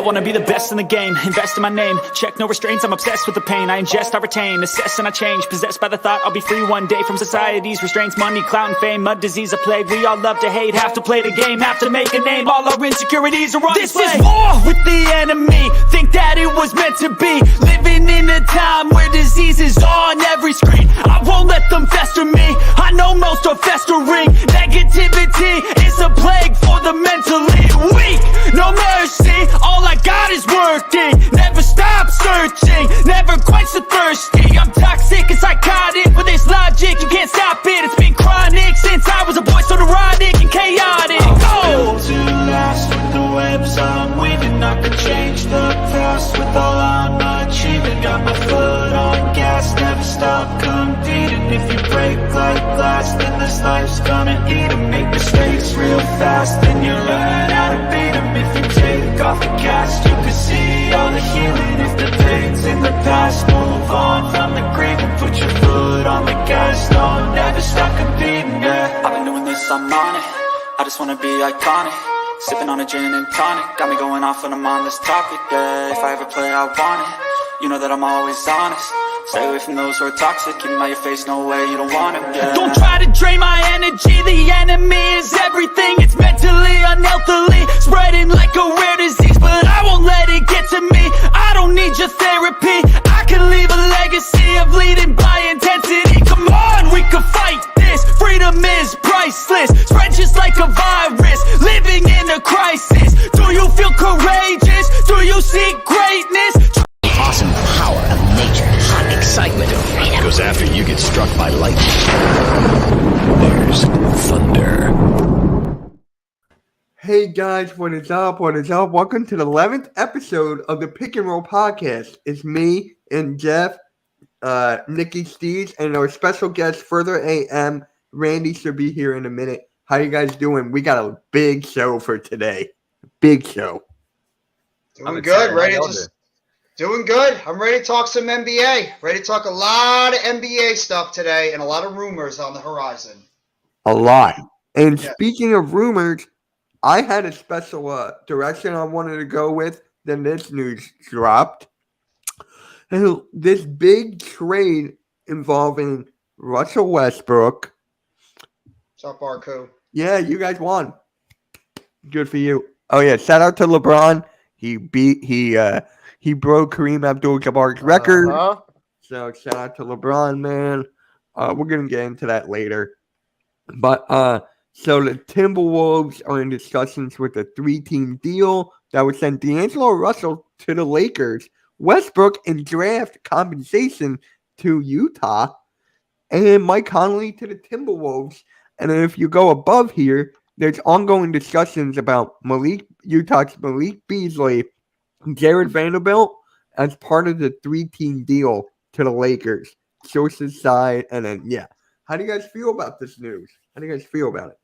wanna be the best in the game, invest in my name, check no restraints, I'm obsessed with the pain. I ingest, I retain, assess and I change, possessed by the thought I'll be free one day from society's restraints. Money, clout and fame, mud, disease, a plague. We all love to hate, have to play the game, have to make a name. All our insecurities are on display. This is war with the enemy, think that it was meant to be. Living in a time where disease is on every screen. I won't let them fester me, I know most are festering. Negativity is a plague for the mentally weak. No mercy, all I got is working. Never stop searching, never quite so thirsty. I'm toxic and psychotic, with this logic you can't stop it. It's been chronic since I was a boy, so neurotic and chaotic. I'm built to last with the webs I'm weaving. I could change the past with all I'm achieving. Got my foot on gas, never stop competing. If you break like glass, then this life's gonna eat 'em. Make mistakes real fast, then you learn how to beat 'em. If you take off the cast, you can see all the healing. If the pain's in the past, move on from the grave and put your foot on the gas. No, never stop competing, yeah. I've been doing this, I'm on it. I just wanna be iconic. Sipping on a gin and tonic, got me going off when I'm on this topic, yeah. If I ever play, I want it. You know that I'm always honest. Stay away from those who are toxic. Keep them out your face, no way, you don't want it, yeah. Don't try to drain my energy. The enemy is everything. It's mentally, unhealthily, spreading like a rare disease. But I won't let it get to me. I don't need your therapy. I can leave a legacy of leading by intensity. Come on, we can fight this. Freedom is priceless. Spread just like a virus. Living in a crisis. Do you feel courageous? Do you seek greatness? Awesome power of nature, hot excitement of freedom. Goes after you get struck by lightning. There's thunder. Hey guys, what is up? What is up? Welcome to the 11th episode of the Pick and Roll Podcast. It's me and Jeff, Nikki Steves, and our special guest, Further AM, Randy, should be here in a minute. How you guys doing? We got a big show for today. Big show. Doing good. Doing good. I'm ready to talk some NBA. Ready to talk a lot of NBA stuff today and a lot of rumors on the horizon. A lot. And speaking of rumors, I had a special direction I wanted to go with. Then this news dropped. And this big trade involving Russell Westbrook. What's up, Barco? Yeah, you guys won. Good for you. Oh yeah, shout out to LeBron. He broke Kareem Abdul-Jabbar's record. So shout out to LeBron, man. We're gonna get into that later. But so the Timberwolves are in discussions with a 3-team deal that would send D'Angelo Russell to the Lakers, Westbrook and draft compensation to Utah, and Mike Conley to the Timberwolves. And then if you go above here, there's ongoing discussions about Utah's Malik Beasley, Jared Vanderbilt as part of the 3-team deal to the Lakers. Sources side, and then how do you guys feel about this news? How do you guys feel about it?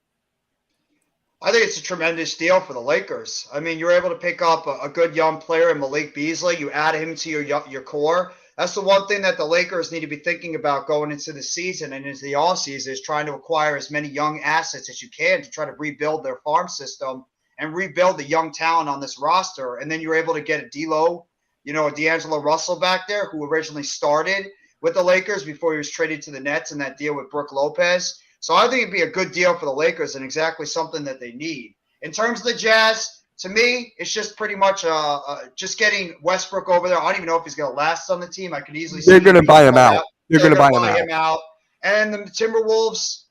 I think it's a tremendous deal for the Lakers. I mean, you're able to pick up a good young player in Malik Beasley. You add him to your core. That's the one thing that the Lakers need to be thinking about going into the season and into the offseason is trying to acquire as many young assets as you can to try to rebuild their farm system and rebuild the young talent on this roster. And then you're able to get a D'Lo, a D'Angelo Russell back there who originally started with the Lakers before he was traded to the Nets in that deal with Brook Lopez. So I think it'd be a good deal for the Lakers and exactly something that they need. In terms of the Jazz, to me, it's just pretty much just getting Westbrook over there. I don't even know if he's going to last on the team. I could easily see they're going to buy him out. They're going to buy him out. And the Timberwolves,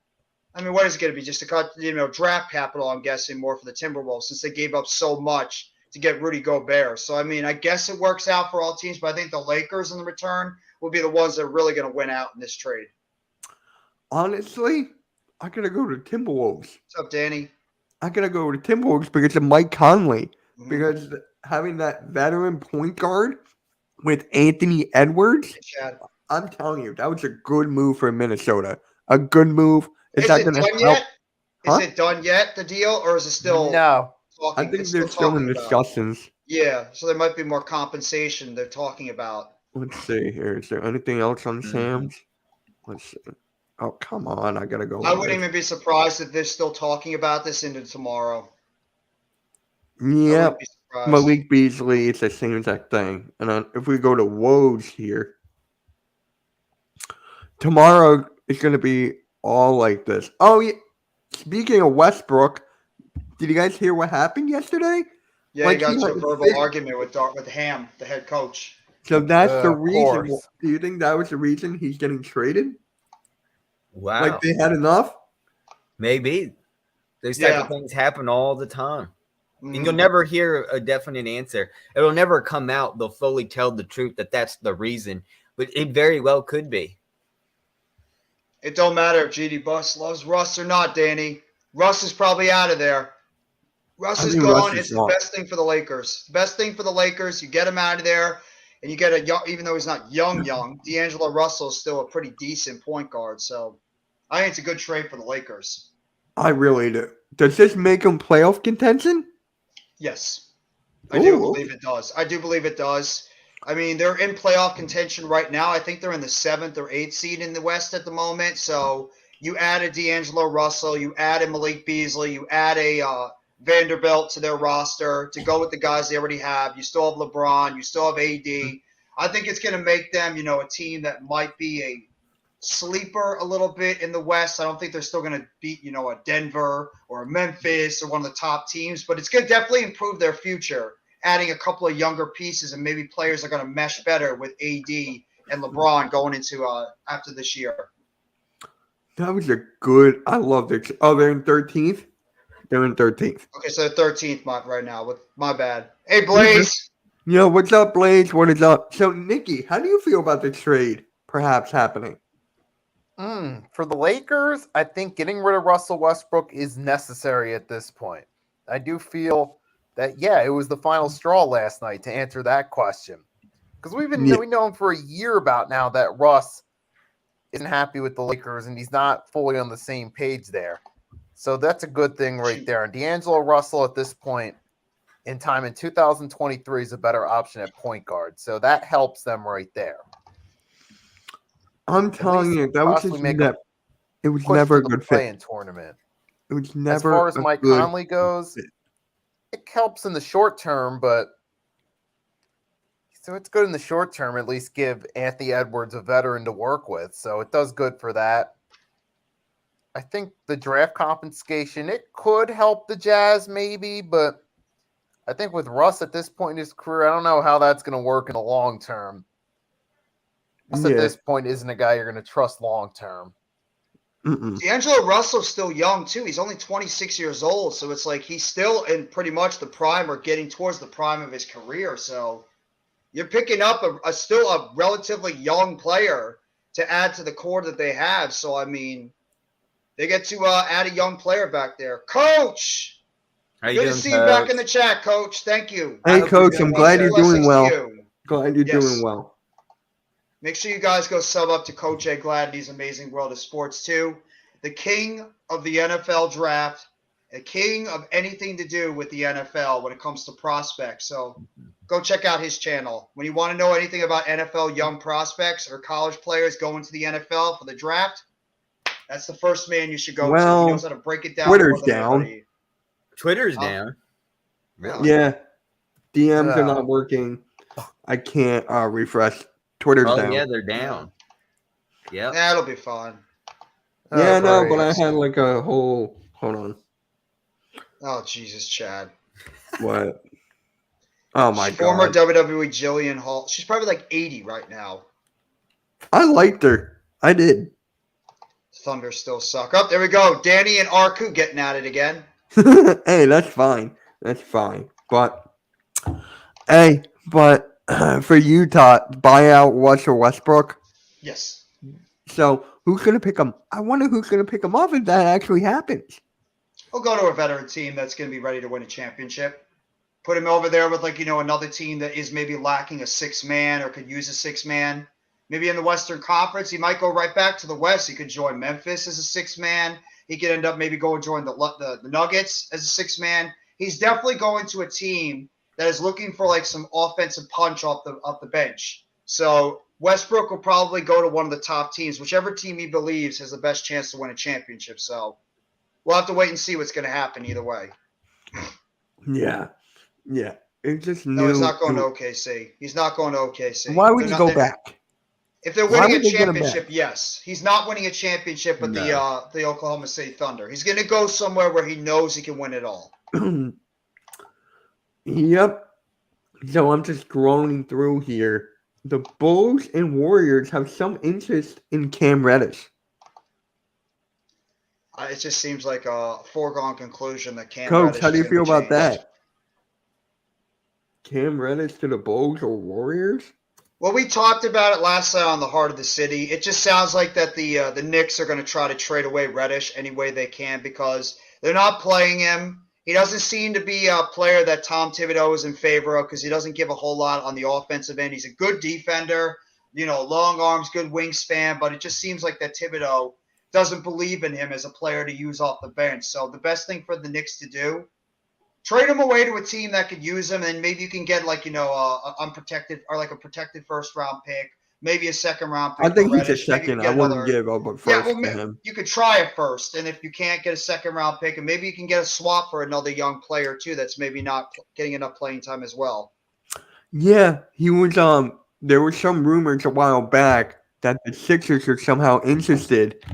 I mean, what is it going to be? Just to cut, draft capital, I'm guessing, more for the Timberwolves since they gave up so much to get Rudy Gobert. So, I mean, I guess it works out for all teams, but I think the Lakers in the return will be the ones that are really going to win out in this trade. Honestly, I got to go to Timberwolves. What's up, Danny? I got to go to Timberwolves because of Mike Conley. Mm-hmm. Because having that veteran point guard with Anthony Edwards, I'm telling you, that was a good move for Minnesota. A good move. Is that going to help? Yet? Is it done yet, the deal, or is it still? No. I think they're still in discussions. Yeah, so there might be more compensation they're talking about. Let's see here. Is there anything else on Sam's? Let's see. Oh, come on. I got to go. I wouldn't even be surprised if they're still talking about this into tomorrow. Yeah. surprised. Malik Beasley, it's the same exact thing. And then if we go to Woj here, tomorrow is going to be all like this. Oh, yeah. Speaking of Westbrook, did you guys hear what happened yesterday? Yeah, Like, he got he into a had verbal fit. argument with Ham, the head coach. So that's the Of reason. course. Do you think that was the reason he's getting traded? Wow. Like they had enough? Maybe. Those type Yeah. of things happen all the time. And you'll Mhm. never hear a definite answer. It'll never come out. They'll fully tell the truth that that's the reason. But it very well could be. It don't matter if GD Buss loves Russ or not, Danny. Russ is probably out of there. Russ I is think gone. Russ is It's the gone. best thing for the Lakers. The best thing for the Lakers. You get him out of there, and you get a young, even though he's not young, D'Angelo Russell is still a pretty decent point guard. So I think it's a good trade for the Lakers. I really do. Does this make him playoff contention? Yes. I do Ooh. believe it does. I do believe it does. I mean, they're in playoff contention right now. I think they're in the 7th or 8th seed in the West at the moment. So you add a D'Angelo Russell, you add a Malik Beasley, you add a Vanderbilt to their roster to go with the guys they already have. You still have LeBron, you still have AD. I think it's going to make them, a team that might be a sleeper a little bit in the West. I don't think they're still going to beat, a Denver or a Memphis or one of the top teams, but it's going to definitely improve their future, adding a couple of younger pieces and maybe players are going to mesh better with AD and LeBron going into after this year. That was a good. I love it. Oh, they're in 13th? They're in 13th. Okay, so 13th month right now. With my bad. Hey, Blaze. Yo, what's up, Blaze? What is up? So, Nikki, how do you feel about the trade perhaps happening? For the Lakers, I think getting rid of Russell Westbrook is necessary at this point. I do feel that, it was the final straw last night to answer that question. Because we know for a year about now that Russ isn't happy with the Lakers and he's not fully on the same page there. So that's a good thing right there. And D'Angelo Russell at this point in time in 2023 is a better option at point guard. So that helps them right there. I'm telling you, that was just it was Push never for a the good fit. play-in tournament. It was As never far as a Mike good Conley goes, fit. it helps in the short term, but so it's good in the short term. At least give Anthony Edwards a veteran to work with, so it does good for that. I think the draft compensation, it could help the Jazz maybe, but I think with Russ at this point in his career, I don't know how that's going to work in the long term. Russ at this point isn't a guy you're going to trust long term. D'Angelo Russell's still young too. He's only 26 years old, so it's like he's still in pretty much the prime or getting towards the prime of his career. So you're picking up still a relatively young player to add to the core that they have. So I mean, they get to add a young player back there. Coach, How you good doing, to see you back in the chat, Coach. Thank you. Hey, Coach, I'm glad you're doing Blessings to well. you. Glad you're Yes. doing well. Make sure you guys go sub up to Coach A. Gladney's Amazing World of Sports too. The king of the NFL draft, a king of anything to do with the NFL when it comes to prospects. So go check out his channel. When you want to know anything about NFL young prospects or college players going to the NFL for the draft, that's the first man you should go to. Well, He knows how to break it down. Twitter's more than down. anybody. Twitter's Oh. down. Really? Yeah. DMs are Yeah. not working. I can't refresh. Twitter's Oh, down. yeah, they're down. Yep. That'll be fun. Yeah, no, great. but I had like a whole. Hold on. Oh, Jesus, Chad. What? Oh my Former god. WWE Jillian Hall. She's probably like 80 right now. I liked her. I did. Thunder still suck. Up there we go. Danny and Arku getting at it again. Hey, that's fine. That's fine. But for Utah, buy out Russell Westbrook. Yes. So who's gonna pick him? I wonder who's gonna pick him up if that actually happens. We'll go to a veteran team that's going to be ready to win a championship. Put him over there with another team that is maybe lacking a six man or could use a six man. Maybe in the Western Conference, he might go right back to the West. He could join Memphis as a six man. He could end up maybe going join the Nuggets as a six man. He's definitely going to a team that is looking for like some offensive punch off the bench. So Westbrook will probably go to one of the top teams, whichever team he believes has the best chance to win a championship. So we'll have to wait and see what's going to happen either way. Yeah. It's just No, new. he's not going to OKC. He's not going to OKC. Why would They're you not- go they're- back? If they're Why winning would a they get him back? championship, yes. He's not winning a championship with the Oklahoma City Thunder. He's going to go somewhere where he knows he can win it all. Yep. So I'm just scrolling through here. The Bulls and Warriors have some interest in Cam Reddish. It just seems like a foregone conclusion that Cam Coach, Reddish how do is you feel gonna about be changed. that? Cam Reddish to the Bulls or Warriors? Well, we talked about it last night on the Heart of the City. It just sounds like that the Knicks are going to try to trade away Reddish any way they can because they're not playing him. He doesn't seem to be a player that Tom Thibodeau is in favor of because he doesn't give a whole lot on the offensive end. He's a good defender, long arms, good wingspan, but it just seems like that Thibodeau doesn't believe in him as a player to use off the bench. So the best thing for the Knicks to do, trade him away to a team that could use him, and maybe you can get unprotected or like a protected first-round pick, maybe a second-round pick. I think for he's a Reddish. Maybe you second. can I get wouldn't another- give up a first Yeah, well, to him. you could try it first, and if you can't get a second-round pick, and maybe you can get a swap for another young player too that's maybe not getting enough playing time as well. Yeah, he was. There were some rumors a while back that the Sixers are somehow interested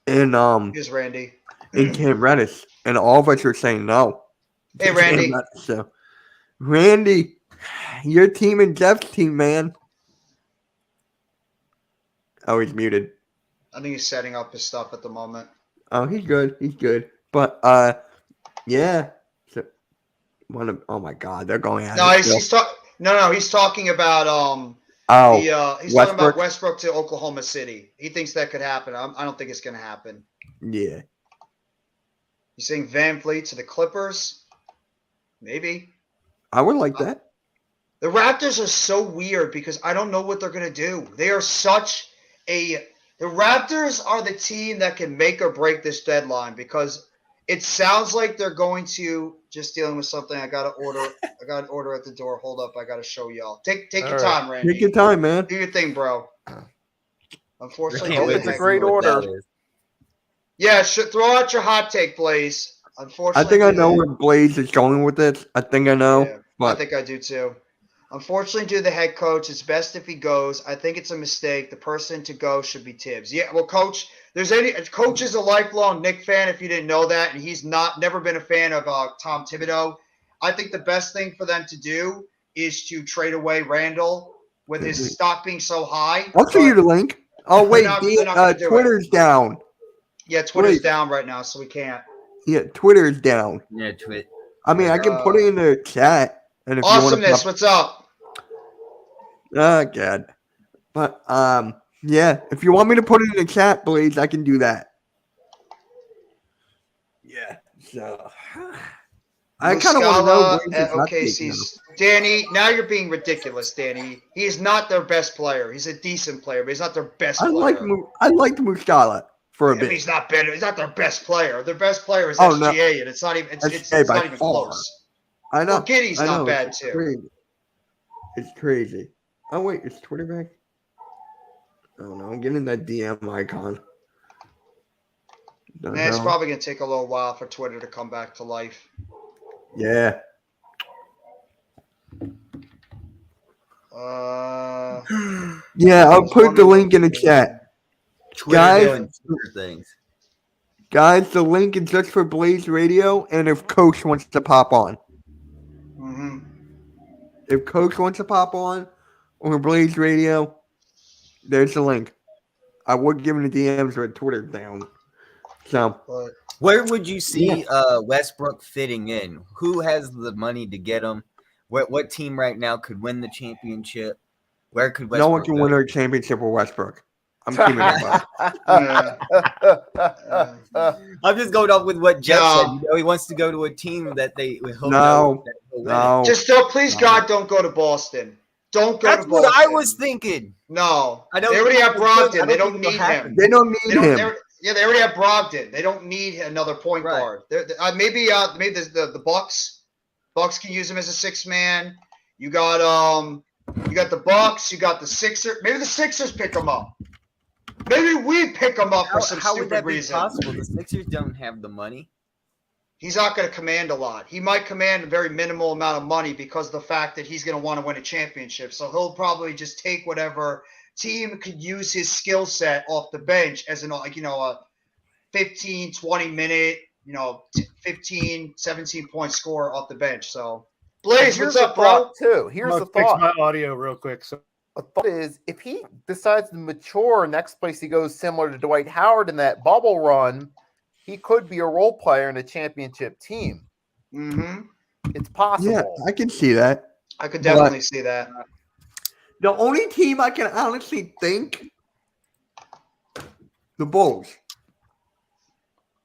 in Here's Randy. in Cam Reddish, and all of us are saying no. Hey, to Cam Randy. Reddish. So, Randy, your team and Jeff's team, man. Oh, he's muted. I think he's setting up his stuff at the moment. Oh, he's good. He's good. But yeah. So, oh my God, they're going at No, it. he's talking about he's talking Westbrook? about Westbrook to Oklahoma City. He thinks that could happen. I don't think it's going to happen. Yeah. He's saying Van Vliet to the Clippers. Maybe. I would like that. The Raptors are so weird because I don't know what they're going to do. They are such the Raptors are the team that can make or break this deadline because it sounds like they're going to just dealing with something. I got an order at the door. Hold up. I got to show y'all. Take your All time, Randy. Take your time, man. Do your thing, bro. Unfortunately, Can't wait it's to a see great what that order. is. yeah, throw out your hot take, Blaze. I Unfortunately, think I know where Blaze is going with this. I think I know. Yeah, I But think I do too. Unfortunately, due to the head coach, it's best if he goes. I think it's a mistake. The person to go should be Tibbs. Yeah, well, Coach, Coach is a lifelong Knick fan. If you didn't know that, and he's never been a fan of Tom Thibodeau. I think the best thing for them to do is to trade away Randall with his stock being so high. I'll show you the link. Oh wait, not gonna do it. Twitter's down. Yeah, Twitter's Wait. down right now, so we can't. Yeah, Twitter's down. Yeah, twit. I mean, I can put it in the chat, and if Awesomeness, you what's up? want to, oh God. But yeah, if you want me to put it in the chat, Blaze, I can do that. Yeah. So I kind of want to know. Muscala at OKC's. Danny, now you're being ridiculous, Danny. He is not their best player. He's a decent player, but he's not their best I player. liked Muscala for a I mean, bit. he's not better. He's not their best player. Their best player is Oh, no. SGA, and it's not even. It's SGA by not even far. close. I know. Well, Giddy's I not know, bad it's too. Crazy. It's crazy. Oh wait, is Twitter back? Oh no, I'm getting that DM icon. The Man, it's hell? probably gonna take a little while for Twitter to come back to life. Yeah. Yeah, I'll put the link in the chat. Twitter Guys- doing Twitter things. Guys, the link is just for Blaze Radio, and if Coach wants to pop on. Mm-hmm. If Coach wants to pop on, or Blaze Radio, there's the link. I would give him the DMs with Twitter down. So, But Where would you see Westbrook fitting in? Who has the money to get him? What team right now could win the championship? Where could Westbrook no one can go? win a championship with Westbrook. I'm keeping it up. I'm just going off with what Jeff No. said. You know, he wants to go to a team that they hope No. that he'll win. No. just don't, please, God, don't go to Boston. Don't go That's to what Boston. I was thinking. No, I they don't already think have it will- Brogdon. I They don't don't think it'll need happen. him. They don't They need don't, him. they already have Brogdon. They don't need another point Right. guard. Maybe the Bucks can use him as a six man. You got the Bucks. You got the Sixers. Maybe the Sixers pick him up. Maybe we pick him up for some How would stupid that be reason. possible? The Sixers don't have the money. he's not going to command a lot. He might command a very minimal amount of money because of the fact that he's going to want to win a championship. So he'll probably just take whatever team could use his skill set off the bench as an, like, a 15, 20 minute, 15, 17 point score off the bench. So Blaze, what's up, bro? Here's I'm the gonna fix thought. my audio real quick. So The thought is, if he decides to mature, next place he goes similar to Dwight Howard in that bubble run, he could be a role player in a championship team. Mm-hmm. It's possible. Yeah, I can see that. I could definitely see that. The only team I can honestly think, the Bulls.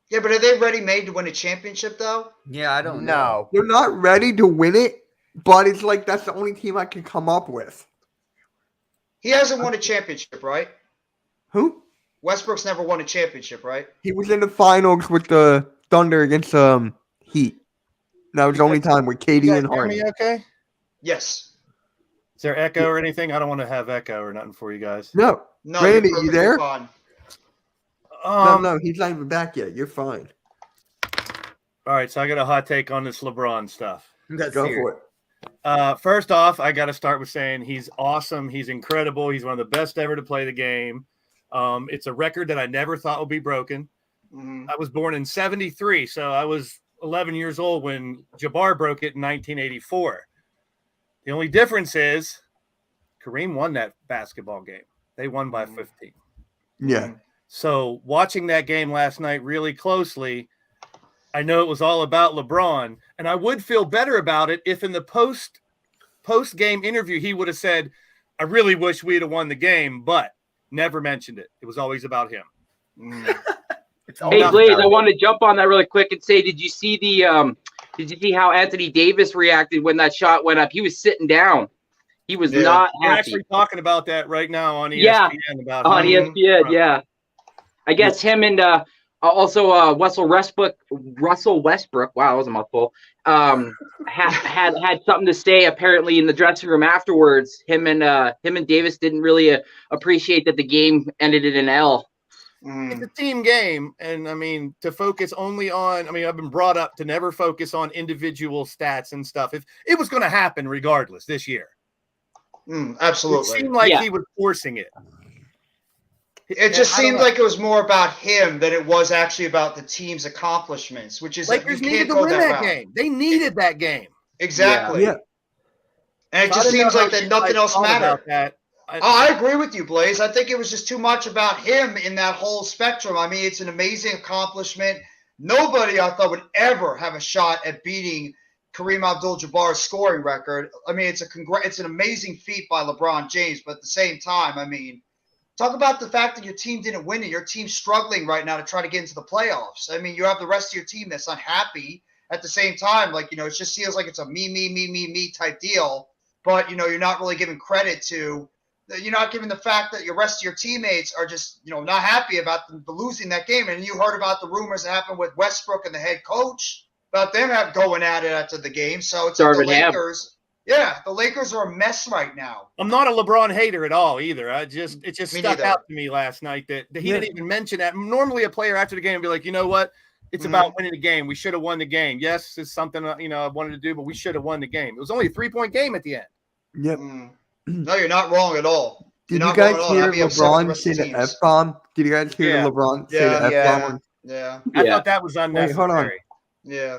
Yeah, but are they ready made to win a championship though? Yeah, I don't know. No. They're not ready to win it, but it's like that's the only team I can come up with. He hasn't won a championship, right? Who? Westbrook's never won a championship, right? He was in the finals with the Thunder against Heat. That was the only time with KD you guys and hear Harden. me okay? Yes. Is there echo or anything? I don't want to have echo or nothing for you guys. No, No, Randy, you're you perfectly there? fine. No, he's not even back yet. You're fine. All right, so I got a hot take on this LeBron stuff. Let's Go hear for it. it. First off, I got to start with saying he's awesome. He's incredible. He's one of the best ever to play the game. It's a record that I never thought would be broken. Mhm. I was born in 73, so I was 11 years old when Jabbar broke it in 1984. The only difference is Kareem won that basketball game. They won by 15. Yeah. So watching that game last night really closely, I know it was all about LeBron, and I would feel better about it if in the post game interview he would have said, "I really wish we'd have won the game," but never mentioned it. It was always about him. Hey Blaze, I want to jump on that really quick and say, did you see how Anthony Davis reacted when that shot went up? He was sitting down. He was not We're happy. actually talking about that right now on ESPN. About on him. ESPN, yeah. I guess him and also Russell Westbrook. Wow, that was a mouthful. Had something to say apparently in the dressing room afterwards. Him and Davis didn't really appreciate that the game ended in an L. It's a team game, and I mean to focus only on. I mean, I've been brought up to never focus on individual stats and stuff. If it was going to happen regardless this year, Absolutely. it seemed like he was forcing it. It just seemed like it was more about him than it was actually about the team's accomplishments, which is Lakers you needed can't to go win that that route. game. They needed that game. Exactly. Yeah. And it So I just didn't know seems like how that you nothing guys else thought mattered. about that. I agree with you, Blaze. I think it was just too much about him in that whole spectrum. I mean, it's an amazing accomplishment. Nobody, I thought, would ever have a shot at beating Kareem Abdul-Jabbar's scoring record. I mean, it's an amazing feat by LeBron James, but at the same time, I mean, talk about the fact that your team didn't win it. Your team's struggling right now to try to get into the playoffs. I mean, you have the rest of your team that's unhappy. At the same time, like, it just feels like it's a me type deal. But, you're not really giving credit to – you're not giving the fact that your rest of your teammates are just, not happy about the losing that game. And you heard about the rumors that happened with Westbrook and the head coach about them going at it after the game. So it's like the Lakers. Yeah, the Lakers are a mess right now. I'm not a LeBron hater at all either. It just Me stuck neither. out to me last night that he didn't even mention that. Normally, a player after the game would be like, you know what? It's about winning the game. We should have won the game. Yes, it's something I wanted to do, but we should have won the game. It was only a 3-point game at the end. Yep. No, you're not wrong at all. Did You're you not wrong guys at all. hear I'd be upset with the LeBron rest say of the the teams. F-bomb? Did you guys hear Yeah. LeBron say Yeah, the F-bomb? Yeah. I thought that was unnecessary. Wait, hold on. Yeah.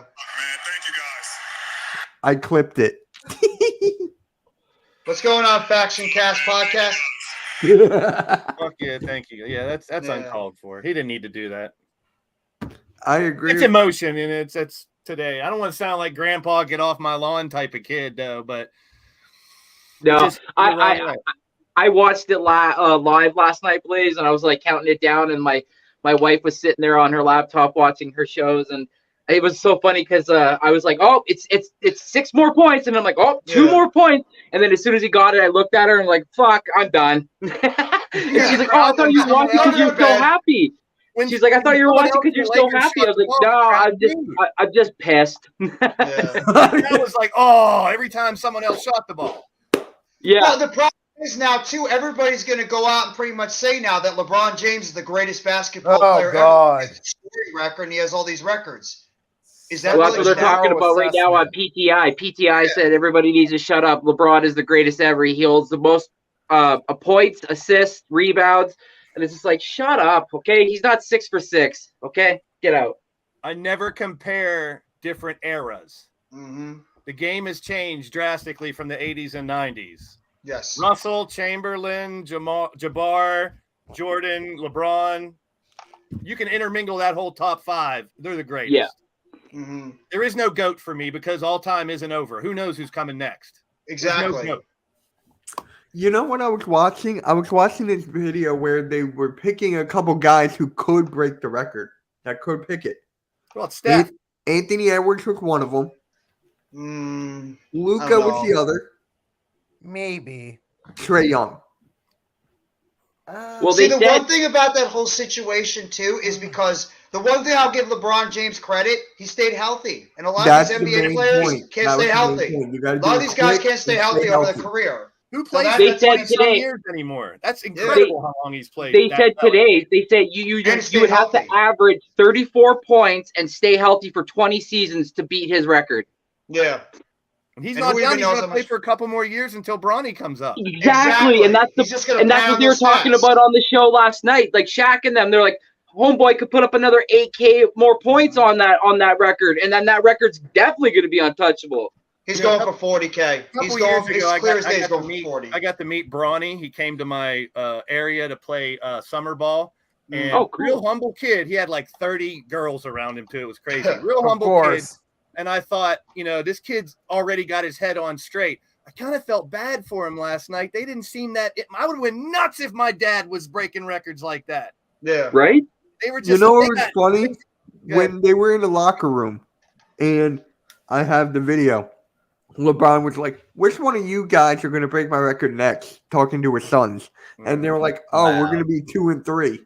I clipped it. What's going on, Faction Cast Podcast? Fuck yeah, thank you. Yeah, that's uncalled for. He didn't need to do that. I agree. It's emotion, and it's today. I don't want to sound like Grandpa get off my lawn type of kid, though. But No, I watched it live last night, Blaze, and I was like counting it down, and my wife was sitting there on her laptop watching her shows, and it was so funny because I was like, oh, it's 6 more points, and I'm like, oh, 2 more points, and then as soon as he got it, I looked at her and like, fuck, I'm done. And she's like, oh, I thought you were watching because you're so happy. She's like, I thought you were watching because you're so happy. I was like, no, I'm just pissed. That was like, oh, every time someone else shot the ball. Yeah. Well, the problem is now, too, everybody's going to go out and pretty much say now that LeBron James is the greatest basketball player ever. He has a scoring record, and he has all these records. Is that Well, that's really what they're talking about right now on assessment. PTI. PTI said everybody needs to shut up. LeBron is the greatest ever. He holds the most points, assists, rebounds, and it's just like, shut up, okay? He's not 6 for 6, okay? Get out. I never compare different eras. Mm-hmm. The game has changed drastically from the 80s and 90s. Yes. Russell, Chamberlain, Jabbar, Jordan, LeBron. You can intermingle that whole top 5. They're the greatest. Yeah. Mm-hmm. There is no GOAT for me because all time isn't over. Who knows who's coming next? There's no Exactly. GOAT. You know what I was watching? I was watching this video where they were picking a couple guys who could break the record, that could pick it. Well, it's Steph. Anthony Edwards was one of them. Luka I don't was the know. other. Maybe. Trae Young. Well, See, they the said one thing about that whole situation, too, is because the one thing I'll give LeBron James credit, he stayed healthy. And a lot That's of the these NBA main players point. can't That was stay the main healthy. point. You A gotta lot do of it these guys quick can't stay and healthy over their career. Who plays that- They for said 20-some today- years anymore? That's incredible how long he's played. They that said well. today, they said you And stay would have to healthy. average 34 points and stay healthy for 20 seasons to beat his record. Yeah. And he's And not who done. even He's knows going to how play much- for a couple more years until Bronny comes up. Exactly. And that's He's just gonna and that's pound what they were those talking stats. about on the show last night. Like Shaq and them, they're like, homeboy could put up another 8K more points on that record, and then that record's definitely going to be untouchable. He's Yeah, going for 40K. A He's couple going. years It's ago, I clear got, as I day. He's got to going for meet 40. I got to meet Bronny. He came to my area to play summer ball. And Oh, cool. real humble kid. He had like 30 girls around him too. It was crazy. Real Of humble kid. course. And I thought, this kid's already got his head on straight. I kind of felt bad for him last night. They didn't seem that. I would have went nuts if my dad was breaking records like that. Yeah. Right? They were just. You know they what was got- funny? Go When they were in the locker room, and I have the video, LeBron was like, which one of you guys are going to break my record next? Talking to his sons. And they were like, oh, we're Wow. going to be 2 and 3.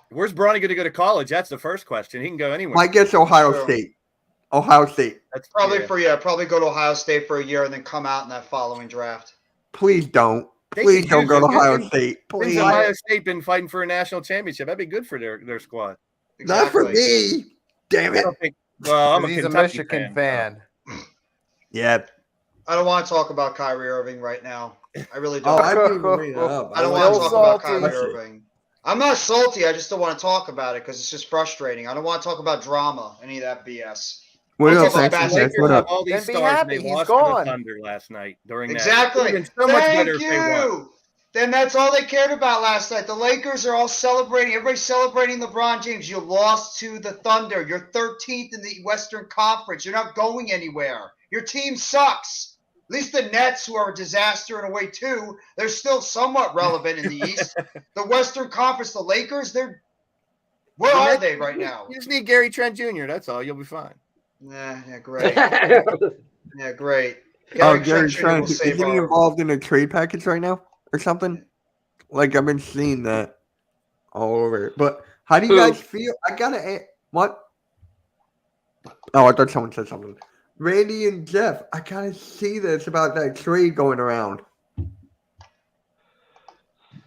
Where's Bronny going to go to college? That's the first question. He can go anywhere. My guess, Ohio True. State. Ohio State. That's Probably yeah. probably go to Ohio State for a year and then come out in that following draft. Please don't. They Please could don't use go to it. Ohio When's State. Please. Ohio State been fighting for a national championship? That'd be good for their squad. Not for Exactly. me. Damn I it. don't think. Well, I'm a He's a Kentucky Michigan fan. Yeah. I don't want to talk about Kyrie Irving right now. I really Oh, don't. I didn't even bring it up. I don't like want to Still talk about salty. Kyrie Irving. I'm not salty. I just don't want to talk about it because it's just frustrating. I don't want to talk about drama, any of that BS. What I'll up, talk about Sanchez? basketball. Lakers What have up? all these Then be stars. happy, They he's lost gone. to the Thunder last night during that. Exactly. It would've been so much better Thank if they won. you. Then that's all they cared about last night. The Lakers are all celebrating. Everybody's celebrating LeBron James. You lost to the Thunder. You're 13th in the Western Conference. You're not going anywhere. Your team sucks. At least the Nets, who are a disaster in a way too, they're still somewhat relevant in the East. The Western Conference, the Lakers, where are they right now? You just need Gary Trent Jr. That's all. You'll be fine. Yeah, great. Yeah, great. Oh, Gary Gary Trent Jr. Trent. will Isn't save he our- involved in a trade package right now or something? Like, I've been seeing that all over. But how do you Who? guys feel? I got to what? Oh, I thought someone said something. Randy and Jeff, I got to see this about that trade going around.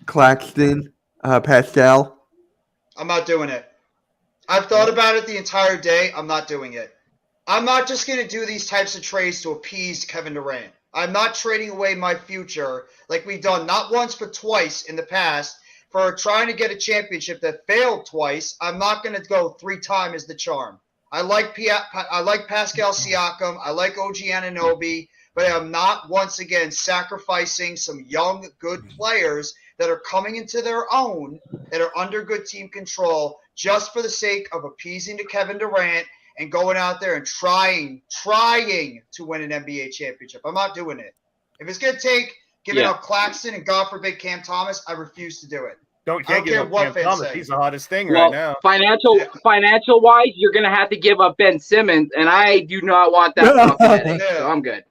Claxton, Pascal. I'm not doing it. I've thought about it the entire day. I'm not doing it. I'm not just going to do these types of trades to appease Kevin Durant. I'm not trading away my future like we've done not once but twice in the past for trying to get a championship that failed twice. I'm not going to go 3 times as the charm. I like Pascal Siakam. I like OG Anunoby. But I'm not once again sacrificing some young, good players that are coming into their own, that are under good team control, just for the sake of appeasing to Kevin Durant and going out there and trying to win an NBA championship. I'm not doing it. If it's going to take giving up Claxton and, God forbid, Cam Thomas, I refuse to do it. Can't care give up what Cam fans Thomas. say. He's the hottest thing Well, right now. financial wise, you're gonna have to give up Ben Simmons, and I do not want that fucking headache, so I'm good.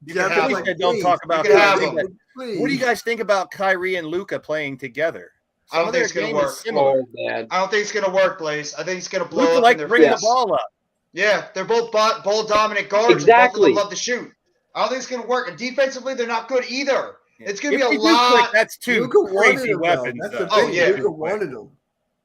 You Jeff can have is him. like, Don't please, talk about you can have Kyrie, him. but please. what do you guys think about Kyrie and Luka playing together? I don't Some of think it's their gonna game work. is similar. Oh man. I don't think it's going to work, Blaze. I think it's going to blow Luka up like in their bringing face. the ball up. Yeah, they're both ball dominant guards. And both of Exactly. them love to shoot. I don't think it's going to work. And defensively, they're not good either. It's going to If be they a do click, lot. that's two Luka wanted crazy him, though. weapons. That's though. the Oh, thing. yeah. Luka wanted him.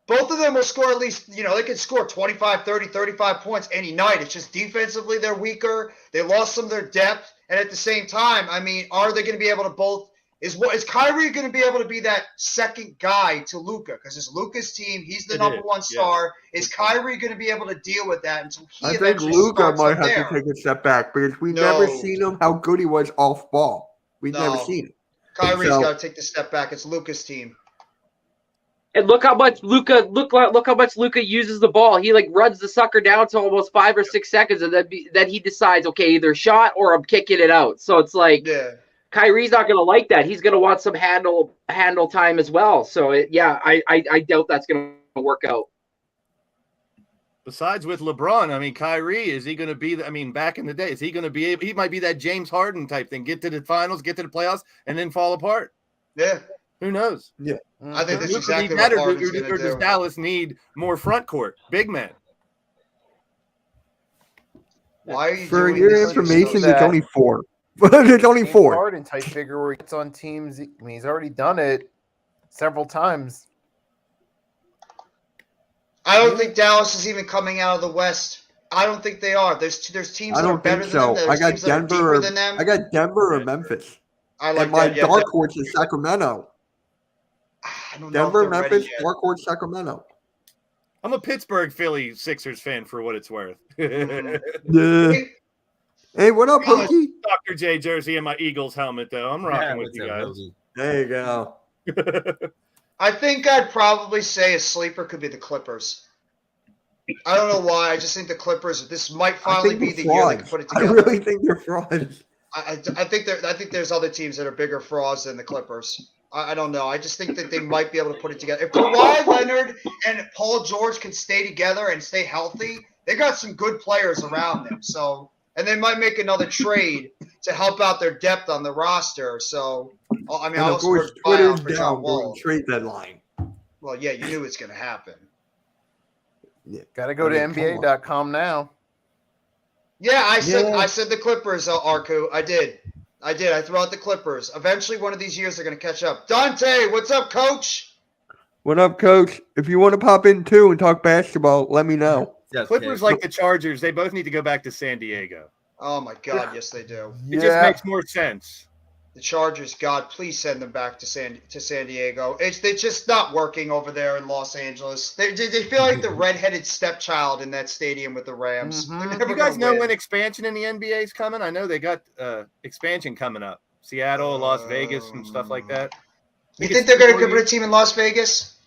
both of them will score at least, they can score 25, 30, 35 points any night. It's just defensively they're weaker. They lost some of their depth. And at the same time, I mean, are they going to be able to both – is Kyrie going to be able to be that second guy to Luka? Because it's Luka's team. He's the number one star. Yeah. Is Kyrie going to be able to deal with that until he I think Luka might have to take a step back because we've never seen him how good he was off ball. We've never seen it. Kyrie's got to take the step back. It's Luka's team. And look how much Luka uses the ball. He runs the sucker down to almost 5 or 6 seconds, and then he decides, okay, either shot or I'm kicking it out. So it's Kyrie's not going to like that. He's going to want some handle time as well. So I doubt that's going to work out. Besides with LeBron, I mean, Kyrie, is he going to be? Back in the day, is he going to be able? He might be that James Harden type thing. Get to the finals, get to the playoffs, and then fall apart. Yeah. Who knows? Yeah. I think that's exactly what Harden's going to do. Does Dallas need more front court, big man? Why are you For doing your this information, so it's only 4. It's only 4. Harden type figure where he gets on teams. I mean, he's already done it several times. I don't think Dallas is even coming out of the West. I don't think they are. There's teams that are better than them. I got Denver. I got Denver or Memphis. I like and my that. Yeah, dark horse is Sacramento. I don't Denver, know Memphis, dark horse, Sacramento. I'm a Pittsburgh Philly Sixers fan for what it's worth. Yeah. Hey, what up, Pookie? Dr. J jersey and my Eagles helmet, though. I'm rocking with you guys. There you go. I think I'd probably say a sleeper could be the Clippers. I don't know why. I just think the Clippers. This might finally be the year they can put it together. I really think they're frauds. I think there's other teams that are bigger frauds than the Clippers. I don't know. I just think that they might be able to put it together. If Kawhi Leonard and Paul George can stay together and stay healthy, they got some good players around them. So, and they might make another trade to help out their depth on the roster. So, I mean, and of course, Twitter's down during trade deadline. Well, yeah, you knew it's going to happen. Yeah. Got to go to NBA.com now. Yeah, I said the Clippers, Arku. I did. I threw out the Clippers. Eventually, one of these years, they're going to catch up. Dante, what's up, Coach? What up, Coach? If you want to pop in, too, and talk basketball, let me know. Clippers like the Chargers. They both need to go back to San Diego. Oh, my God. Yes, they do. It just makes more sense. The Chargers, God, please send them back to San Diego. They're just not working over there in Los Angeles. They feel like the redheaded stepchild in that stadium with the Rams. Mm-hmm. You guys know when expansion in the NBA is coming? I know they got expansion coming up. Seattle, Las Vegas, and stuff like that. You think they're going to put a team in Las Vegas?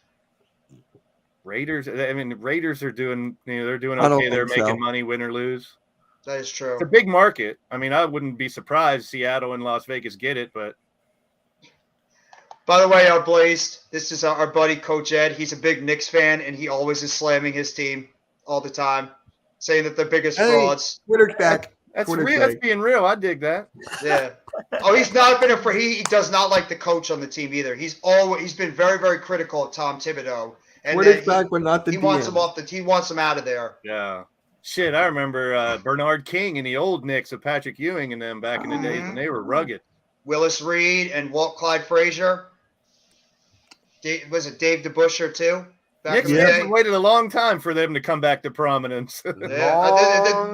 Raiders. I mean, Raiders are doing. They're doing okay. They're making money, win or lose. That is true. It's a big market. I mean, I wouldn't be surprised Seattle and Las Vegas get it, but. By the way, Blazed, this is our buddy Coach Ed. He's a big Knicks fan, and he always is slamming his team all the time, saying that they're biggest frauds. Twitter's back. That's real. That's being real. I dig that. Yeah. Oh, he's not been he does not like the coach on the team either. He's been very, very critical of Tom Thibodeau. And Twitter's back, but not the he DM. wants him off he wants him out of there. Yeah. Shit, I remember Bernard King and the old Knicks of Patrick Ewing and them back in the days when they were rugged. Willis Reed and Walt Clyde Frazier. Was it Dave DeBusschere too? Knicks waited a long time for them to come back to prominence. The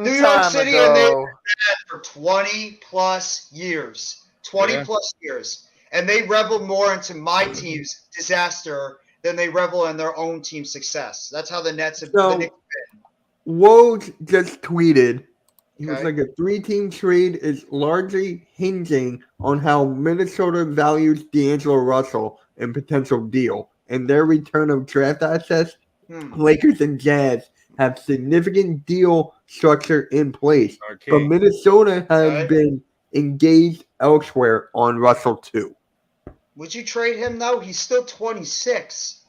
New York City, and they were for 20 plus years. 20 plus years. And they revel more into my team's disaster than they revel in their own team's success. That's how the Nets have been. Woj just tweeted, he was like, a 3-team trade is largely hinging on how Minnesota values D'Angelo Russell and potential deal. And their return of draft assets, Lakers and Jazz have significant deal structure in place. But Minnesota has been engaged elsewhere on Russell too. Would you trade him though? He's still 26.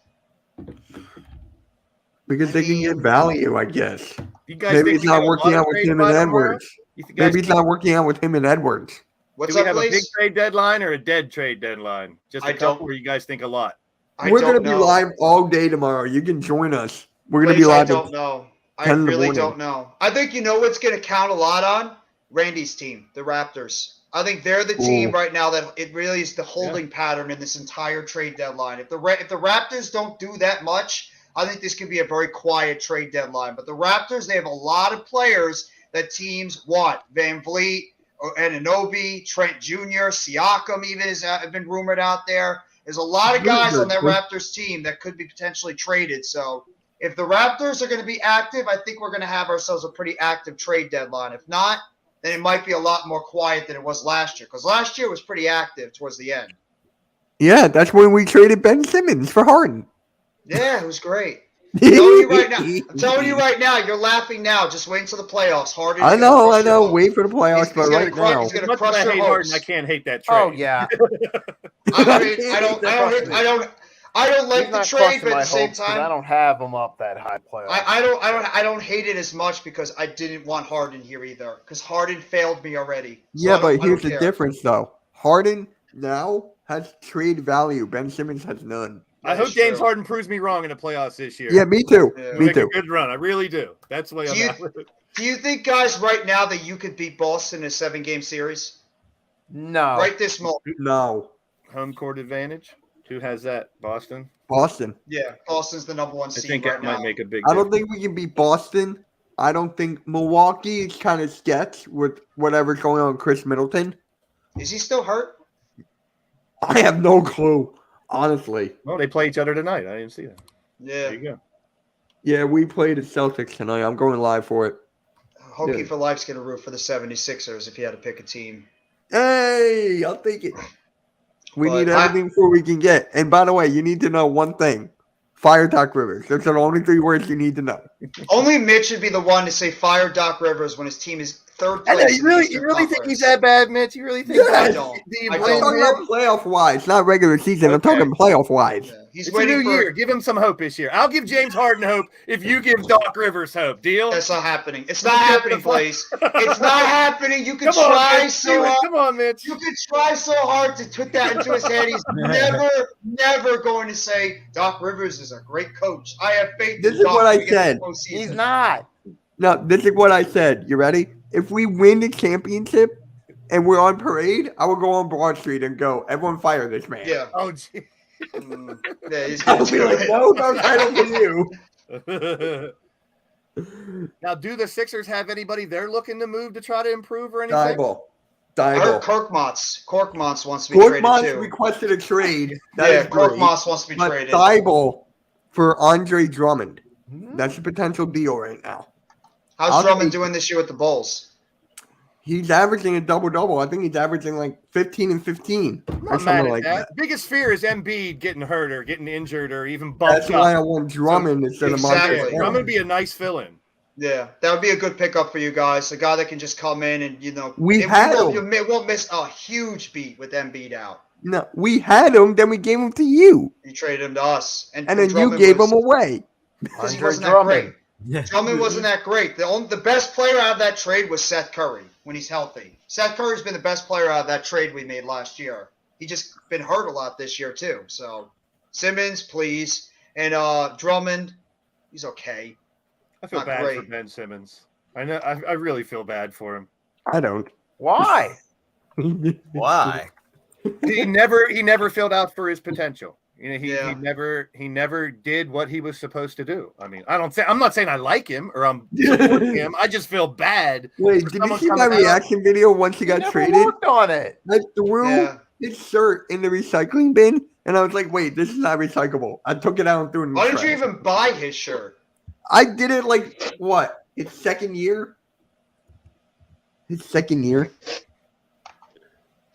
Because they can get value, I guess. Maybe it's not working out with him and Edwards. Maybe it's not working out with him and Edwards. What's Do we up, have Blaze? a big trade deadline or a dead trade deadline? Just a couple where you guys think a lot. We're going to be live all day tomorrow. You can join us. We're going to be live. I don't know. I really don't know. I think you know what's going to count a lot on? Randy's team, the Raptors. I think they're the team right now that it really is the holding pattern in this entire trade deadline. If the Raptors don't do that much, I think this could be a very quiet trade deadline. But the Raptors, they have a lot of players that teams want. Van Vliet, Anunoby, Trent Jr., Siakam even have been rumored out there. There's a lot of guys on that Raptors team that could be potentially traded. So if the Raptors are going to be active, I think we're going to have ourselves a pretty active trade deadline. If not, then it might be a lot more quiet than it was last year. Because last year was pretty active towards the end. Yeah, that's when we traded Ben Simmons for Harden. Yeah, it was great. I'm telling you right now, you're laughing now. Just wait until the playoffs. Harden. I know. Wait for the playoffs, but right now. He's going to Much as crush I your hate hopes. Harden, I can't hate that trade. Oh yeah. I don't like the trade, but at the same time, I don't have him up that high playoff. I don't hate it as much because I didn't want Harden here either. Because Harden failed me already. So Yeah, but here's the difference, though. Harden now has trade value. Ben Simmons has none. I hope James Harden proves me wrong in the playoffs this year. Yeah, me too. Yeah. Me Make too. a good run. I really do. That's the way I'm at with it. Do you think, guys, right now that you could beat Boston in a 7-game series? No. Right this moment. No. Home court advantage. Who has that? Boston? Boston. Yeah, Boston's the number one I seed think right that now. might make a big I don't difference. think we can beat Boston. I don't think Milwaukee is kind of sketch with whatever's going on with Chris Middleton. Is he still hurt? I have no clue, honestly. Well, they play each other tonight. I didn't see that. Yeah. There you go. Yeah, we played the Celtics tonight. I'm going live for it. Hokie Yeah. for Life's going to root for the 76ers if he had to pick a team. Hey, I'll take it. We But need everything before we can get. And by the way, you need to know one thing. Fire Doc Rivers. Those are the only 3 words you need to know. Only Mitch should be the one to say fire Doc Rivers when his team is third place. I know, in the Eastern Conference. that bad, Mitch? You really think Yeah, I that? don't. Do you I I'm blame talking him? about playoff-wise, not regular season. I'm Okay. talking playoff-wise. Yeah. He's It's a waiting new for year. Give him some hope this year. I'll give James Harden hope if you give Doc Rivers hope. Deal? That's not happening. It's not happening, Blaze. It's not happening. You can Come on, try Mitch. so Do it. hard. Come on, Mitch. You can try so hard to put that into his head. He's never going to say Doc Rivers is a great coach. I have faith This in is Doc what I to get to the said. postseason. He's not. No, this is what I said. You ready? If we win the championship and we're on parade, I will go on Broad Street and go, everyone fire this man. Yeah. Oh, gee. Yeah, he's I'll going to be do like, it. no title for you. Now, do the Sixers have anybody they're looking to move to try to improve or anything? I heard Korkmaz wants to be traded Korkmaz too. requested a trade. Yeah, great. Korkmaz wants to be But traded. Thibault for Andre Drummond. That's a potential deal right now. How's I'll Drummond take- doing this year with the Bulls? He's averaging a double-double. I think he's averaging like 15 and 15 I'm or not mad something at like that. that. Biggest fear is Embiid getting hurt or getting injured or even bumped That's why I up. want Drummond instead of Montrezl Exactly. Harrell. Drummond would be a nice fill-in. Yeah, that would be a good pickup for you guys. A guy that can just come in and We it had won't, him. you won't miss a huge beat with Embiid out. No, we had him, then we gave him to you, You traded him to us, and then you Drummond gave was- him away. because he Andre wasn't Drummond. that great. Drummond wasn't that great. The best player out of that trade was Seth Curry when he's healthy. Seth Curry's been the best player out of that trade we made last year. He just been hurt a lot this year too. So Simmons, please, and Drummond, he's okay. I feel Not bad great. for Ben Simmons. I know. I really feel bad for him. I don't. Why? Why? He never filled out for his potential. He Yeah. he never did what he was supposed to do. I mean, I'm not saying I like him or I'm supporting him. I just feel bad. Wait, for did you someone see my coming out- reaction video once he got Never traded? worked on it. I threw Yeah. his shirt in the recycling bin, and I was like, "Wait, this is not recyclable." I took it out and threw it in the Why did you trash. even buy his shirt? I did it like what? His second year. His second year.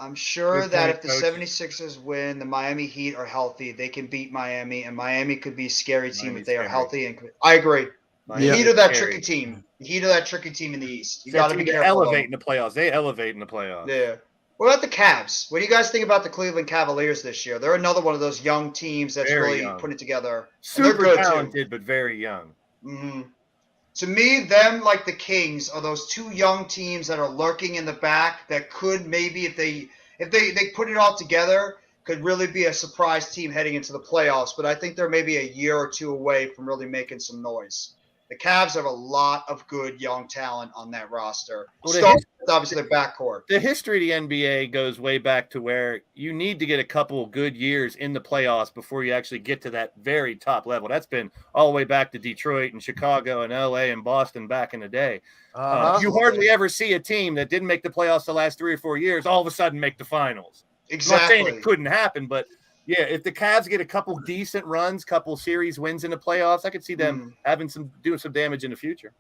I'm sure Good that point, if the Coach. 76ers win, the Miami Heat are healthy, they can beat Miami, and Miami could be a scary team Miami's if they are scary. healthy. And I agree. The Yeah. Heat are that Scary. tricky team. The Heat are that tricky team in the East. You That got to team be to careful. elevate though. in the playoffs. They elevate in the playoffs. Yeah. What about the Cavs? What do you guys think about the Cleveland Cavaliers this year? They're another one of those young teams that's Very really young. putting it together. And they're Super good, too. talented, but very young. hmm To me, them like the Kings are those two young teams that are lurking in the back that could maybe, if they put it all together, could really be a surprise team heading into the playoffs. But I think they're maybe a year or two away from really making some noise. The Cavs have a lot of good young talent on that roster. Well, Starting with obviously their backcourt. The history of the NBA goes way back to where you need to get a couple good years in the playoffs before you actually get to that very top level. That's been all the way back to Detroit and Chicago and LA and Boston back in the day. You hardly ever see a team that didn't make the playoffs the last 3 or 4 years all of a sudden make the finals. Exactly. I'm not saying it couldn't happen, but yeah, if the Cavs get a couple decent runs, couple series wins in the playoffs, I could see them doing some damage in the future.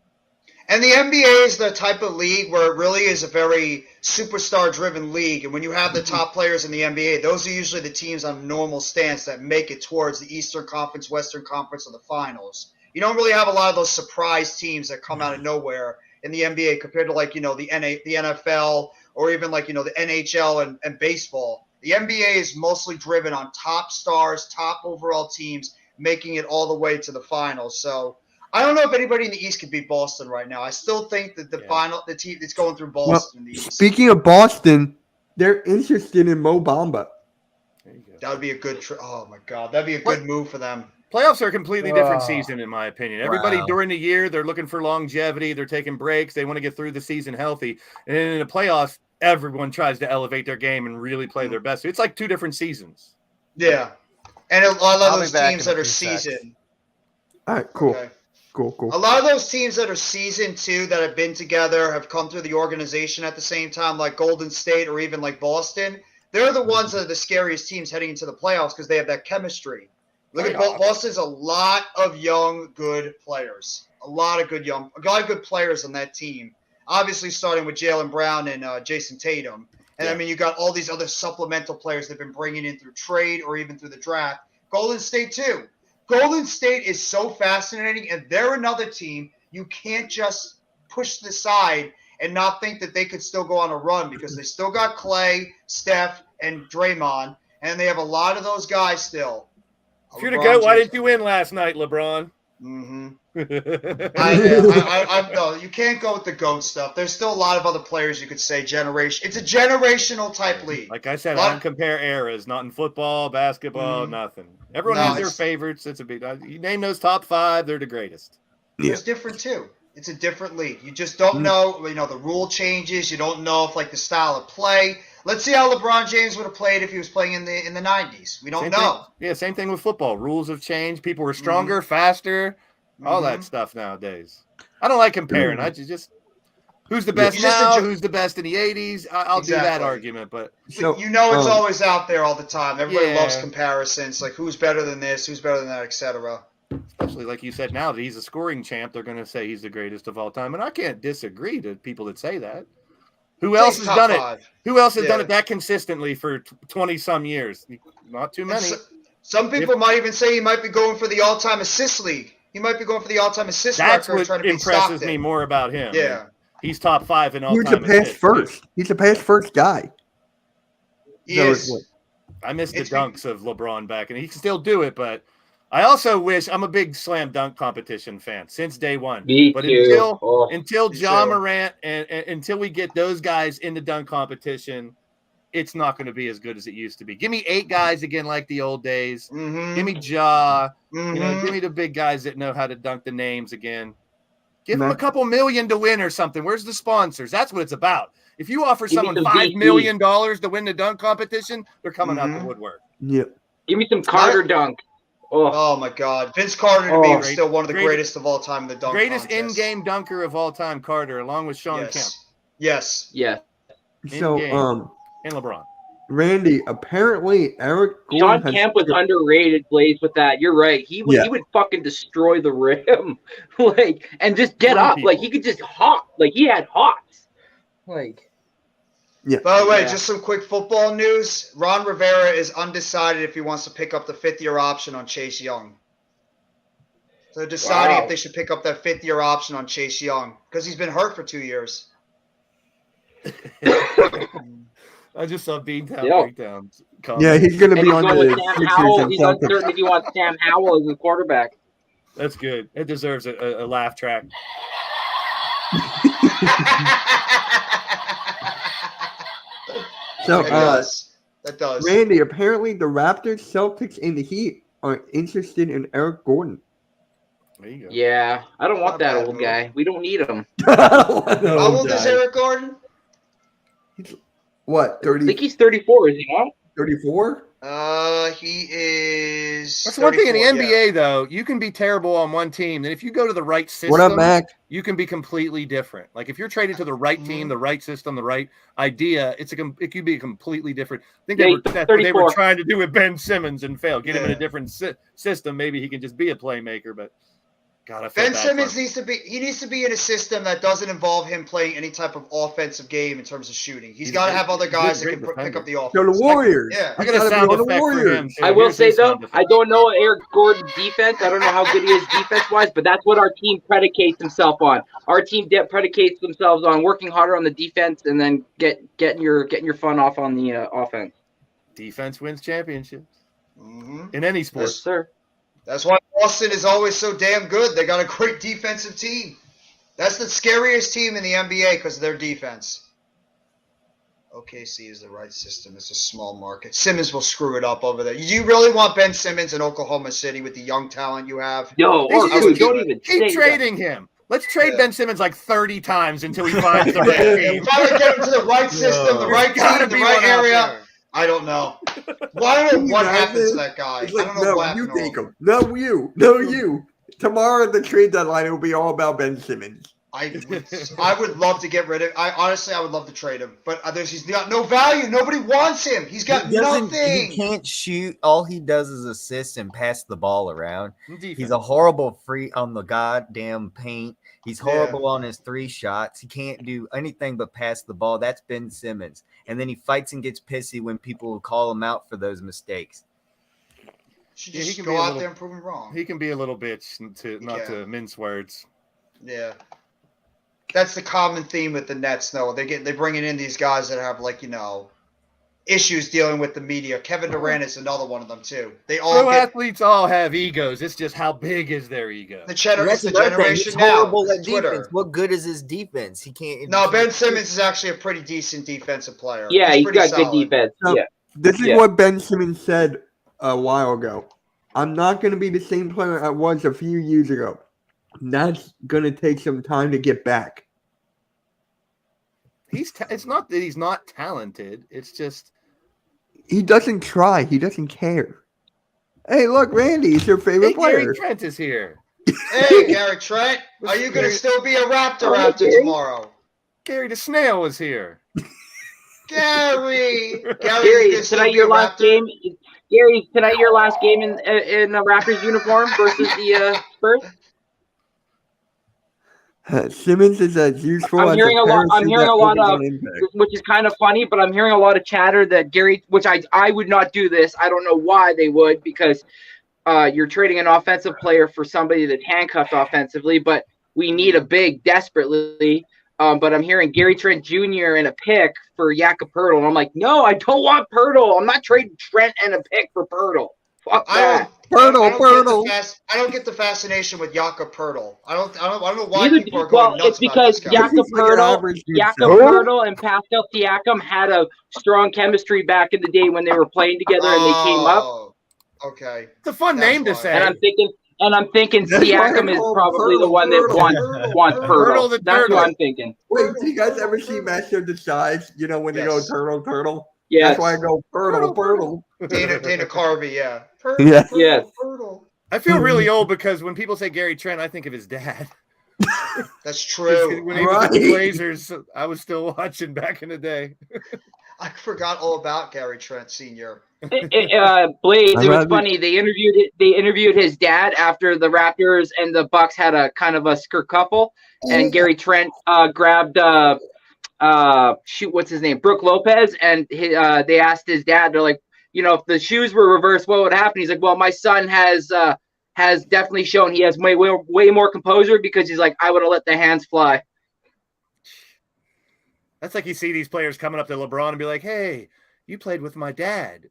And the NBA is the type of league where it really is a very superstar-driven league. And when you have the top players in the NBA, those are usually the teams on a normal stance that make it towards the Eastern Conference, Western Conference, or the finals. You don't really have a lot of those surprise teams that come out of nowhere in the NBA compared to, like, the NFL or even, like, the NHL and baseball. The NBA is mostly driven on top stars, top overall teams, making it all the way to the finals. So I don't know if anybody in the East could beat Boston right now. I still think that the team that's going through Boston in the East. Speaking of Boston, they're interested in Mo Bamba. There you go. That would be a good oh my God, that'd be a good move for them. Playoffs are a completely different season, in my opinion. Everybody during the year, they're looking for longevity. They're taking breaks. They want to get through the season healthy. And in the playoffs, everyone tries to elevate their game and really play their best. It's like 2 different seasons. Yeah. And a lot of those teams that are seasoned. All right, cool. Okay. Cool. A lot of those teams that are seasoned too, that have been together, have come through the organization at the same time, like Golden State or even like Boston. They're the ones that are the scariest teams heading into the playoffs because they have that chemistry. Look at Boston's a lot of young, good players. A lot of good players on that team. Obviously, starting with Jaylen Brown and Jason Tatum. And, I mean, you got all these other supplemental players they've been bringing in through trade or even through the draft. Golden State, too. Golden State is so fascinating, and they're another team you can't just push to the side and not think that they could still go on a run because they still got Clay, Steph, and Draymond, and they have a lot of those guys still. If you're the GOAT, why didn't you win last night, LeBron? Mm-hmm. No, you can't go with the GOAT stuff. There's still a lot of other players you could say generation. It's a generational type league. Like I said, I don't compare eras. Not in football, basketball, nothing. Everyone has their favorites. It's a big. You name those top 5, they're the greatest. It's different too. It's a different league. You just don't know. The rule changes. You don't know if like the style of play. Let's see how LeBron James would have played if he was playing in the 90s. We don't know. Same thing with football. Rules have changed. People were stronger, faster, all that stuff nowadays. I don't like comparing. I just who's the best now, who's the best in the 80s. I'll do that argument, but it's always out there all the time. Everybody loves comparisons, like who's better than this, who's better than that, etc. Especially like you said, now that he's a scoring champ, they're going to say he's the greatest of all time, and I can't disagree to people that say that. Who else has done it? Who else has done it that consistently for 20-some years? Not too many. Some people might even say he might be going for the all-time assist league. He might be going for the all-time assist record. That's what impresses me more about him. Yeah. He's top 5 in all-time assists. He's a pass first. He's a pass first guy. He is. I miss the dunks of LeBron back, and he can still do it, but I also wish I'm a big slam dunk competition fan since day one. Until Ja Morant and until we get those guys in the dunk competition, it's not going to be as good as it used to be. Give me 8 guys again like the old days. Give me Ja. Give me the big guys that know how to dunk the names again. Give them a couple million to win or something. Where's the sponsors? That's what it's about. If you offer someone $5 million to win the dunk competition, they're coming out the woodwork. Yep. Give me some Carter dunk. Oh my God, Vince Carter to me was still one of the greatest of all time in the dunk greatest contest. In-game dunker of all time, Carter, along with Sean Kemp. Yes. Yeah. So, and LeBron. Randy, apparently Eric Gordon Sean Kemp was underrated, Blaze, with that. You're right. He would fucking destroy the rim, and just get up. Like he could just hop. Like he had hops. Yeah. By the way, just some quick football news. Ron Rivera is undecided if he wants to pick up the 5th-year option on Chase Young. So they're deciding if they should pick up that 5th-year option on Chase Young because he's been hurt for 2 years. I just saw Beantown breakdown. Yeah, he's going to be on the Sixers. He's uncertain if he wants Sam Howell as a quarterback. That's good. It deserves a laugh track. So, that does. Randy, apparently the Raptors, Celtics, and the Heat are interested in Eric Gordon. There you go. Yeah, I don't want Not that bad old move. guy. We don't need him. How old is Eric Gordon? What, I 30, think he's 34, is he not? 34? He is. That's one thing in the 34, NBA, yeah. though. You can be terrible on one team. Then if you go to the right system, What up, Mac? you can be completely different. Like if you're traded to the right team, the right system, the right idea, it could be completely different. I think that's what they were trying to do with Ben Simmons and failed. Get him in a different system. Maybe he can just be a playmaker. But God, I feel Ben bad Simmons for him. needs to be in a system that doesn't involve him playing any type of offensive game in terms of shooting. He's got to have other guys that can pick up the offense. So the Warriors. Yeah. I got a sound effect for him. Too. I will Here's say his though, sound effect. I don't know Eric Gordon's defense. I don't know how good he is defense-wise, but that's what our team predicates himself on. Our team predicates themselves on working harder on the defense and then getting your fun off on the offense. Defense wins championships Mm-hmm. in any sport. Yes, sir. That's why Boston is always so damn good. They got a great defensive team. That's the scariest team in the NBA because of their defense. OKC is the right system. It's a small market. Simmons will screw it up over there. Do you really want Ben Simmons in Oklahoma City with the young talent you have? Yo, don't even keep trading him. Let's trade Ben Simmons like 30 times until he finds the right team. Finally get him to the right system, the right team, the right area. I don't know. Well, I don't know what happened to that guy. It's like, I don't know what you happened to take him. him. No, you. No, you. Tomorrow at the trade deadline, it will be all about Ben Simmons. I would love to get rid of. I would love to trade him, but he's got no value. Nobody wants him. He's got nothing. He can't shoot. All he does is assist and pass the ball around. Defense. He's a horrible free on the goddamn paint. He's horrible on his 3 shots. He can't do anything but pass the ball. That's Ben Simmons. And then he fights and gets pissy when people call him out for those mistakes. Should just go out there and prove him wrong. He can be a little bitch to mince words. Yeah. That's the common theme with the Nets, though. They're bringing in these guys that have, issues dealing with the media. Kevin Durant is another one of them, too. Athletes all have egos. It's just how big is their ego? The generation He's now. horrible at Twitter. defense. What good is his defense? He can't. No, Ben Simmons is actually a pretty decent defensive player. Yeah, he's got solid. good defense. So, Yeah. This is what Ben Simmons said a while ago. I'm not going to be the same player I was a few years ago. That's going to take some time to get back. It's not that he's not talented. It's just he doesn't try. He doesn't care. Hey, look, Randy, he's your favorite player. Gary Trent is here. Hey, Gary Trent, are you going to still be a Raptor after tomorrow? Gary the Snail is here. Gary, tonight your last game. Gary, tonight your last game in the Raptors uniform versus the Spurs. Simmons is as useful I'm as hearing a lot of, impact. which is kind of funny, but I'm hearing a lot of chatter that Gary, which I would not do this. I don't know why they would, because you're trading an offensive player for somebody that's handcuffed offensively, but we need a big desperately. But I'm hearing Gary Trent Jr. and a pick for Jakob Poeltl, and I'm like, no, I don't want Poeltl. I'm not trading Trent and a pick for Poeltl. Fuck that. Poeltl. I don't get the fascination with Jakob Poeltl. I don't know why Neither people are do- going well, nuts it's because about this guy. Jakob Poeltl and Pascal Siakam had a strong chemistry back in the day when they were playing together and they came up. Okay. It's a fun name to say. And I'm thinking That's why I Siakam is call probably Poeltl the one that Poeltl. wants Poeltl the Poeltl. That's turtle. what I'm thinking. Wait, do you guys ever see Master Decides? You know, when they go Yes. turtle? Yes. That's why I go Poeltl. Dana Carvey, yeah. Yeah. Yes. Poeltl. I feel really old because when people say Gary Trent, I think of his dad. That's true. When he was with the Blazers, I was still watching back in the day. I forgot all about Gary Trent Sr. Blaze, it was funny. They interviewed his dad after the Raptors and the Bucks had a kind of a kerfuffle, and Gary Trent grabbed what's his name, Brooke Lopez, and they asked his dad, they're like, if the shoes were reversed, what would happen? He's like, well, my son has definitely shown he has way more composure, because he's like, I would have let the hands fly. That's like you see these players coming up to LeBron and be like, hey, you played with my dad.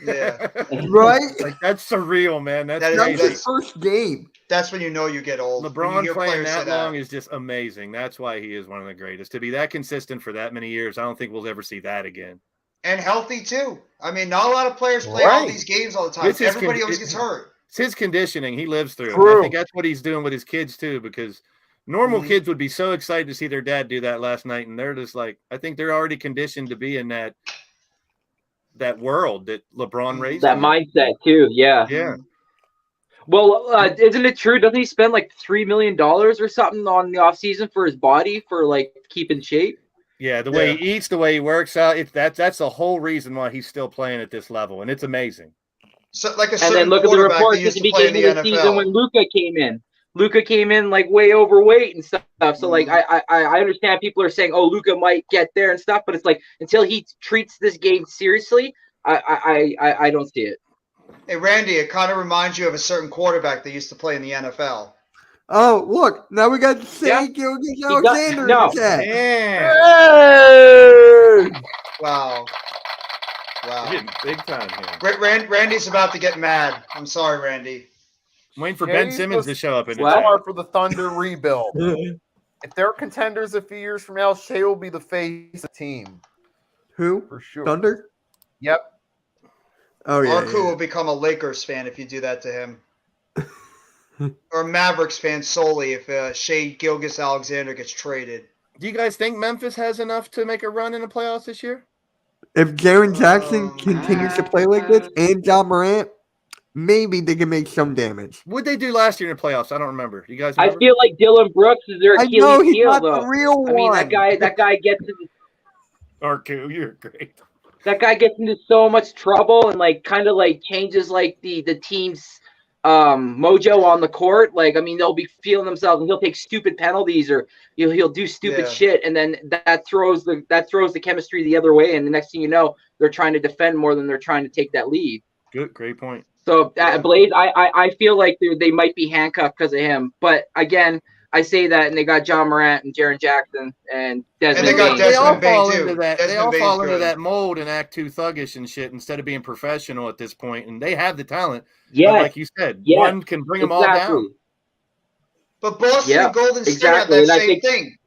Yeah. Right? Like, that's surreal, man. That's That's crazy. his first game. That's when you know you get old. When you LeBron hear playing players say that long is just amazing. That's why he is one of the greatest. To be that consistent for that many years, I don't think we'll ever see that again. And healthy, too. I mean, not a lot of players play all Right. these games all the time. This is Everybody always gets hurt. It's his conditioning. He lives through it. True. I think that's what he's doing with his kids too, because normal kids would be so excited to see their dad do that last night, and they're just like, I think they're already conditioned to be in that world that LeBron raised. That them in. mindset too. Yeah. Yeah. Well, isn't it true? Doesn't he spend like $3 million or something on the off season for his body for like keeping shape? Yeah, the way he eats, the way he works out, that's the whole reason why he's still playing at this level, and it's amazing. So, like a And certain then look at the quarterback reports that at used the to play in beginning the of the NFL. season when Luka came in. Luka came in like way overweight and stuff. So like I understand people are saying, oh, Luka might get there and stuff, but it's like until he treats this game seriously, I don't see it. Hey, Randy, it kind of reminds you of a certain quarterback that used to play in the NFL. Oh, look. Now we got Shea Gilgeous-Alexander in the chat. Yeah. Wow. Wow. Getting big time here. Randy's about to get mad. I'm sorry, Randy. I'm waiting for Ben Jay's Simmons the to show up in the star chat. for the Thunder rebuild. If they're contenders a few years from now, Shea will be the face of the team. Who? For sure. Thunder? Yep. Oh, yeah. Arku will become a Lakers fan if you do that to him. Or a Mavericks fan solely if Shea Gilgeous-Alexander gets traded. Do you guys think Memphis has enough to make a run in the playoffs this year? If Jaren Jackson continues to play like this and John Morant, maybe they can make some damage. What did they do last year in the playoffs? I don't remember. You guys I remember? feel like Dylan Brooks is their I Achilles know he's heel, not though. the real I mean, one. that guy gets into Arku, you're great. that guy gets into so much trouble and like kind of like changes like the team's mojo on the court. Like, I mean, they'll be feeling themselves and he'll take stupid penalties or he'll do stupid shit, and then that throws the chemistry the other way, and the next thing you know, they're trying to defend more than they're trying to take that lead. Good, great point. So Blaze, I feel like they might be handcuffed because of him. But again, I say that, and they got John Morant and Jaren Jackson and Desmond. And they got Bane. They all Desmond Bane, fall too. into that. They Desmond all Bane's fall into good. that mold and act too thuggish and shit instead of being professional at this point. And they have the talent. Yeah, But like you said, one can bring them all down. But Boston Yeah, and Golden State exactly, have that and I same think- thing.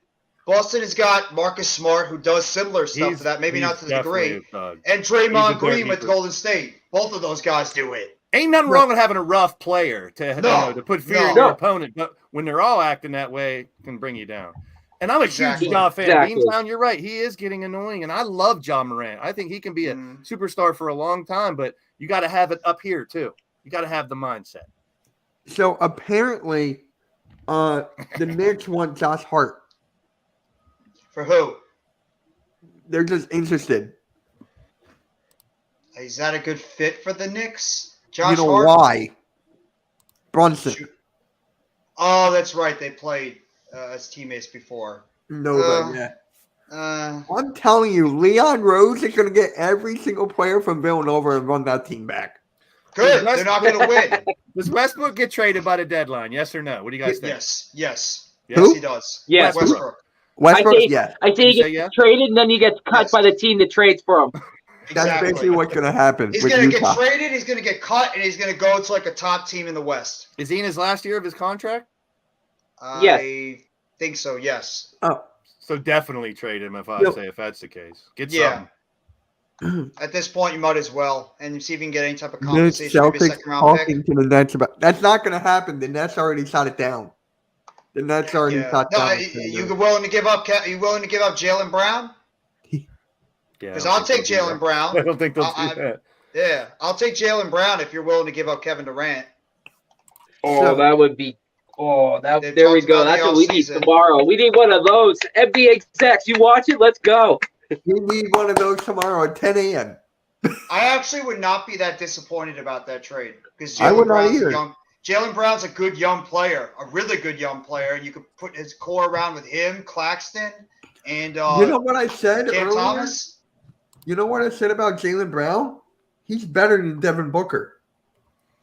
Boston has got Marcus Smart, who does similar stuff He's- to that, maybe he's not to the definitely degree. a thug. And He's a Draymond Green with goalkeeper. Golden State. Both of those guys do it. Ain't nothing wrong with having a rough player to put fear in No. your opponent, but when they're all acting that way, it can bring you down. And I'm a Exactly. huge Ja fan. Exactly. Beantown, you're right. He is getting annoying, and I love John Morant. I think he can be a superstar for a long time, but you got to have it up here too. You got to have the mindset. So apparently, the Knicks want Josh Hart. For who? They're just interested. Is that a good fit for the Knicks? Josh You know Hart? why? Brunson. Oh, that's right. They played as teammates before. No, but yeah. Uh, I'm telling you, Leon Rose is going to get every single player from Villanova and run that team back. good. They're not going to win. Does Westbrook get traded by the deadline? Yes or no? What do you guys think? Yes. Yes, Who? he does. Yes. Westbrook. Westbrook, I yes. say he You say gets yes? traded, and then he gets cut Yes. by the team that trades for him. That's Exactly. basically what's going to happen He's with going to get Utah. traded. He's going to get cut, and he's going to go to like a top team in the West. Is he in his last year of his contract? Yes. I think so. Yes. Oh, So definitely trade him if that's the case. Get Yeah. something. At this point, you might as well, and see if you can get any type of the compensation, maybe a Celtics second round pick. talking to the Nets about that's not going to happen. The Nets already shot it down. The Nets already Yeah. shot No, down. you willing to give up? You willing to give up Jaylen Brown? Yeah, Because I I'll don't take think they'll do Jaylen that. Brown. I don't think they'll I- do that. Yeah, I'll take Jaylen Brown if you're willing to give up Kevin Durant. Oh, So- that would be. Oh, that. They've There we talked go. about That's the what we need offseason. tomorrow. We need one of those NBA execs. You watch it? Let's go. We need one of those tomorrow at 10 a.m. I actually would not be that disappointed about that trade because I would not Brown's either. Jaylen Brown's a good young player, a really good young player, and you could put his core around with him, Claxton, and You know what I said Cam earlier? Thomas. You know what I said about Jaylen Brown? He's better than Devin Booker.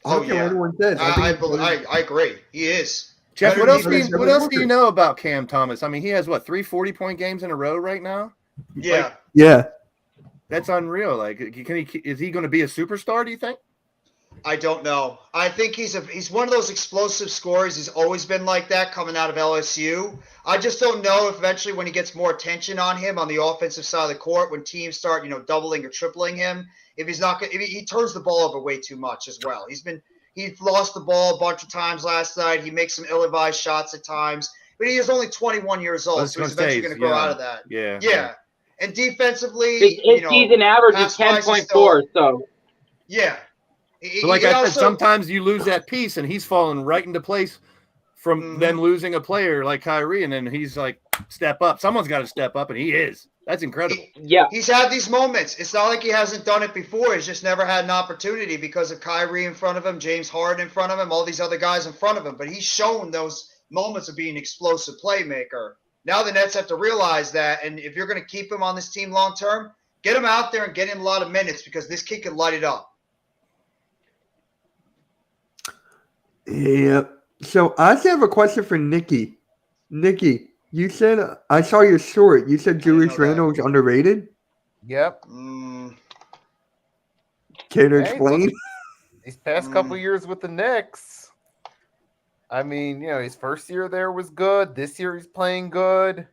I don't Oh, care yeah. what anyone says. I agree. He is. Jeff, Better what than else, Devin what else do Booker. you know about Cam Thomas? I mean, he has, 3 40-point games in a row right now? Yeah. Yeah. That's unreal. Like, is he going to be a superstar, do you think? I don't know. I think he's one of those explosive scorers. He's always been like that coming out of LSU. I just don't know if eventually when he gets more attention on him on the offensive side of the court, when teams start, doubling or tripling him, if he turns the ball over way too much as well. He's he lost the ball a bunch of times last night. He makes some ill-advised shots at times, but he is only 21 years old, so he's eventually going to grow out of that. Yeah. And defensively, his season average is 10.4. So yeah. But like I said, sometimes you lose that piece, and he's fallen right into place from then losing a player like Kyrie, and then he's like, step up. Someone's got to step up, and he is. That's incredible. He's had these moments. It's not like he hasn't done it before. He's just never had an opportunity because of Kyrie in front of him, James Harden in front of him, all these other guys in front of him. But he's shown those moments of being an explosive playmaker. Now the Nets have to realize that, and if you're going to keep him on this team long term, get him out there and get him a lot of minutes because this kid can light it up. Yeah. So I actually have a question for Nikki. Nikki, you said I saw your short. You said Julius Randle is underrated. Yep. Can you explain? These past couple years with the Knicks, I mean, his first year there was good. This year he's playing good.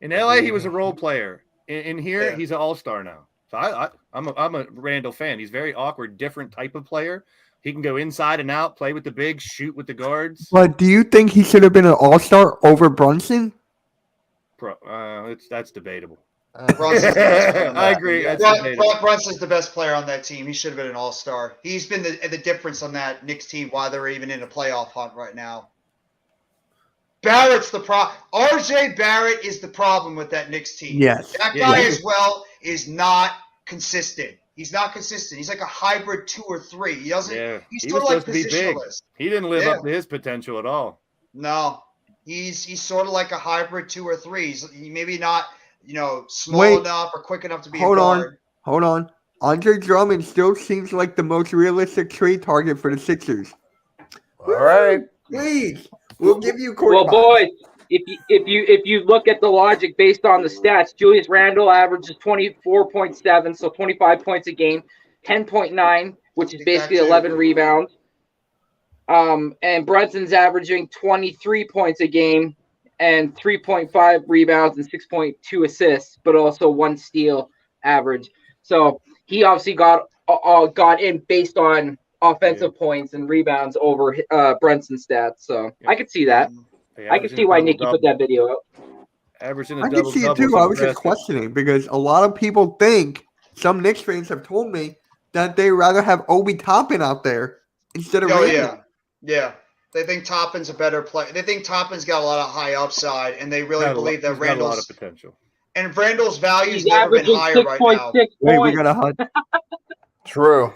In LA, he was a role player. In here, he's an all-star now. So I'm a Randall fan. He's very awkward, different type of player. He can go inside and out, play with the bigs, shoot with the guards. But do you think he should have been an all-star over Brunson? That's debatable. I agree. Brunson's the best player on that team. He should have been an all-star. He's been the difference on that Knicks team, why they're even in a playoff hunt right now. Barrett's the problem. RJ Barrett is the problem with that Knicks team. Yes. That guy as well is not consistent. He's not consistent. He's like a hybrid 2 or 3. He doesn't. Yeah. He's sort of like positionless. He didn't live up to his potential at all. No, he's sort of like a hybrid 2 or 3. He's maybe not small enough or quick enough to be a guard. Hold on. Andre Drummond still seems like the most realistic trade target for the Sixers. All right, please, we'll give you. Well, boys, if you look at the logic based on the stats, Julius Randle averages 24.7, so 25 points a game, 10.9, which is basically 11 rebounds. And Brunson's averaging 23 points a game and 3.5 rebounds and 6.2 assists, but also 1 steal average. So he obviously got in based on offensive points and rebounds over Brunson's stats. So I could see that. I can see why Nikki put that video up. Averaging I can see it too. I was just questioning because a lot of people think, some Knicks fans have told me that they rather have Obi Toppin out there instead of Randle. Yeah. They think Toppin's a better player. They think Toppin's got a lot of high upside, and they really believe that Randle's got a lot of potential. And Randle's value's never been higher right now. Wait, we got a hunt. True.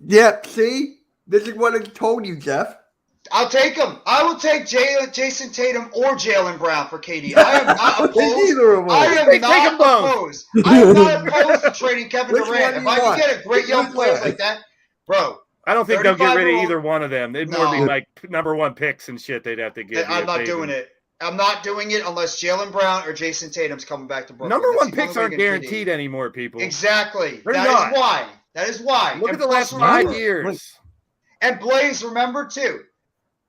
Yeah, see? This is what I told you, Jeff. I'll take him. I will take Jason Tatum or Jaylen Brown for KD. I am not opposed. Either of them. I am not opposed. I am not opposed to trading Kevin Durant. If I can get a great young player like that, bro. I don't think they'll get rid of either one of them. They'd more be like number 1 picks and shit they'd have to get. I'm not doing it. I'm not doing it unless Jaylen Brown or Jason Tatum's coming back to Brooklyn. Number 1 picks aren't guaranteed anymore, people. Exactly. That is why. Look at the last 5 years. And Blaze, remember too,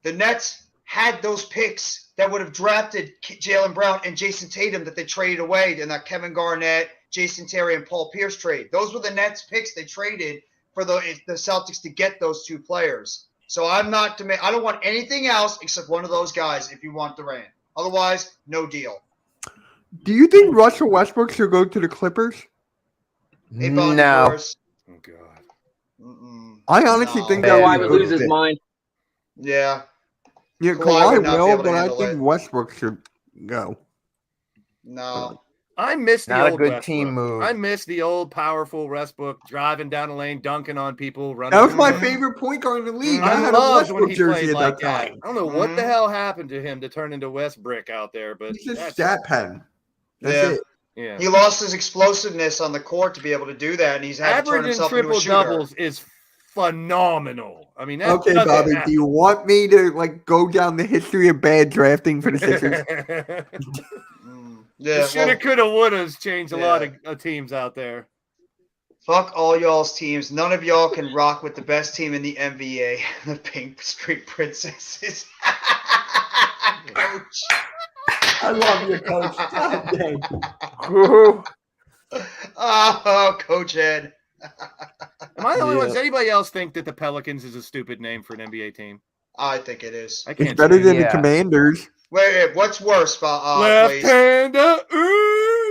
the Nets had those picks that would have drafted Jaylen Brown and Jason Tatum that they traded away in that Kevin Garnett, Jason Terry, and Paul Pierce trade. Those were the Nets picks they traded for the Celtics to get those 2 players. So I don't want anything else except one of those guys if you want Durant. Otherwise, no deal. Do you think Russell Westbrook should go to the Clippers? No. Oh, God. I honestly think that Kawhi would lose his mind. Yeah. Yeah, Kawhi will, but I think Westbrook should go. No. I miss the Not old a good Westbrook. team move. I miss the old powerful Westbrook driving down the lane, dunking on people, running. That was my favorite point guard in the league. I had a Westbrook jersey at that time. I don't know what the hell happened to him to turn into Westbrook out there, but he's just stat pen. That's it. Yeah. He lost his explosiveness on the court to be able to do that, and he's had to turn himself into a shooter. Triple doubles is phenomenal. I mean, okay, Bobby, do you want me to go down the history of bad drafting for the Sixers? Yeah, shoulda, coulda, woulda's changed a lot of teams out there. Fuck all y'all's teams. None of y'all can rock with the best team in the NBA, the Pink Street Princesses. Coach. I love you, Coach. Oh, Coach Ed. Am I the only one? Yeah. Does anybody else think that the Pelicans is a stupid name for an NBA team? I think it is. I It's can't. better than the Yeah. Commanders. Wait, what's worse, Left Blaze? hander,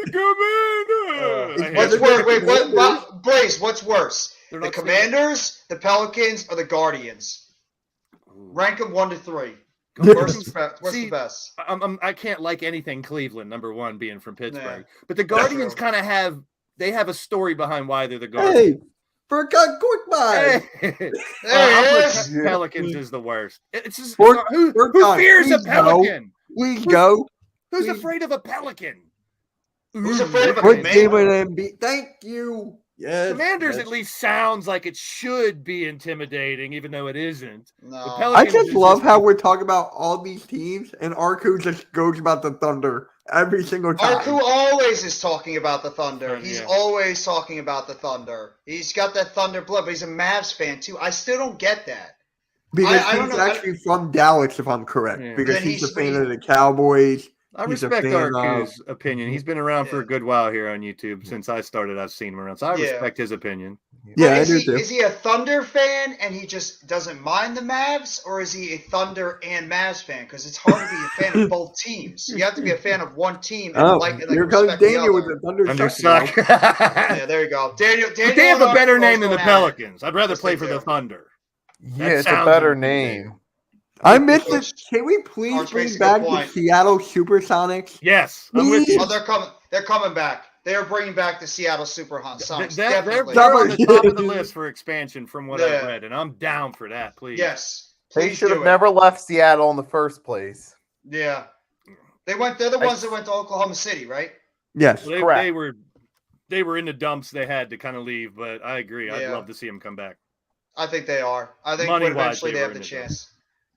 Commander. What's worse? Wait, what? Blaze, what's worse? They're The not Commanders, the Pelicans, or the Guardians? Rank them 1 to 3. Guardians- What's See, the best? I can't like anything Cleveland. Number one, being from Pittsburgh, Yeah. but the Guardians true. kind of have a story behind why they're the Guardians. Hey, for a quick buy. Hey. There I'm it with is. Pelicans is the worst. It's just We're- who we're who done. fears a Please go. Pelican? Please go. Who's Please. afraid of a Pelican? Who's afraid of a What game commander? of MB? Thank you. Yes. Commanders yes. at least sounds like it should be intimidating, even though it isn't. No. The I Pelicans just is love how we're talking about all these teams, and Arku just goes about the Thunder every single time. Arku always is talking about the Thunder. He's Yeah. always talking about the Thunder. He's got that Thunder blood, but he's a Mavs fan too. I still don't get that. Because I don't he's know. actually from Dallas, if I'm correct. Yeah. Because Then he's a he's- fan of the Cowboys. I He's a respect fan Arku's opinion. He's been around for Yeah. a good while here on YouTube. Since I started, I've seen him around. So I Yeah. respect his opinion. Yeah, I is, do he, too. is he a Thunder fan and he just doesn't mind the Mavs, or is he a Thunder and Mavs fan? Because it's hard to be a fan of both teams. You have to be a fan of one team and Oh, like here comes respect the Daniel with other. the Thunder. Thunder suck, you know. suck. Yeah, there you go. Daniel. But they have a and better Arku name than the always going at it. Pelicans. I'd rather Yes, play they for the do. Thunder. Yeah, it's a sounds better intimidating. name. I missed it. Can we please Arch makes bring a good back the point. Seattle Supersonics? Yes, I'm with you. Oh, they're coming. They're coming back. They are bringing back the Seattle Sonics. They're Definitely. on the top of the list for expansion from what I've Yeah. read, and I'm down for that, please. Yes. They Please should do have it. never left Seattle in the first place. Yeah. They're the ones that went to Oklahoma City, right? Yes. Well, Correct. they were in the dumps. They had to kind of leave, but I agree. I'd Yeah. love to see them come back. I think they are. I think Money-wise, eventually they they were have in the the chance.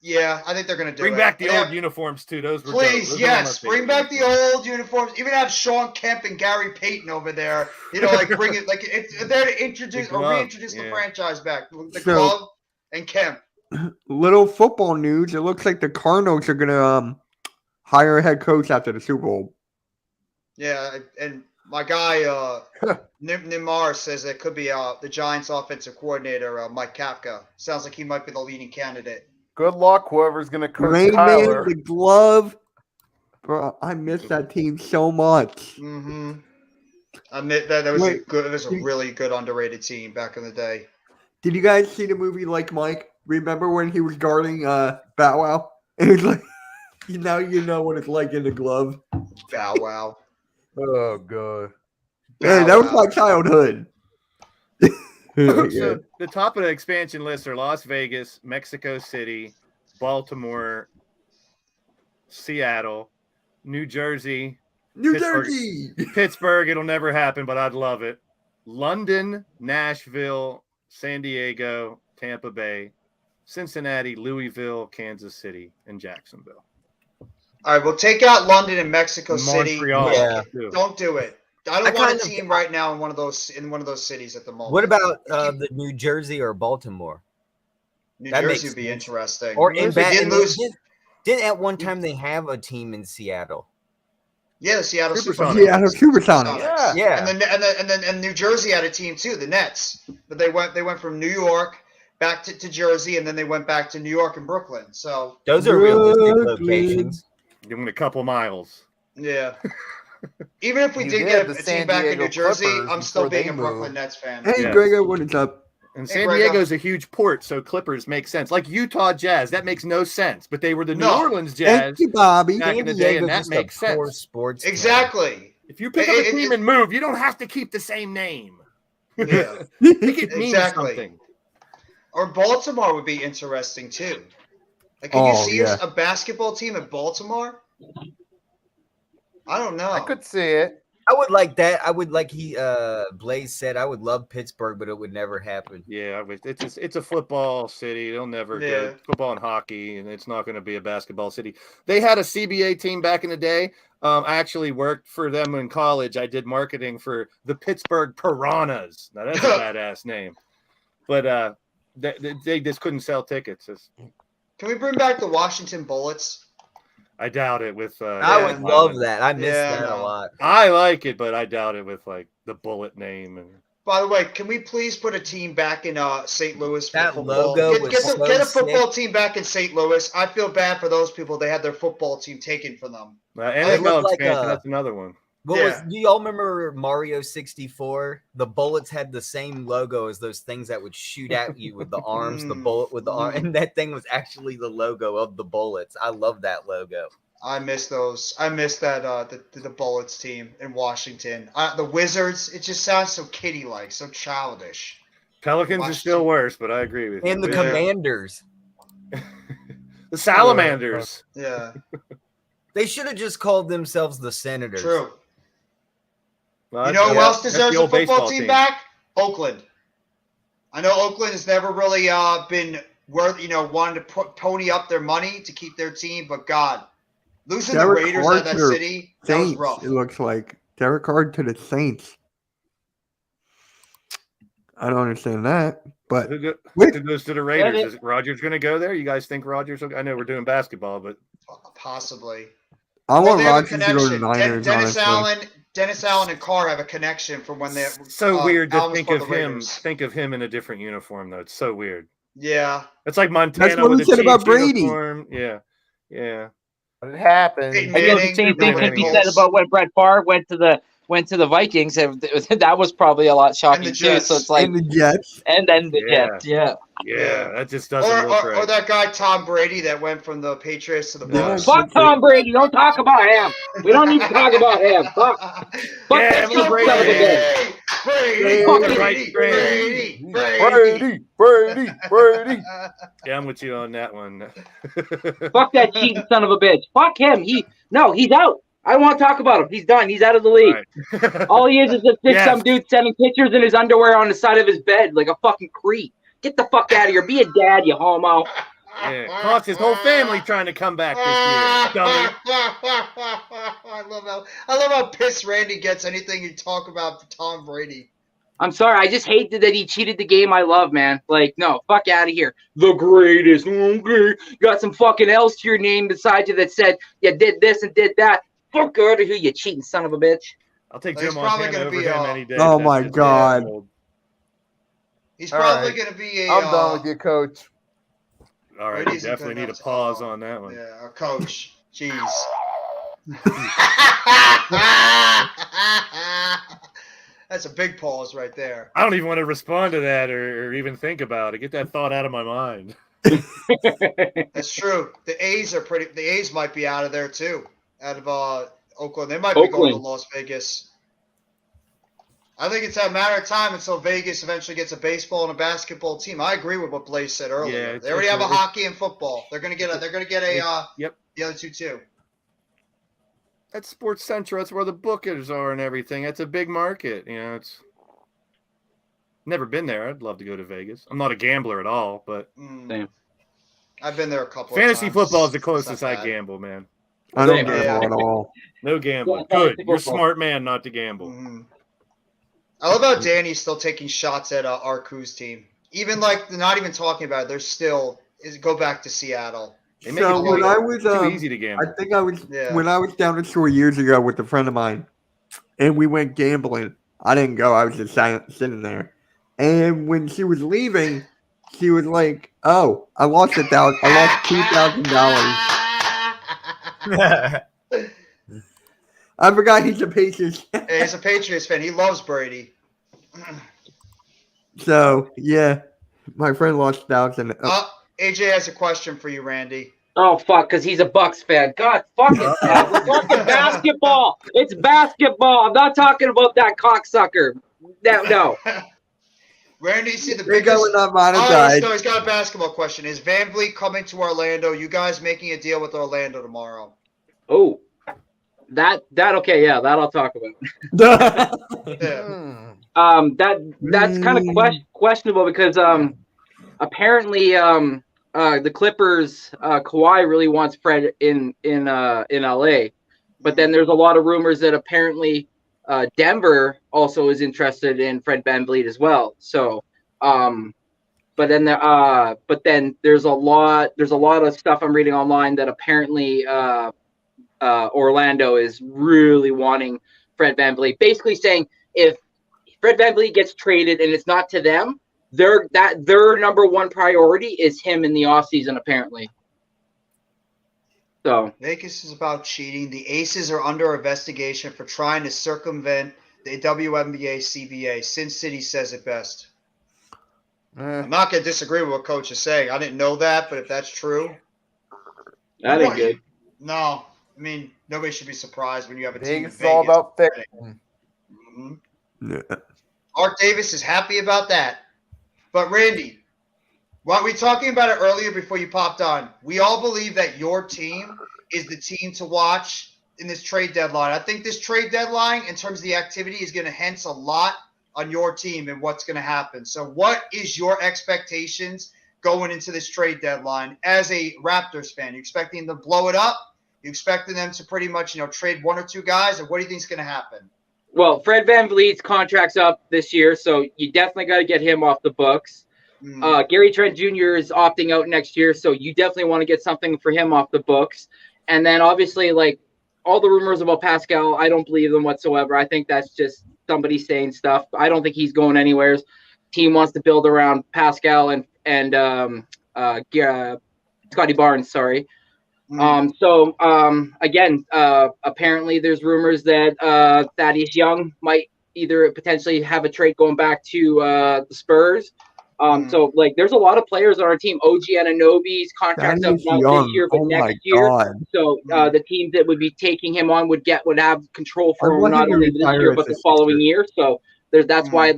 Yeah, I think they're going to do Bring it. back the Yeah. old uniforms too. Those were dope. Please, Those are one of my yes, bring favorite back the uniforms. old uniforms. Even have Sean Kemp and Gary Payton over there. You know, like bring it, like it's there to introduce The or glove, reintroduce the yeah. franchise back. The So- glove and Kemp. Little football news. It looks like the Cardinals are gonna hire a head coach after the Super Bowl. Yeah, and my guy Nimar says it could be the Giants' offensive coordinator Mike Kafka. Sounds like he might be the leading candidate. Good luck, whoever's going to coach Rain Tyler. Man, the glove. Bro, I miss that team so much. Mm-hmm. I admit that was Wait, it was a really good underrated team back in the day. Did you guys see the movie Like Mike? Remember when he was guarding Bow Wow? And he was like, now you know what it's like in the glove. Bow Wow. Oh, God. Hey, that was my childhood. So the top of the expansion list are Las Vegas, Mexico City, Baltimore, Seattle, New Jersey, New Pittsburgh. Jersey. Pittsburgh. It'll never happen, but I'd love it. London, Nashville, San Diego, Tampa Bay, Cincinnati, Louisville, Kansas City, and Jacksonville. All right, we'll take out London and Mexico City. Montreal. Yeah. too. Don't do it. I I don't want kind a of- team right now in one of those cities at the moment. What about the New Jersey or Baltimore? New that Jersey makes would be sense. interesting. Or in They didn't lose. Didn't at one time they have a team in Seattle? Yeah, the Seattle Supersonics. Supersonics. Seattle Supersonics. Supersonics. Yeah. Yeah. And New Jersey had a team too, the Nets. But they went from New York back to Jersey, and then they went back to New York and Brooklyn. So Those are realistic Brooklyn. locations. Give them a couple miles. yeah. Even if we You did did get the a team San back in Diego New Jersey, Clippers I'm still before being they a Brooklyn moved. Nets fan. Hey, Yeah. Gregor, what is up? And Hey, San Greg, Diego's a huge port, so Clippers make sense. Like Utah Jazz, that makes no sense. But they were the New No. Orleans Jazz Thank you, Bobby. back in San the day, and Diego's that just makes a poor sense. sports. town. Exactly. If you pick up a It- team it- and move, you don't have to keep the same name. Yeah. Make it mean Exactly. something. Or Baltimore would be interesting too. Like, can you Oh, see yeah. a basketball team in Baltimore? I don't know. I could see it. I would like that. I would like Blaze said. I would love Pittsburgh, but it would never happen. Yeah, it's a football city. They'll never Yeah. go football and hockey, and it's not going to be a basketball city. They had a CBA team back in the day. I actually worked for them in college. I did marketing for the Pittsburgh Piranhas. Now that's a badass name, but they just couldn't sell tickets. Can we bring back the Washington Bullets? I doubt it. With I would love that. I miss Yeah, that no. a lot. I like it, but I doubt it with like the Bullet name and By the way, can we please put a team back in St. Louis for That football? logo was so Get a football sick. team back in St. Louis. I feel bad for those people. They had their football team taken from them. It NFL looked like expansion, a- that's another one. Do y'all remember Mario 64? The bullets had the same logo as those things that would shoot at you with the arms, the bullet with the arm, and that thing was actually the logo of the bullets. I love that logo. I miss those. I miss that the Bullets team in Washington. The Wizards. It just sounds so kiddie-like, so childish. Pelicans are still worse, but I agree with you. And the Commanders. The Salamanders. Yeah. They should have just called themselves the Senators. True. Well, You know who else that's deserves the a old football baseball team back? Oakland. I know Oakland has never really been worth, wanted to pony up their money to keep their team, but God, losing the Derek Raiders Carr out of that to city, that was Saints, rough. it looks like Derek Carr to the Saints. I don't understand that, but Who with goes to the Raiders? Is Rodgers going to go there? You guys think Rodgers? I know we're doing basketball, but Possibly. I Well, want they have a Rodgers to go to the connection. Niners. Dennis Allen and Carr have a connection from when they. so weird to Allen was think part of the him. Raiders. Think of him in a different uniform, though. It's so weird. Yeah. It's like Montana That's what with we a said about Chiefs Brady. uniform. Yeah. But it happened. Peyton I know the Manning, same thing Manning could be Colts. said about when Brett Favre went to the Vikings. That was probably a lot shocking the too. Jets. So it's like, And the Jets. and then the Yeah. Jets. Yeah. Yeah, that just doesn't Or, look or, right. or that guy Tom Brady that went from the Patriots to the Yeah. Bucks. Fuck Tom Brady. Don't talk about him. We don't need to talk about him. Fuck Yeah, that Tom cheap Brady. son of a bitch. Brady, Fucking Brady, Brady, Brady. Yeah, I'm with you on that one. Fuck that cheating son of a bitch. Fuck him. He's out. I don't want to talk about him. He's done. He's out of the league. Right. All he is just Yes. some dude sending pictures in his underwear on the side of his bed like a fucking creep. Get the fuck out of here. Be a dad, you homo. Yeah, cost his whole family trying to come back this year. Dummy. I love how pissed Randy gets anything you talk about Tom Brady. I'm sorry. I just hate that he cheated the game I love, man. Like, no, fuck out of here. The greatest. Okay. You got some fucking else to your name beside you that said you did this and did that. Fuck out of here, you cheating son of a bitch. I'll take He's Jim probably Montana gonna over be, him any day. Oh That's my just God. old. He's All probably right. going to be a. I'm done with you, Coach. All right, we Brady's a definitely good need a enough- pause on that one. Yeah, a coach. Jeez. That's a big pause right there. I don't even want to respond to that or even think about it. Get that thought out of my mind. That's true. The A's might be out of there too. Out of Oakland. They might be going to Oakland. Las Vegas. I think it's a matter of time until Vegas eventually gets a baseball and a basketball team. I agree with what Blaze said earlier. Yeah, they already have a it's- hockey and football. They're gonna get a Yep. the other two too. That's Sports Central. That's where the bookers are and everything. That's a big market. It's never been there. I'd love to go to Vegas. I'm not a gambler at all, but Same. I've been there a couple fantasy of times. football is the It's not closest I bad. gamble, man. I don't Same. gamble at all. No gambling. Yeah, Good. fantasy You're a football. smart man not to gamble. Mhm. I love how Danny's still taking shots at Arku's team. Even like they're not even talking about it. They're still go back to Seattle. They make So it when too- I was too easy to gamble. I think I was Yeah. when I was down the shore years ago with a friend of mine, and we went gambling. I didn't go. I was just sitting there. And when she was leaving, she was like, "Oh, I lost $2,000. I forgot he's a Patriots." Hey, he's a Patriots fan. He loves Brady. So yeah, my friend lost 1,000. AJ has a question for you, Randy. Oh, fuck, because he's a Bucks fan. God, fuck it. man. We're talking basketball. It's basketball. I'm not talking about that cocksucker. No. Randy, see the They biggest. go with that Oh, monetized. so he's got a basketball question. Is Van Vliet coming to Orlando? You guys making a deal with Orlando tomorrow? Oh, that okay, yeah, that I'll talk about. Yeah. That's kind of questionable because apparently the Clippers Kawhi really wants Fred in LA, but then there's a lot of rumors that apparently Denver also is interested in Fred VanVleet as well. So but then there's a lot of stuff I'm reading online that apparently Orlando is really wanting Fred VanVleet, basically saying if Fred VanVleet gets traded and it's not to them, their number one priority is him in the offseason, apparently. So Vegas is about cheating. The Aces are under investigation for trying to circumvent the WNBA CBA. Sin City says it best. I'm not going to disagree with what Coach is saying. I didn't know that, but if that's true, that ain't good. No, I mean nobody should be surprised when you have a team in Vegas is all Vegas. about fiction. Yeah. Art Davis is happy about that. But Randy, while we talking about it earlier before you popped on, we all believe that your team is the team to watch in this trade deadline. I think this trade deadline, in terms of the activity, is going to hint a lot on your team and what's going to happen. So what is your expectations going into this trade deadline as a Raptors fan? You expecting them to blow it up? You expecting them to pretty much, trade one or two guys? Or what do you think is going to happen? Well, Fred VanVleet's contract's up this year, so you definitely got to get him off the books. Gary Trent Jr. is opting out next year, so you definitely want to get something for him off the books. And then obviously, like, all the rumors about Pascal, I don't believe them whatsoever. I think that's just somebody saying stuff. I don't think he's going anywhere. Team wants to build around Pascal and Scotty Barnes, sorry. Again, apparently there's rumors that Thaddeus Young might either potentially have a trade going back to the Spurs. So like there's a lot of players on our team. OG Anunoby's contract's up not this year, but next year. So the teams that would be taking him on would have control for him not only this year but the following year. So that's why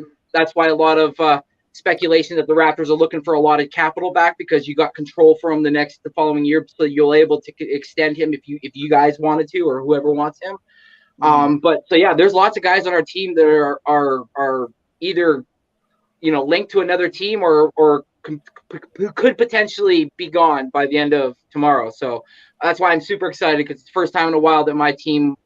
a lot of speculation that the Raptors are looking for a lot of capital back, because you got control for him the following year, so you'll able to extend him if you guys wanted to, or whoever wants him. There's lots of guys on our team that are either linked to another team or could potentially be gone by the end of tomorrow. So that's why I'm super excited, because it's the first time in a while that my team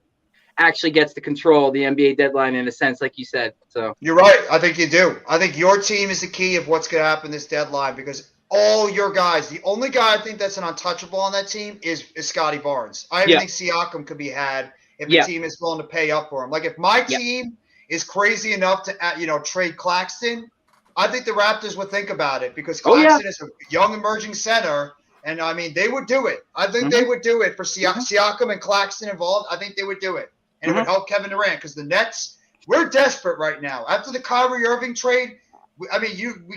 actually gets to control the NBA deadline in a sense, like you said. So you're right. I think you do. I think your team is the key of what's going to happen this deadline, because all your guys, the only guy I think that's an untouchable on that team is Scotty Barnes. I even think Siakam could be had if the team is willing to pay up for him. Like if my team is crazy enough to trade Claxton, I think the Raptors would think about it, because Claxton is a young emerging center. And I mean, they would do it. I think they would do it for Siakam and Claxton involved. I think they would do it. And it would help Kevin Durant, because the Nets, we're desperate right now. After the Kyrie Irving trade, we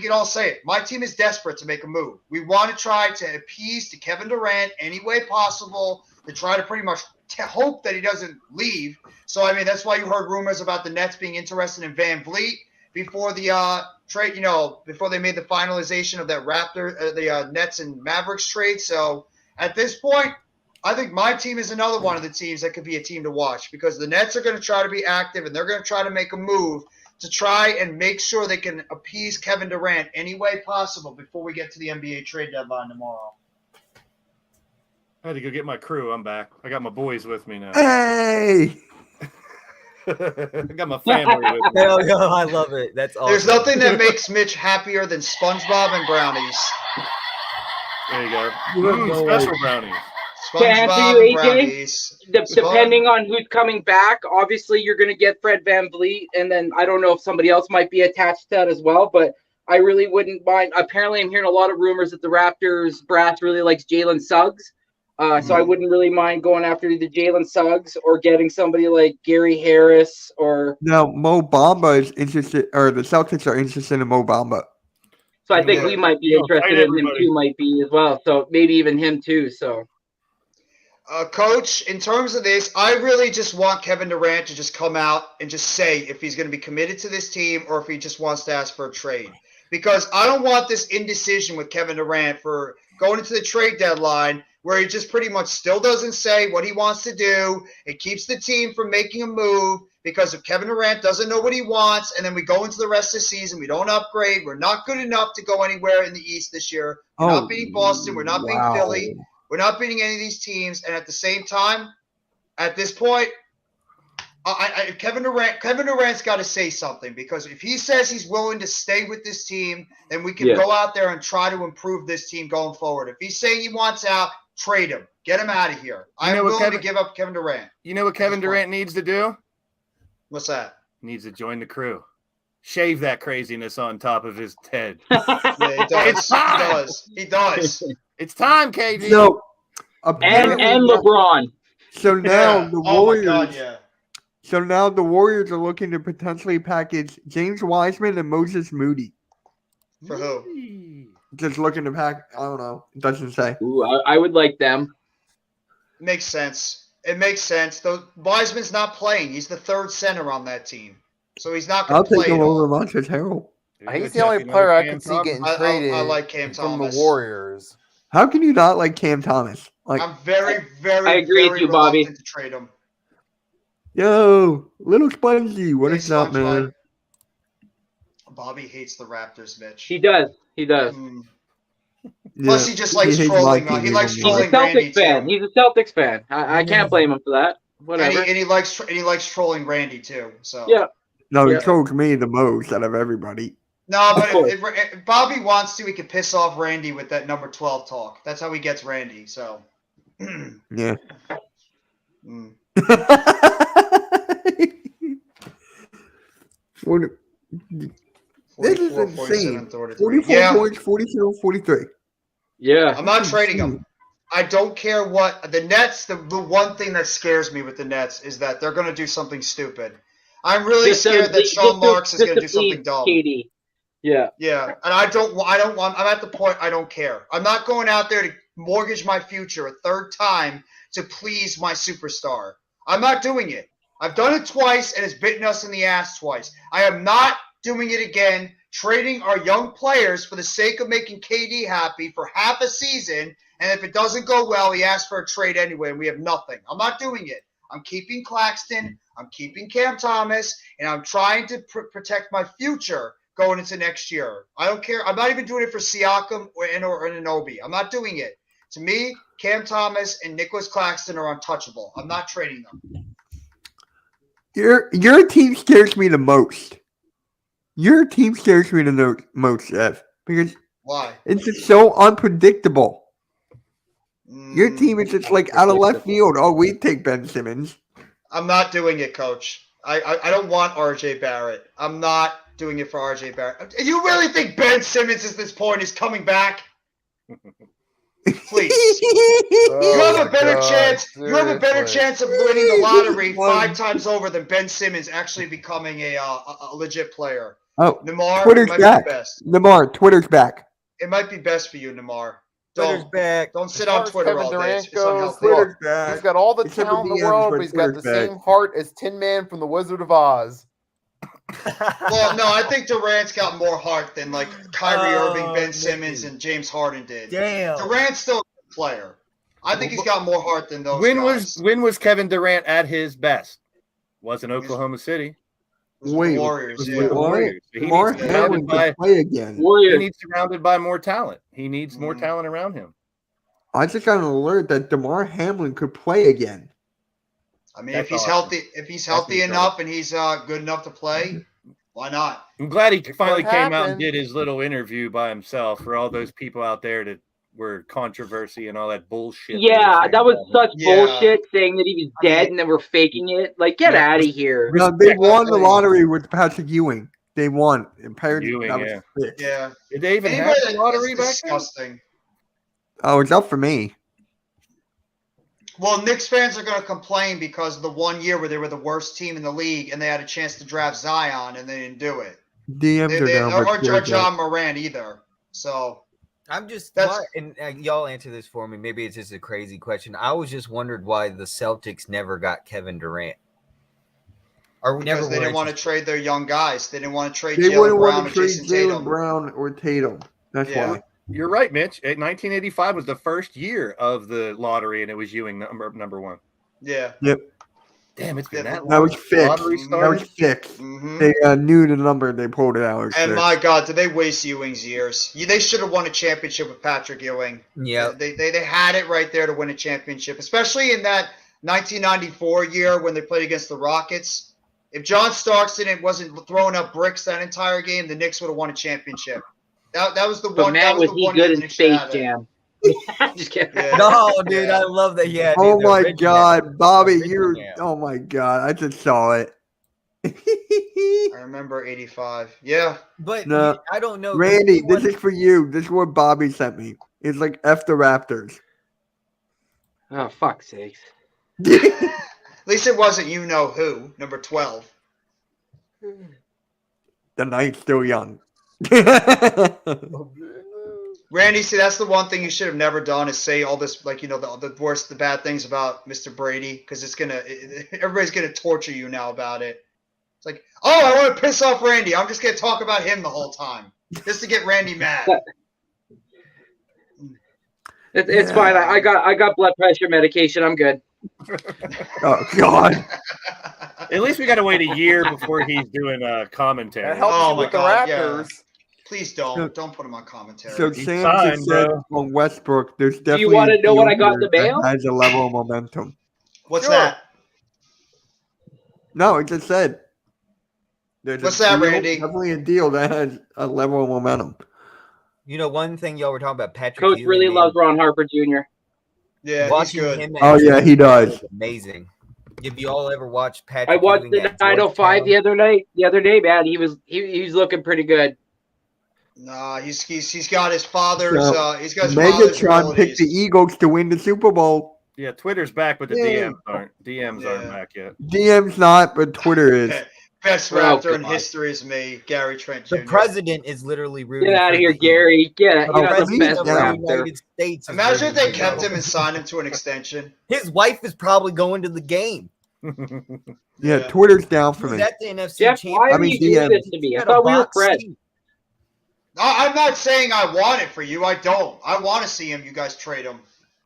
can all say it. My team is desperate to make a move. We want to try to appease to Kevin Durant any way possible, to try to pretty much hope that he doesn't leave. So, I mean, that's why you heard rumors about the Nets being interested in VanVleet before the trade, before they made the finalization of that the Nets and Mavericks trade. So, at this point, I think my team is another one of the teams that could be a team to watch, because the Nets are going to try to be active and they're going to try to make a move to try and make sure they can appease Kevin Durant any way possible before we get to the NBA trade deadline tomorrow. I had to go get my crew. I'm back. I got my boys with me now. Hey! I got my family with me. Hell no, I love it. That's awesome. There's nothing that makes Mitch happier than SpongeBob and brownies. There you go. Special brownies. To answer you, AJ, depending on who's coming back, obviously you're going to get Fred VanVleet, and then I don't know if somebody else might be attached to that as well, but I really wouldn't mind. Apparently, I'm hearing a lot of rumors that the Raptors brass really likes Jalen Suggs, so I wouldn't really mind going after either Jalen Suggs or getting somebody like Gary Harris or. No, Mo Bamba is interested, or the Celtics are interested in Mo Bamba. So I think we might be interested in him too, might be as well. So maybe even him too. So. Coach, in terms of this, I really just want Kevin Durant to just come out and just say if he's going to be committed to this team or if he just wants to ask for a trade. Because I don't want this indecision with Kevin Durant for going into the trade deadline where he just pretty much still doesn't say what he wants to do. It keeps the team from making a move, because if Kevin Durant doesn't know what he wants and then we go into the rest of the season, we don't upgrade, we're not good enough to go anywhere in the East this year. We're not beating Boston. We're not beating Philly. We're not beating any of these teams, and at the same time, at this point, Kevin Durant's got to say something, because if he says he's willing to stay with this team, then we can go out there and try to improve this team going forward. If he's saying he wants out, trade him, get him out of here. I'm willing to give up Kevin Durant. You know what Kevin Durant needs to do? What's that? Needs to join the crew. shave that craziness on top of his head. Yeah, he does. He does. It's time, KD. So, and apparently LeBron. So now the Warriors. Oh my God, yeah. So now the Warriors are looking to potentially package James Wiseman and Moses Moody. For who? Just looking to pack. I don't know. It doesn't say. Ooh, I would like them. Makes sense. It makes sense. Though Wiseman's not playing. He's the third center on that team, so he's not going I'll to play. take him over Montrezl Harrell. He's the only player I could see getting I traded like Cam from Thomas. the Warriors. How can you not like Cam Thomas? Like, I'm very, very, I agree very with you, Bobby. reluctant to trade him. yo, little Spongy, what Hey, is up, man? SpongeBob. Bobby hates the Raptors, Mitch. He does. He does. Plus, he just likes hates trolling. my He team likes even more. He's a trolling Randy Celtics fan. too. He's a Celtics fan. I can't blame him for that. Whatever. And he likes trolling Randy too. So Yeah. No, he Yeah. trolls me the most out of everybody. No, but course. if Bobby wants to, he can piss off Randy with that number 12 talk. That's how he gets Randy. So Yeah. mm. What- This is 44, insane. 47, 33. 44 Yeah, points, 42, 43. Yeah. I'm not trading him. I don't care what the Nets. The one thing that scares me with the Nets is that they're going to do something stupid. I'm really scared that Sean Marks is going to do something dumb. KD. Yeah. Yeah, and I don't want. I'm at the point I don't care. I'm not going out there to mortgage my future a third time to please my superstar. I'm not doing it. I've done it twice, and it's bitten us in the ass twice. I am not doing it again. Trading our young players for the sake of making KD happy for half a season, and if it doesn't go well, he asks for a trade anyway, and we have nothing. I'm not doing it. I'm keeping Claxton. I'm keeping Cam Thomas, and I'm trying to protect my future going into next year. I don't care. I'm not even doing it for Siakam or Anunoby. I'm not doing it. To me, Cam Thomas and Nicholas Claxton are untouchable. I'm not trading them. Your team scares me the most. Your team scares me the most, Jeff, because Why? it's just so unpredictable. Your team is just like out of left field. Oh, we take Ben Simmons. I'm not doing it, Coach. I don't want RJ Barrett. I'm not doing it for RJ Barrett. You really think Ben Simmons at this point is coming back? Please. You have a better chance. You have a better chance of winning the lottery 5 times over than Ben Simmons actually becoming a legit player. Oh, Nemar, Twitter's it might back. be best. Nemar, Twitter's back. It might be best for you, Nemar. Twitter's back. Don't sit As far on as Twitter Kevin all day. Durant It's goes, unhealthy. Twitter's back. He's got all the Except talent in for the DMs, world, but but he's got the Twitter's same back. heart as Tin Man from the Wizard of Oz. Well, no, I think Durant's got more heart than like Kyrie Oh, Irving, Ben Simmons, Nicky. and James Harden did. Damn. Durant's still a player. I think he's got more heart than those When guys. was Kevin Durant at his best? Wasn't Oklahoma City. Wait, Warriors, It yeah. was the Warriors. He needs Mark to be Hamlin surrounded by- could play again. He Warriors. needs surrounded by more talent. He needs more talent around him. I just got an alert that DeMar Hamlin could play again. I mean, That's if he's awesome. healthy, if he's healthy incredible. enough and he's good enough to play, why not? I'm glad he finally What came out and happened? did his little interview by himself for all those people out there that were controversy and all that bullshit. they were Yeah, saying that was about him. such Yeah. bullshit saying that he was dead and then we're faking it. Like, get Yeah. out of here. No, they won the lottery with Patrick Ewing. They won. And Ewing, that was yeah. fixed. Yeah. Did they even Anyway, have the lottery that's back then? disgusting. Oh, it's up for me. Well, Knicks fans are going to complain because of the 1 year where they were the worst team in the league and they had a chance to draft Zion and they didn't do it. DMs are down for Or Twitter. John Moran either. So I'm just That's- and y'all answer this for me. Maybe it's just a crazy question. I was just wondered why the Celtics never got Kevin Durant. Or never because they were didn't want to interested. trade their young guys. They didn't want to trade They Jalen wouldn't Brown want or to trade Jason Jalen Tatum. Brown or Tatum. That's Yeah. why. You're right, Mitch. 1985 was the first year of the lottery, and it was Ewing number one. Yeah. Damn, it's been Yeah, that long. That was fixed. Lottery That started? was fixed. hmm They knew the number. They pulled it out. It was And fixed. my God, did they waste Ewing's years? They should have won a championship with Patrick Ewing. Yeah. They had it right there to win a championship, especially in that 1994 year when they played against the Rockets. If John Starks wasn't throwing up bricks that entire game, the Knicks would have won a championship. That was the But one. man, that was the he one year good the in Knicks Space had it. Jam. Just kidding. Yeah. No, dude, Yeah. I love that. Yeah. Oh dude, the my original. God, Bobby, Original, you're. yeah. Oh my God, I just saw it. I remember 85. Yeah. But No. I don't know. Randy, this is for you. This is what Bobby sent me. It's like F the Raptors. Oh, fuck's sakes. At least it wasn't you know who, number 12. The night's still young. Randy, see, that's the one thing you should have never done is say all this, like, the bad things about Mr. Brady, because everybody's gonna torture you now about it. It's like, oh, I want to piss off Randy. I'm just gonna talk about him the whole time, just to get Randy mad. It's fine. I got blood pressure medication. I'm good. Oh God. At least we got to wait a year before he's doing commentary. That helps Oh you my with the God, Raptors. Please don't put him on commentary. So He's Sam fine, just said bro. on Westbrook, there's Do definitely. you want to know what I got in the that mail? has a level of momentum. What's Sure. that? No, it just said. There's What's a that, deal, Randy? Definitely a deal that has a level of momentum. You know, one thing y'all were talking about, Patrick. Coach Ewing, really man, loves Ron Harper Jr. Yeah, he's watching good. him. Oh, yeah, he does. is amazing. Have you all ever watched Patrick? I watched Ewing the at 905 Georgetown? the other day, man. He was looking pretty good. Nah, he's got his father's So, he's got his father's Megatron picked the abilities. Eagles to win the Super Bowl. Yeah, Twitter's back, but the Yeah. DMs aren't back yet. DM's not, but Twitter is. Best Oh, Raptor in God. history is me, Gary Trent Jr. The president is literally rooting. Get out for of here, the Gary. Get out. Eagles. You're The not the president best of the Raptor. United States. is Imagine if they rooting for kept the him and signed him to an extension. His wife is probably going to the game. Yeah, Twitter's down for He was me. at the NFC Jeff, why Championship. are mean, you doing DM. this to me? He I had a thought we were box friends. seat. I'm not saying I want it for you. I don't. I want to see him. You guys trade him.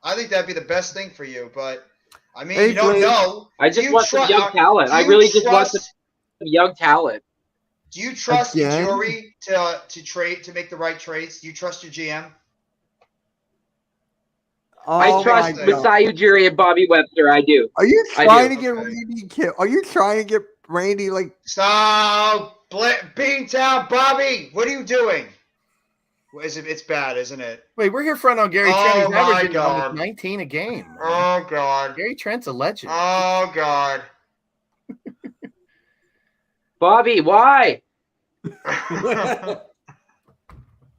I think that'd be the best thing for you. But I mean, Hey, you don't Blake. know. I Do just you want some tru- young talent. do I you really just want some trust- young talent. Do you trust the Again? jury to make the right trades? Do you trust your GM? I Oh trust my God. Masai Ujiri and Bobby Webster. I do. Are you I trying do. to get Okay. Randy killed? Are you trying to get Randy like? Stop, Beantown, Bobby. What are you doing? It's bad, isn't it? Wait, we're here front on Gary Oh, Trent. He's my averaging God. almost 19 a game. man. Oh God. Gary Trent's a legend. Oh God. Bobby, why?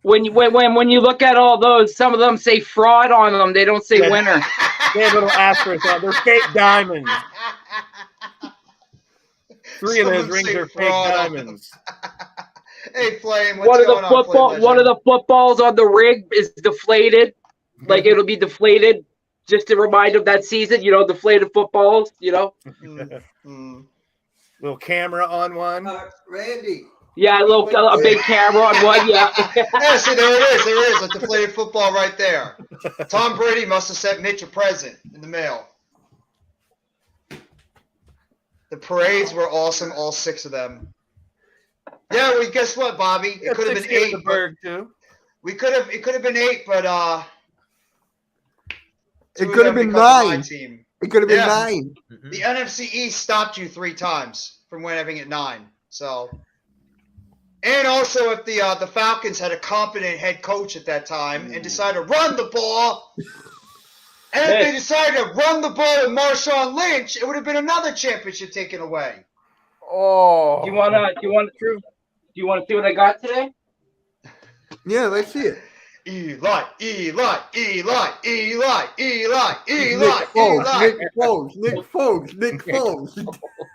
When you look at all those, some of them say fraud on them. They don't say Yeah. winner. They have little asterisks on. They're fake diamonds. 3 of those Someone rings say are fake fraud on them. diamonds. Hey, Flame. What's going on, Flame One of Legend? the footballs on the rig is deflated. Like it'll be deflated just to remind them that season. You know, deflated footballs. You know. Mm. Little camera on one. Randy. Yeah, a big camera on one. Yeah. Yeah, see, there it is. There it is. A deflated football right there. Tom Brady must have sent Mitch a present in the mail. The parades were awesome, all 6 of them. Yeah, well, guess what, Bobby? It could have been 8. The Berg too. It could have been 8, but It 2 could of have them been because of my 9. team. It could have been Yeah. 9. The NFC East stopped you 3 times from having it 9. So, and also if the Falcons had a competent head coach at that time and decided to run the ball, and if they decided to run the ball with Marshawn Lynch, it would have been another championship taken away. Oh. Do you want to see what I got today? Yeah, let's see it. Eli. Nick Foles.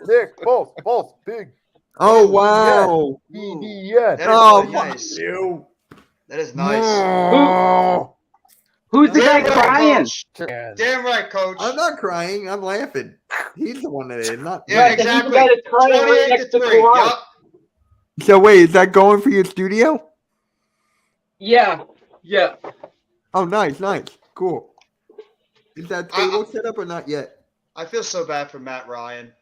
Nick Foles, big. Oh wow. Yeah. That is Oh, really nice. you. That is nice. Oh. Who's the guy Damn right, crying? Coach. Damn right, Coach. I'm not crying. I'm laughing. He's the one that is, not me. Yeah, Right, then exactly. you got a turn right 28 next to to 3. Kawhi. Yup. So wait, is that going for your studio? Yeah. Oh, nice. Cool. Is that table set up or not yet? I feel so bad for Matt Ryan.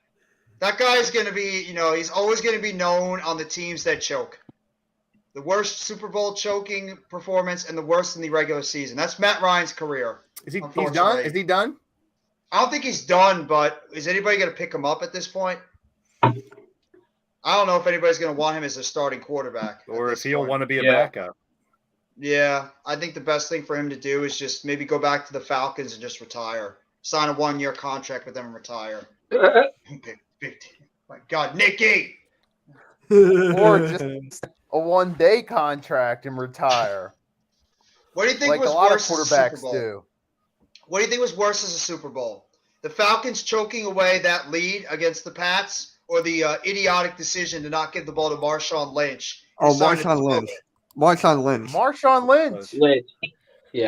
That guy's going to be, he's always going to be known on the teams that choke. The worst Super Bowl choking performance and the worst in the regular season. That's Matt Ryan's career. He's done? Unfortunately. Is he done? I don't think he's done, but is anybody going to pick him up at this point? I don't know if anybody's going to want him as a starting quarterback. Or if he'll point. want to be a Yeah. backup. Yeah, I think the best thing for him to do is just maybe go back to the Falcons and just retire. Sign a 1-year contract with them and retire. Big deal. My God, Nicky. Or just a one-day contract and retire. What do you think Like was a lot of worse as a Super quarterbacks Bowl? do. What do you think was worse as a Super Bowl? The Falcons choking away that lead against the Pats, or the idiotic decision to not give the ball to Marshawn Lynch? Oh, Marshawn Lynch. Marshawn Lynch. Marshawn Lynch.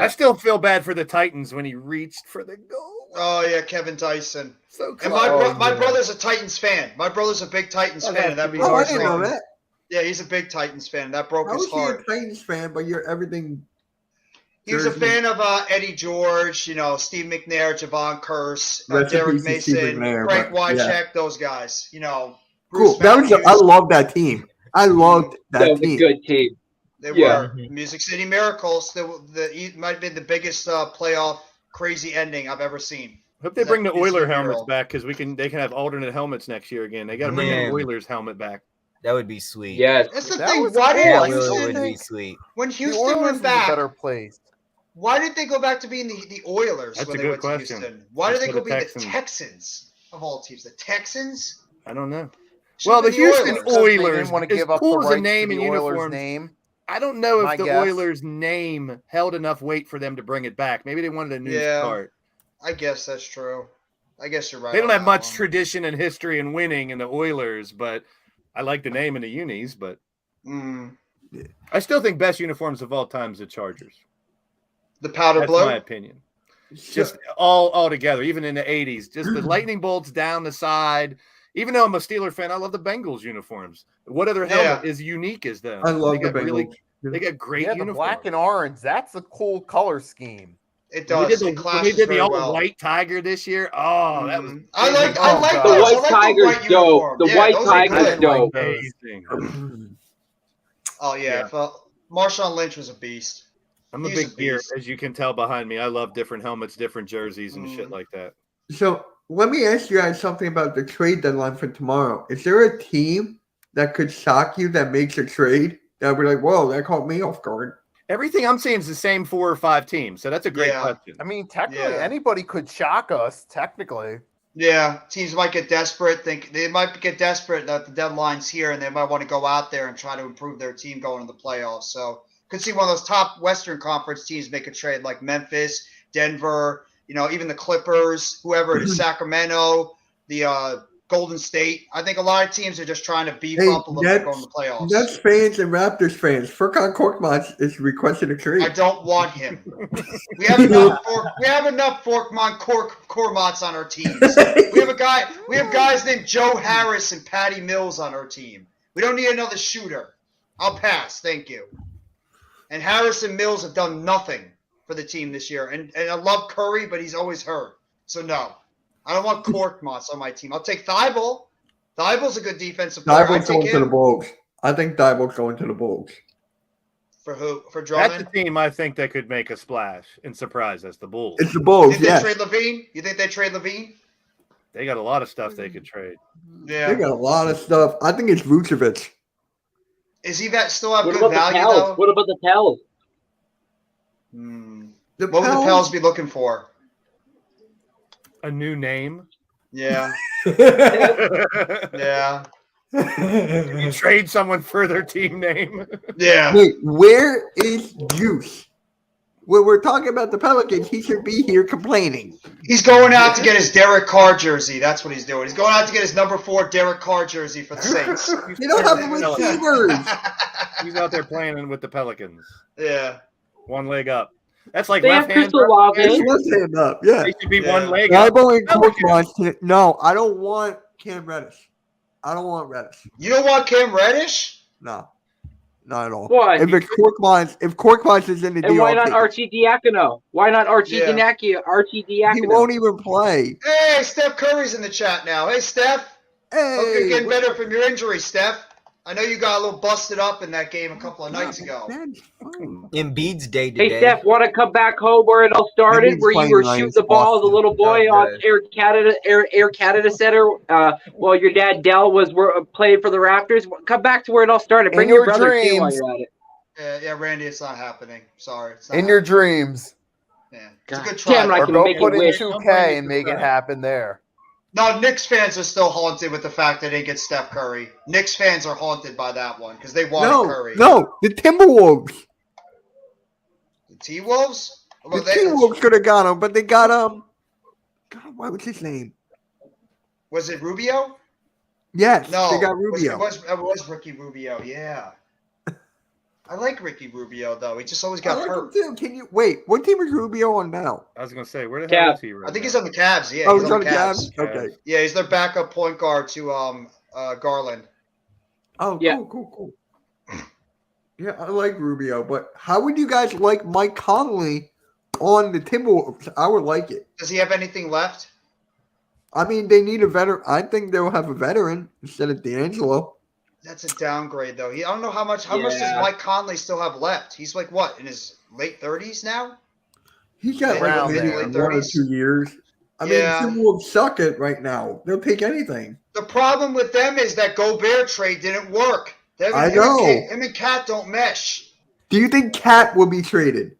I still feel bad for the Titans when he reached for the goal. Oh yeah, Kevin Tyson. So And close. my brother's a Titans fan. My brother's a big Titans Oh, fan, that and that could be broke Oh, I his didn't know heart. that. Yeah, he's a big Titans fan, and that broke How his is he a heart. Titans fan, but you're everything? He was a Jersey. fan of Eddie George, Steve McNair, Javon Curse, Rest in Derek peace to Steve Mason, McNair, Frank but, yeah. Wycheck, those guys. Cool. Bruce That was. Matthews. I love that team. I loved that was a team. good team. They Yeah. were Music City Miracles. It might have been the biggest playoff crazy ending I've ever seen. Hope they bring the That Oiler Music helmets Hero. back because they can have alternate helmets next year again. They got to bring Man. the Oilers helmet back. That would be sweet. Yes. That's the That thing. was Why cool. did That I really still would be think sweet. when the Houston Oilers went was a back? better place. Why did they go back to being the Oilers That's when a they good went question. to Houston? Why did they Instead go of be the Texans. Texans of all teams? The Texans? I don't know. Should've Well, the been Houston Oilers. Because they Oilers, didn't want to as give up cool the as a rights name to and the Oilers uniforms, name. I don't know My if the guess. Oilers' name held enough weight for them to bring it back. Maybe they wanted a new Yeah. start. I guess that's true. I guess you're right. They don't on have that much one. tradition and history in winning in the Oilers, but I like the name and the unis. But Mm. I still think best uniforms of all time is the Chargers. The powder That's blue. my opinin. Just all together, even in the 80s. Just the lightning bolts down the side. Even though I'm a Steeler fan, I love the Bengals uniforms. What other helmet is unique as them? I love They the got Bengals. they got great Yeah, the uniforms. black and orange. That's a cool color scheme. It When does. we It did the clashes very all well. white tiger this year. Oh, that was I like Oh, those. God. The I white like tiger's white dope. uniform. The Yeah, white those are tiger's good. dope. amazing. Oh yeah, Marshawn Lynch was a beast. I'm a He's big gear, beast. as you can tell behind me. I love different helmets, different jerseys, and shit like that. So let me ask you guys something about the trade deadline for tomorrow. Is there a team that could shock you that makes a trade that would be like, whoa, that caught me off guard? Everything I'm seeing is the same 4 or 5 teams, so that's a great Yeah. question. I mean, technically, Yeah. anybody could shock us. Technically, Yeah, teams might get desperate. They might get desperate that the deadline's here, and they might want to go out there and try to improve their team going to the playoffs. So could see one of those top Western Conference teams make a trade like Memphis, Denver, even the Clippers, whoever it is, Sacramento, the Golden State. I think a lot of teams are just trying to beef up a little bit going to the playoffs. Nets fans and Raptors fans. Furkan Korkmaz is requesting a trade. I don't want him. We have enough Korkmaz on our teams. We have guys named Joe Harris and Patty Mills on our team. We don't need another shooter. I'll pass. Thank you. And Harris and Mills have done nothing for the team this year. And I love Curry, but he's always hurt. So no. I don't want Korkmaz on my team. I'll take Thibault. Thibault's a good defensive player. Thibault's going to the Bulls. I think Thibault's going to the Bulls. For who? For Drummond? That's a team I think that could make a splash and surprise us, the Bulls. It's the Bulls, Did they yes. trade Levine? You think they trade Levine? They got a lot of stuff they could trade. Yeah. They got a lot of stuff. I think it's Vucevic. Is he that still have What good about the value Pels? though? What about the Pels? What would the Pels be looking for? A new name. Yeah. Yeah. You trade someone for their team name. Yeah. Wait, where is Juice? When we're talking about the Pelicans, he should be here complaining. He's going out to get his Derek Carr jersey. That's what he's doing. He's going out to get his number 4 Derek Carr jersey for the Saints. They don't have the receivers. He's out there playing with the Pelicans. Yeah. One leg up. That's like They have left hand. Crystal Olave. Just left hand up, yeah. They should be Yeah. one leg up. Thibault and Korkmaz. No, I don't want Cam Reddish. I don't want Reddish. You don't want Cam Reddish? No, not at all. Why? If Korkmaz is in the And deal, why I'll not take it. Archie Diacono? Why not Archie Yeah. Diacono? He won't even play. Hey, Steph Curry's in the chat now. Hey, Steph. Hope you're Hey, getting better from your injury, Steph. I know you got a little busted up in that game a couple of nights ago. that's fine. Embiid's day today. Hey, Steph, want to come back home where it all started, Embiid's where you playing were nice, shooting the ball as a little boy Oh, on good. Air Canada Center while your dad Dell was playing for the Raptors? Come back to where it all started. Bring In your your brother too while dreams. you're at it. Yeah, Randy, it's not happening. Sorry. It's not in your happening. dreams, Yeah. It's a God good try. damn, I or can go make put it in wish. 2K and make it happen there. No, Knicks fans are still haunted with the fact that they get Steph Curry. Knicks fans are haunted by that one because they wanted Curry. No, the Timberwolves. The T-Wolves? The T-Wolves could have got him, but they got God, what was his name? Was it Rubio? Yes, No, they got Rubio. It was Ricky Rubio. Yeah, I like Ricky Rubio though. He just always got I like hurt. him too. Can you wait? What team is Rubio on now? I was gonna say, where the hell is he right I think now? he's on the Cavs. Yeah, Oh, he's on the Cavs. Okay. Yeah, he's their backup point guard to Garland. Oh, Yeah. cool. Yeah, I like Rubio, but how would you guys like Mike Conley on the Timberwolves? I would like it. Does he have anything left? I mean, they need a veteran. I think they'll have a veteran instead of D'Angelo. That's a downgrade though. I don't know how much. How much does Mike Conley still have left? He's like what, in his late 30s now? He's got like Around maybe there. 1 or 2 years. I mean, Timberwolves suck it right now. They'll take anything. The problem with them is that Gobert trade didn't work. I know. Him and Cat don't mesh. Do you think Cat will be traded?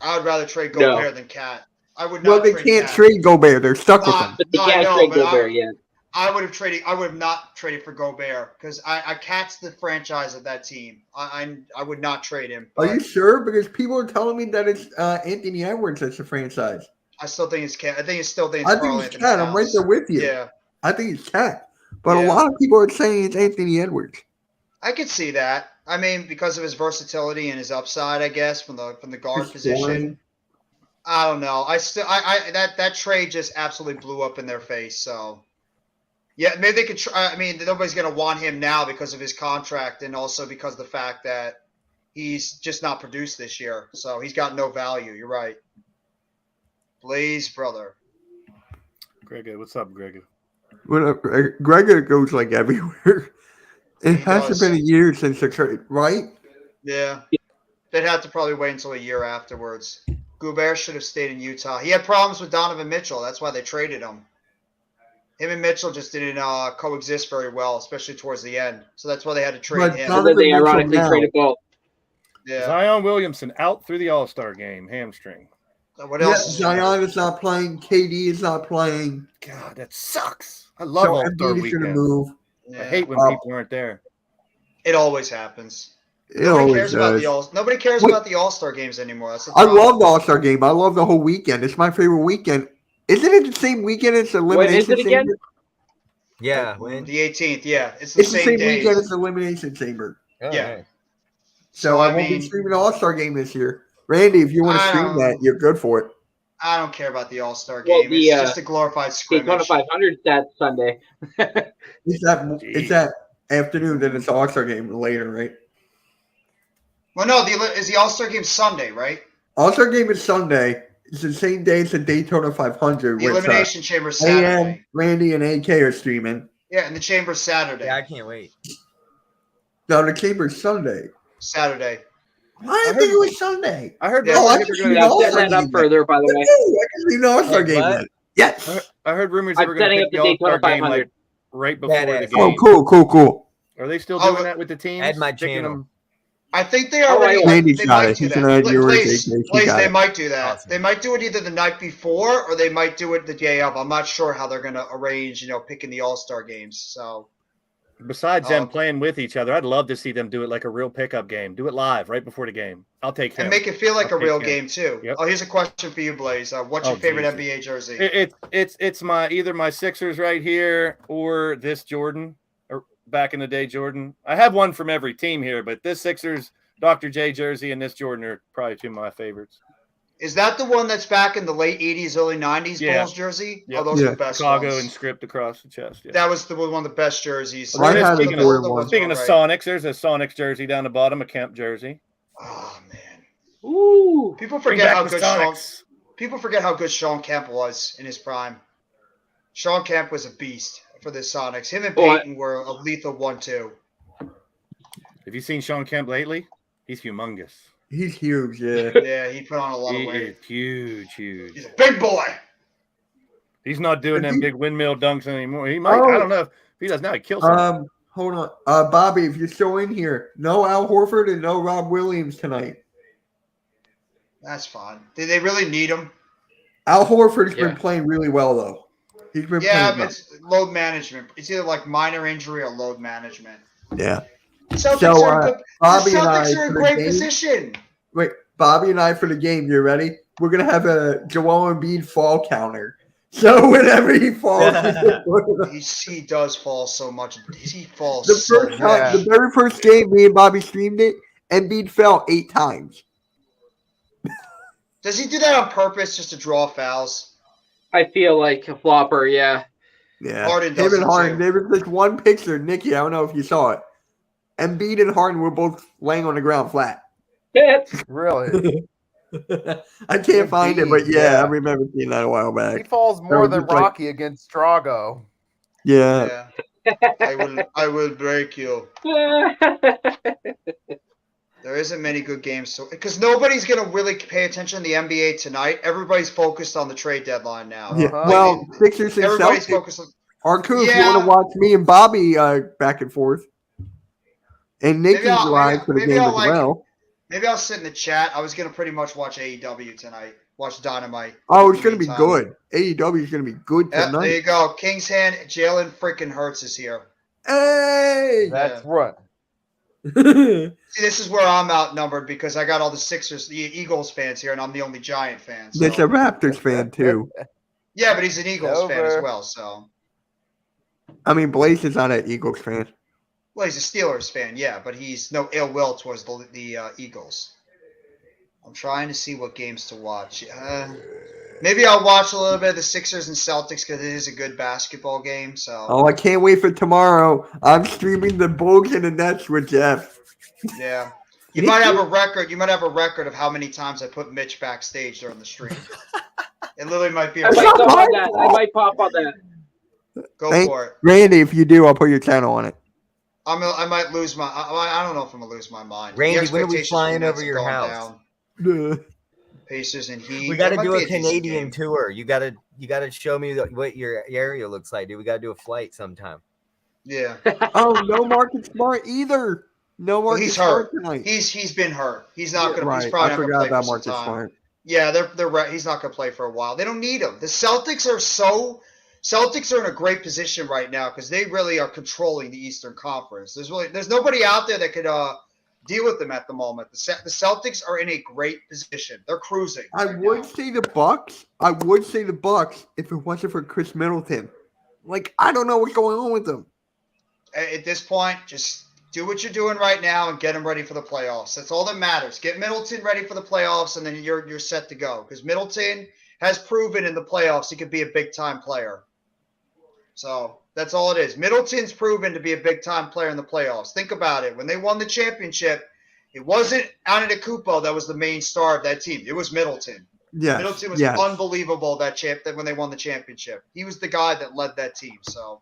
I would rather trade Gobert than Cat. I would not. Well, they trade can't Cat. trade Gobert. They're stuck with him. But they can't trade Gobert yet. I would have traded. I would have not traded for Gobert because I Cat's the franchise of that team. I would not trade him. Are you sure? Because people are telling me that it's Anthony Edwards that's the franchise. I still think it's Cat. I think it's I think Karl it's Anthony Cat. I'm right Towns. there with you. Yeah, I think it's Cat. But a Yeah. lot of people are saying it's Anthony Edwards. I could see that. I mean, because of his versatility and his upside, I guess from the guard His position. scoring. I don't know. That trade just absolutely blew up in their face. So, yeah, maybe they could. I mean, nobody's gonna want him now because of his contract, and also because of the fact that he's just not produced this year. So he's got no value. You're right. Blaze, brother. Gregor, what's up, Gregor? Gregor goes like everywhere. It He hasn't does. been a year since the trade, right? Yeah, they'd have to probably wait until a year afterwards. Gobert should have stayed in Utah. He had problems with Donovan Mitchell. That's why they traded him. Him and Mitchell just didn't coexist very well, especially towards the end. So that's why they had to trade But him. And then they ironically traded both. Yeah. Zion Williamson out through the All-Star game, hamstring. What Yeah, else? Zion is not playing. KD is not playing. God, that sucks. I love So All-Star Embiid is going to weekend. move. I hate when Oh. people aren't there. It always happens. It Nobody always cares about does. the all. Nobody cares What- about the All-Star games anymore. That's the I problem. love the All-Star game. I love the whole weekend. It's my favorite weekend. Isn't it the same weekend as the When is Elimination it again? Chamber? Yeah, when? The 18th. Yeah, it's the It's the same same day. weekend as the Elimination Chamber. Oh, Yeah. nice. So I won't be streaming the All-Star game this year. Randy, if you want to I stream don't- that, you're good for it. I don't care about the All-Star Well, game. the, It's just a glorified Daytona scrimmage. 500 that Sunday. It's that afternoon, then it's the All-Star game later, right? Well, no, is the All-Star game Sunday, right? All-Star game is Sunday. It's the same day as the Daytona 500. The which, Elimination Chamber AM, Saturday. Randy, and AK are streaming. Yeah, and the Chamber's Saturday. Yeah, I can't wait. No, the Chamber's Sunday. Saturday. Why did I think it was Sunday? I heard Yeah. Oh, I rumors can they see were the gonna- All-Star Setting that up game. further, by the way. I can see the All-Star game. what? then. Yes. I heard rumors they I'm were going setting to up pick the the Daytona All-Star game 500. like right before the Badass. game. Oh, cool. Are they still Oh, doing that with the teams? Add my Picking channel. them- I think they Oh, already. right. Randy's they got might it. do He's that. gonna add yours, Blaze, AK. He Blaze, got they it. might do that. Awesome. They might do it either the night before or they might do it the day of. I'm not sure how they're going to arrange, picking the All-Star games. So Besides them Oh. playing with each other, I'd love to see them do it like a real pickup game. Do it live right before the game. I'll take him. and make it feel like I'll a real take him. game too. Yep. Oh, here's a question for you, Blaze. What's your Oh, favorite Jesus. NBA jersey? It's my either my Sixers right here or this Jordan or back in the day Jordan. I have one from every team here, but this Sixers Dr. J jersey and this Jordan are probably two of my favorites. Is that the one that's back in the late 80s, early 90s Yeah. Bulls jersey? Yep. Oh, those Yeah. are the best Chicago ones. and script across the chest. Yeah. That was one of the best jerseys. Well, I Then had the speaking The Jordan ones one. were Speaking of right. Sonics, there's a Sonics jersey down the bottom, a Kemp jersey. Oh man, Ooh. people Bring forget back how the good Sean. Sonics. People forget how good Sean Kemp was in his prime. Sean Kemp was a beast for the Sonics. Him and Oh, Peyton were a lethal 1-2. Have you seen Sean Kemp lately? He's humongous. He's huge, yeah. Yeah, he put on a lot He of weight. is huge. He's a big boy. He's not doing Have them you- big windmill dunks anymore. He might. Oh. I don't know if he does now. He kills someone. Hold on. Bobby, if you're still in here, no Al Horford and no Rob Williams tonight. That's fine. Did they really need him? Al Horford's Yeah. been playing really well, though. He's been Yeah, playing but it's load management. It's either like minor injury or load management. well. Yeah. Celtics So, are good. The Bobby and I Celtics are in for the great game- position. Wait, Bobby and I for the game. You ready? We're gonna have a Joel Embiid fall counter. So whenever he falls, He does fall so much. He falls the so first much. time, the very first game, me and Bobby streamed it. Embiid fell 8 times. Does he do that on purpose just to draw fouls? I feel like a flopper. Yeah. Yeah, Harden him does and it Harden. too. There was this one picture, Nikki. I don't know if you saw it. Embiid and Harden were both laying on the ground flat. Really? I can't find it, but Embiid, yeah, yeah. I remember seeing that a while He back. falls more was than just like- Rocky against Drago. Yeah. I will break you. There isn't many good games, because nobody's gonna really pay attention to the NBA tonight. Everybody's focused on the trade deadline now. Yeah. Well, Sixers and Everybody's Celtics. focused on. Arku, if you Yeah. want to watch me and Bobby back and forth, and Nikki's I'll- live for the maybe game I'll as like- well. Maybe I'll sit in the chat. I was gonna pretty much watch AEW tonight. Watch Dynamite. Oh, it's gonna be Meantime. good. AEW is gonna be good Yeah, there you tonight. go. King's Hand. Jalen freaking Hurts is here. Hey! That's right. See, this is where I'm outnumbered because I got all the Sixers, the Eagles fans here, and I'm the only Giant fan. So. That's a Raptors fan too. Yeah, but he's an Eagles fan as Over. well. So, I mean, Blaze is not an Eagles fan. well, he's a Steelers fan, yeah, but he's no ill will towards the Eagles. I'm trying to see what games to watch. Maybe I'll watch a little bit of the Sixers and Celtics because it is a good basketball game. So, Oh, I can't wait for tomorrow. I'm streaming the Bulls and the Nets with Jeff. yeah. You might have a record. You might have a record of how many times I put Mitch backstage during the stream. It literally might be a I might record. pop on that. I might pop on that. Go Thank- for it. Randy, if you do, I'll put your channel on it. I might lose my. I don't know if I'm gonna lose my mind. The Randy, when are we expectations flying for the Nets over have your gone house? down. Pacers and Heat. We got to That do might a be decent Canadian game. tour. You got to show me what your area looks like, dude. We got to do a flight sometime. Yeah. Oh, no Marcus Smart either. No Well, Marcus he's Smart hurt. tonight. He's been hurt. He's not gonna. Right, He's probably I not gonna forgot play about for Marcus some time. Smart. Yeah, he's not gonna play for a while. They don't need him. The Celtics are in a great position right now because they really are controlling the Eastern Conference. There's nobody out there that could deal with them at the moment. The Celtics are in a great position. They're cruising. I right would now. say the Bucks. I would say the Bucks if it wasn't for Chris Middleton. Like, I don't know what's going on with them. At this point, just do what you're doing right now and get them ready for the playoffs. That's all that matters. Get Middleton ready for the playoffs, and then you're set to go. Because Middleton has proven in the playoffs he could be a big time player. So that's all it is. Middleton's proven to be a big time player in the playoffs. Think about it. When they won the championship, it wasn't Antetokounmpo that was the main star of that team. It was Middleton. Yeah, Middleton was unbelievable that when they won the championship. He was the guy that led that team. So.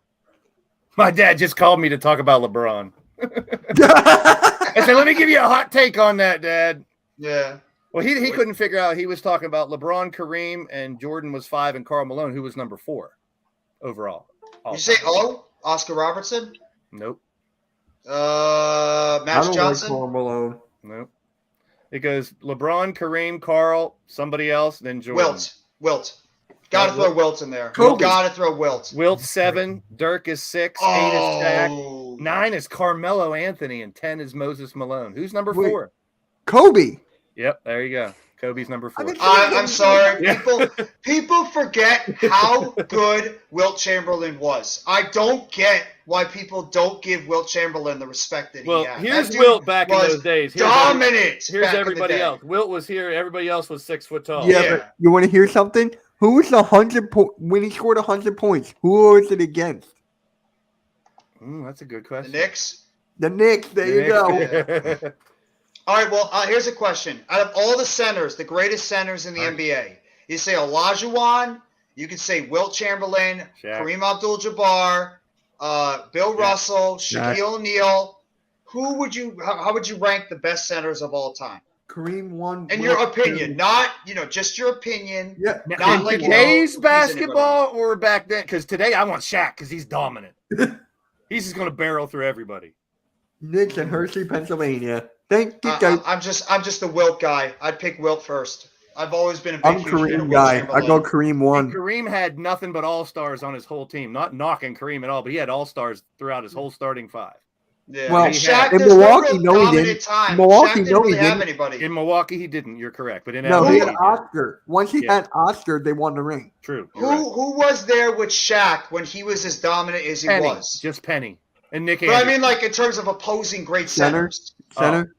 My dad just called me to talk about LeBron. I said, let me give you a hot take on that, Dad. Yeah. Well, he couldn't figure out. He was talking about LeBron, Kareem, and Jordan was 5, and Karl Malone, who was number 4 overall. Did you say Oscar Robertson? Nope. I Max don't Johnson? like Karl Malone. Nope. It goes LeBron, Kareem, Karl, somebody else, then Jordan. Wilt. Got to throw Wilt in there. Kobe. Got to throw Wilt. Wilt 7, Dirk is 6, 8 is Shaq, 9 is Carmelo Anthony, and 10 is Moses Malone. Who's number Wait. 4? Kobe. Yep, there you go. Kobe's number 4. I'm sorry. Yeah. People forget how good Wilt Chamberlain was. I don't get why people don't give Wilt Chamberlain the respect that Well, he had. here's That dude Wilt back in was those days. Dominant. Here's back in the everybody day. else. Wilt was here. Everybody else was 6 foot tall. Yeah, Yeah. but you want to hear something? Who was the 100 when he scored 100 points? Who was it against? That's a good The question. Knicks. The Knicks. There you go. go. All right, well, here's a question. Out of all the centers, the greatest centers in the NBA, you say Olajuwon, you could say Wilt Chamberlain, Shaq. Kareem Abdul-Jabbar, Bill Russell, Shaquille O'Neal. How would you rank the best centers of all time? Kareem won. In your opinion, not, just your opinion. Yeah. Not like Today's who's basketball or back then? Because today I want Shaq because he's dominant. He's just going to barrel through everybody. Knicks in Hershey, Pennsylvania. Thank you. I'm just the Wilt guy. I'd pick Wilt first. I've always been a big I'm huge fan of Kareem Will guy. I Chamberlain. go Kareem one. Kareem had nothing but all-stars on his whole team. Not knocking Kareem at all, but he had all-stars throughout his whole starting five. Yeah, Well, and Shaq, in there's Milwaukee, no no, real he dominant didn't. time. Milwaukee, Shaq didn't no, really he have didn't. anybody. In Milwaukee, he didn't. You're correct. But in No, LA, he had did. Oscar. Once he Yeah. had Oscar, they won the ring. True. You're right. Who was there with Shaq when he was as dominant as he Penny, was? just Penny and Nick But I Anderson. mean, like in terms of opposing great Center. centers, Center.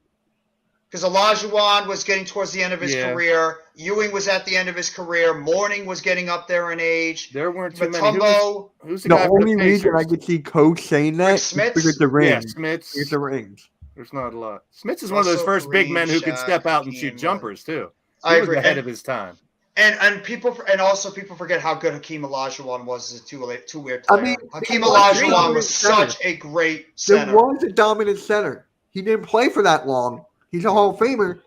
because Olajuwon was getting towards the end of his Yeah. career. Ewing was at the end of his career. Mourning was getting up there in age. There weren't too many. Mutombo, Who's the The guy for only the reason I Pacers? could see Coach saying that is Smits? because the Yeah, rings. Smits. It's the rings. There's not a lot. Smits is one of those Russell, first big Kareem, men who could Shaq, step out and Hakeem, shoot jumpers too. I He was agree. ahead And- of his time. and people and also people forget how good Hakeem Olajuwon was as a two-way player. I mean, Hakeem he was a Olajuwon dominant was center. such a great There center. was a dominant center. He didn't play for that long. He's a Hall of Famer.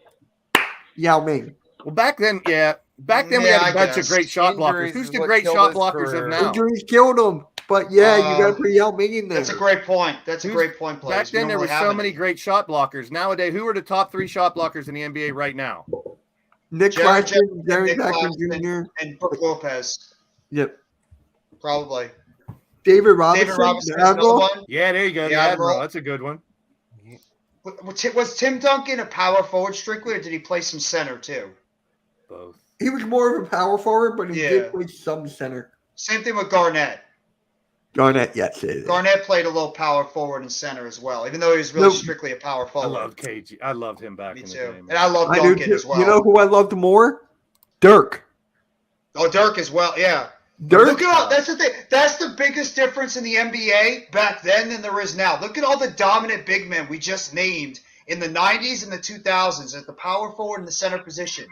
Yao Ming. Well, back then we Yeah, had I a bunch of guess. great shot blockers. Injuries Who's is the what great killed shot his blockers career. of now? Injuries killed him. But yeah, you got to put Yao Ming in there. That's a great point. That's a Who's- great point, Blaze. Back then, there We were don't really so have many any. great shot blockers. Nowadays, who are the top 3 shot blockers in the NBA right now? Nick Jared Claxton, Jackson, Jerry Nick Jackson Claxton, Jr. and Brook Lopez, Yep. probably. David Robinson. David Robinson the is another Admiral. one. Yeah, there you go. The The Admiral. Admiral. That's a good one. Was Tim Duncan a power forward strictly, or did he play some center too? Both. He was more of a power forward, but he Yeah. did play some center. Same thing with Garnett. Garnett, yes. It is. Garnett played a little power forward and center as well, even though he was really No. strictly a power I forward. love KG. I loved him back Me in too. the day. man. And I love I do Duncan too. as well. You know who I loved more? Dirk. Oh, Dirk as well. Yeah. Dirk. Look at all. That's the thing. That's the biggest difference in the NBA back then than there is now. Look at all the dominant big men we just named in the 90s and the 2000s at the power forward and the center position.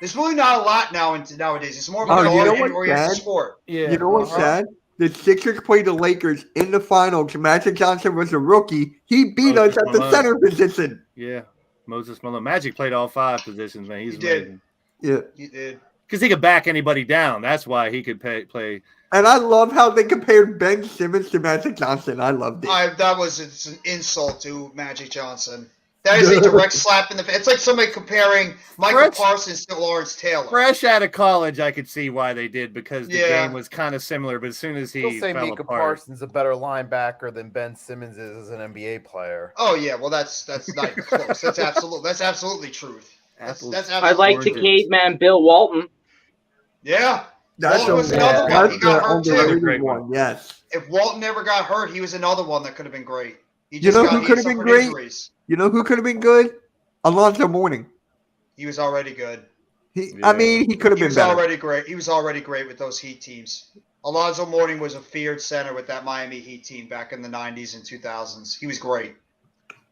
There's really not a lot nowadays. It's more of a Oh, you know guard what's oriented sad? sport. Yeah. You know what's sad? The Sixers played the Lakers in the finals. Magic Johnson was a rookie. He beat Moses us at the Malone. center position. Yeah. Moses Malone. Magic played all 5 positions, man. He's He did. amazing. Yeah. He did. Because he could back anybody down. That's why he could play. And I love how they compared Ben Simmons to Magic Johnson. I loved it. It's an insult to Magic Johnson. That is a direct slap in the face. It's like somebody comparing Michael Fresh- Parsons to Lawrence Taylor. Fresh out of college, I could see why they did because the Yeah. game was kind of similar. But as soon as Still he say fell Mika apart, Parsons a better linebacker than Ben Simmons is as an NBA player. Oh yeah, well that's not even close. That's absolutely truth. That's Apples. absolutely I like the Oranges. caveman Bill Walton. Yeah. That's Walton was a- another one. that's He got the hurt too. underrated Great one. Yes. If Walton never got hurt, he was another one that could have been great. He You know who he could have been suffered great? injuries. You know who could have been good? Alonzo Mourning. He was already good. I mean, he could have He been was better. already great. He was already great with those Heat teams. Alonzo Mourning was a feared center with that Miami Heat team back in the 90s and 2000s. He was great.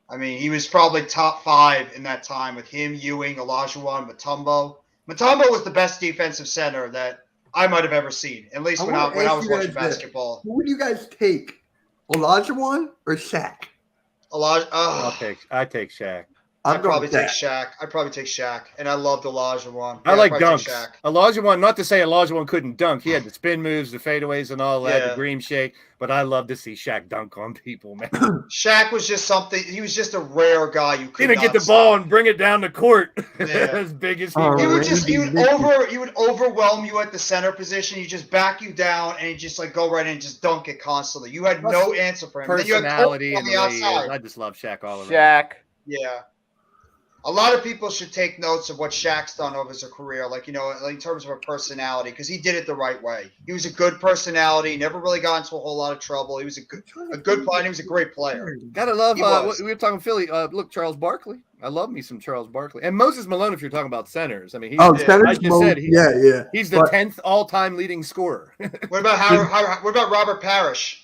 I mean, he was probably top 5 in that time with him, Ewing, Olajuwon, Mutombo. Mutombo was the best defensive center that I might have ever seen, at least I when wanna I ask was you guys watching this. basketball. Who would you guys take? Olajuwon or Shaq? I take Shaq. I'm I'd probably going take Shaq. I'd probably take Shaq, and I loved Olajuwon. I like I'd probably dunks. take Shaq. Olajuwon, not to say Olajuwon couldn't dunk. He had the spin moves, the fadeaways, and all that, Yeah. the green shake. But I love to see Shaq dunk on people, man. Shaq was just something. He was just a rare guy. You could He'd get not the ball stop. and bring it down the court Yeah. as big as he Oh, He was. would Randy he would overwhelm you at the center position. He just back you down and he just like go right in and just dunk it constantly. You had no answer for him. Then you had Personality Kobe and on the the way he is. outside. I just love Shaq all around. Shaq. Yeah. A lot of people should take notes of what Shaq's done over his career, like, you know, like in terms of a personality, because he did it the right way. He was a good personality, never really got into a whole lot of trouble. He was a good player, and he was a great player. Gotta love. He was. We were talking Philly. Look, Charles Barkley. I love me some Charles Barkley and Moses Malone. If you're talking about centers, I mean, he's, Oh, Yeah. center I just Mo- said he- yeah. he's the But- 10th all-time leading scorer. What about what about Robert Parrish?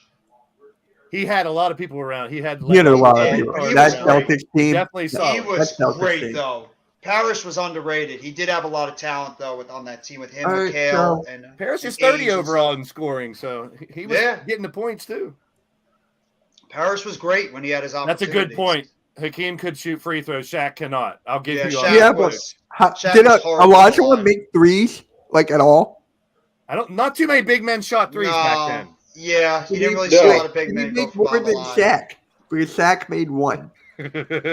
He had a lot of people around. He had You had a lot of Yeah, people. he That was great. Celtics team. definitely He solid. was That's Celtics great team. though. Parrish was underrated. He did have a lot of talent though on that team with him, All right, McHale, so- and Paris and is 30 Ainge and overall in scoring, so he was Yeah. getting the points too. Parrish was great when he had his That's opportunities. a good point. Hakeem could shoot free throws. Shaq cannot. I'll give Yeah, you. Shaq on Yeah, that. but was- how, Shaq did was horrible Elijah all the make threes like at all? I don't. Not too many big men shot threes back then. Yeah, you Did didn't really he- see a wait, lot of big did men he go make from more down the than line. Shaq? Because Shaq made one.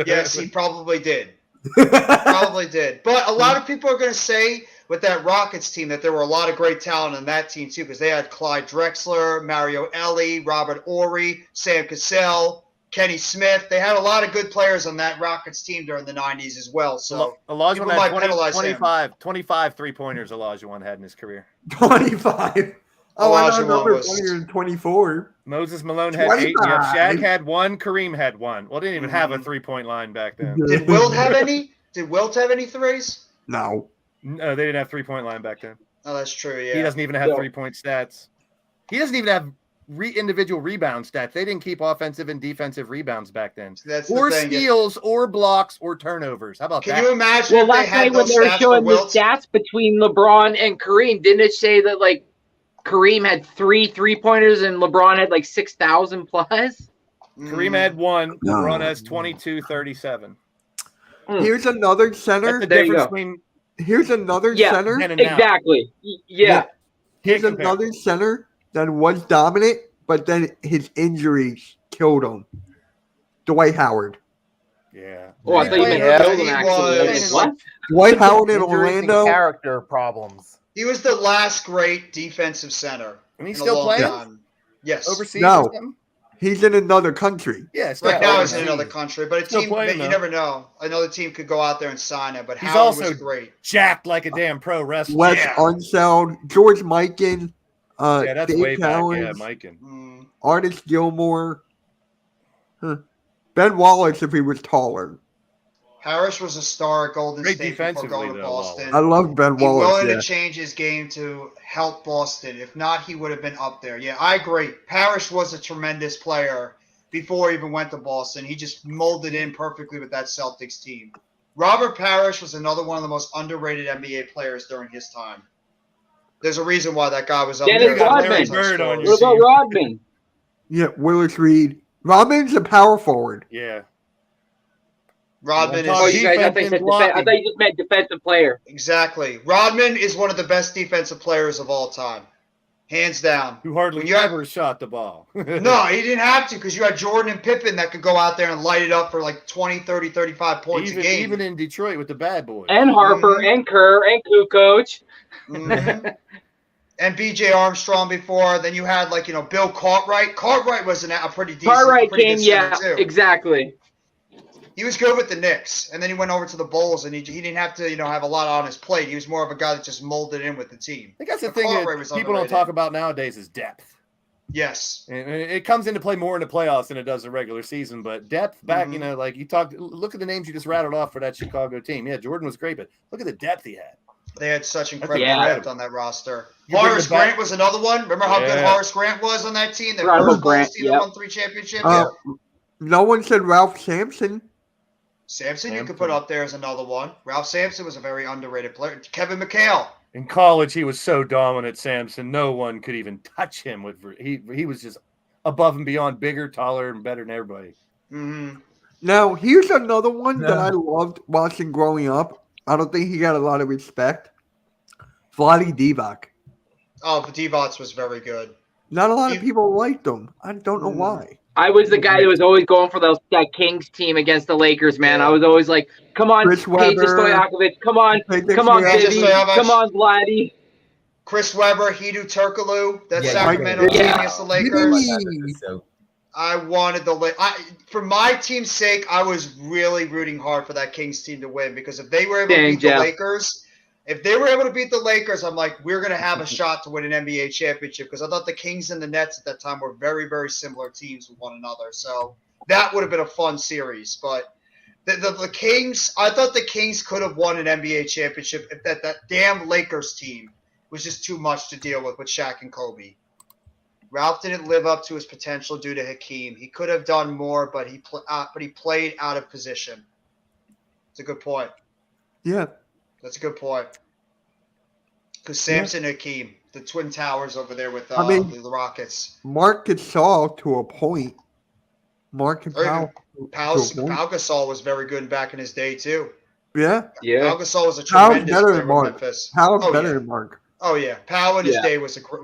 Yes, he probably did. Probably did. But a lot of people are going to say with that Rockets team that there were a lot of great talent on that team too, because they had Clyde Drexler, Mario Elie, Robert Horry, Sam Cassell, Kenny Smith. They had a lot of good players on that Rockets team during the 90s as well. So Olajuwon people had might penalize him. 25 3-pointers Olajuwon had in his career. 25. Oh, I know Olajuwon number was- 24. Moses Malone had 8. Yep, 25. Shaq had 1. Kareem had 1. Well, they didn't even have a 3-point line back then. Did Wilt have any? Did Wilt have any threes? No. No, they didn't have 3-point line back then. Oh, that's true. Yeah. He doesn't even have 3-point stats. He doesn't even have individual rebound stats. They didn't keep offensive and defensive rebounds back then. That's Or the thing. steals, or blocks, or turnovers. How about Can that? you imagine Well, if they last had night when those they were stats for showing the Wilt? stats between LeBron and Kareem, didn't it say that like Kareem had 3 3-pointers and LeBron had like 6,000 plus? Kareem had 1. No. LeBron has 22, 37. Here's another That's center. the There you difference go. between Here's another Yeah. center. then and now. Exactly. Yeah. Here's Can't compare. another center that was dominant, but then his injuries killed him. Dwight Howard. Yeah. Oh, I thought you meant Yeah, killed him he actually. I was was- like, what? Dwight Howard in Injuries and Orlando. character problems. He was the last great defensive center. And he's in a still long playing time. Yes. overseas No. or something? He's in another country. Yeah, still Right now he's in overseas. another country, but a Still team playing, you though. never know. Another team could go out there and sign him, but He's Howard also was great. jacked like a damn pro wrestler. Wes Yeah. Unseld, George Mikan, Yeah, that's Dave way back. Yeah, Cowens, Mikan. Mm. Artist Gilmore, Ben Wallace if he was taller. Harris was a star at Golden Great State before defensively, going to though, Boston. I love Ben He Wallace. wanted Yeah. to change his game to help Boston. If not, he would have been up there. Yeah, I agree. Parrish was a tremendous player before he even went to Boston. He just molded in perfectly with that Celtics team. Robert Parrish was another one of the most underrated NBA players during his time. There's a reason why that guy was up Dennis there. He got Rodman. Larry Bird on scores. your What about team. Rodman? Yeah, Willis Reed. Robin's a power forward. Yeah. Rodman Oh, Oh, is you guys, I Defense thought you and said blocking. I thought you just meant defensive player. exactly. Rodman is one of the best defensive players of all time, hands down. Who hardly When you have- ever shot the ball. No, he didn't have to because you had Jordan and Pippen that could go out there and light it up for like 20, 30, 35 points even, a game. even in Detroit with the bad boys. And Harper Mhm. and Kerr and Kukoc. Mhm. And B.J. Armstrong before. Then you had Bill Cartwright. Cartwright was a pretty decent. Cartwright pretty came, good yeah, center, too. exactly. He was good with the Knicks, and then he went over to the Bulls, and he didn't have to have a lot on his plate. He was more of a guy that just molded in with the team. I think that's the But thing Cartwright that was people don't underrated. talk about nowadays is depth. Yes. And it comes into play more in the playoffs than it does the regular season. But depth back, Mhm. like you talked, look at the names you just rattled off for that Chicago team. Yeah, Jordan was great, but look at the depth he had. They had such incredible Yeah. depth on that roster. You bring Horace it back- Grant was another one. Remember how good Yeah. Horace Grant was on that team? That Forgot first about Grant, Bulls team that yep. won 3 championships? No one said Ralph Sampson. Sampson, you could Sampson. put up there as another one. Ralph Sampson was a very underrated player. Kevin McHale. In college, he was so dominant, Samson. No one could even touch him. He was just above and beyond, bigger, taller, and better than everybody. Mm-hmm. Now, here's another one that I loved watching growing up. I don't think he got a lot of respect. Vlade Divac. Oh, Divac was very good. Not a lot of He- people liked him. I don't know why. I was the guy that was always going for that Kings team against the Lakers, man. I was always like, come on, Chris Peja Webber. Stojakovic, come on, Peja come on, Peja Bibby, Stojakovic. come on, Vladdy. Chris Webber, Hedo Turkoglu, that Yeah, Sacramento yeah. team Yeah. against the Lakers. Yee. So I wanted for my team's sake, I was really rooting hard for that Kings team to win because if they were able to Dang, beat the Jeff. Lakers, I'm like, we're going to have a shot to win an NBA championship because I thought the Kings and the Nets at that time were very, very similar teams with one another. So that would have been a fun series. But the Kings, I thought the Kings could have won an NBA championship if that damn Lakers team was just too much to deal with Shaq and Kobe. Ralph didn't live up to his potential due to Hakeem. He could have done more, but he played out of position. It's a good point. Yeah. That's a good point. Because Samson and Hakeem, the Twin Towers over there with I mean- the Rockets. Mark Gasol to a point. Mark Or even Gasol. Pau to a point. Gasol was very good back in his day, too. Yeah. Yeah. Pau Gasol was a Powell's tremendous better player than with Mark. Memphis. Powell's Oh, better yeah. than Mark. Oh, yeah. Powell in his Yeah. day was a great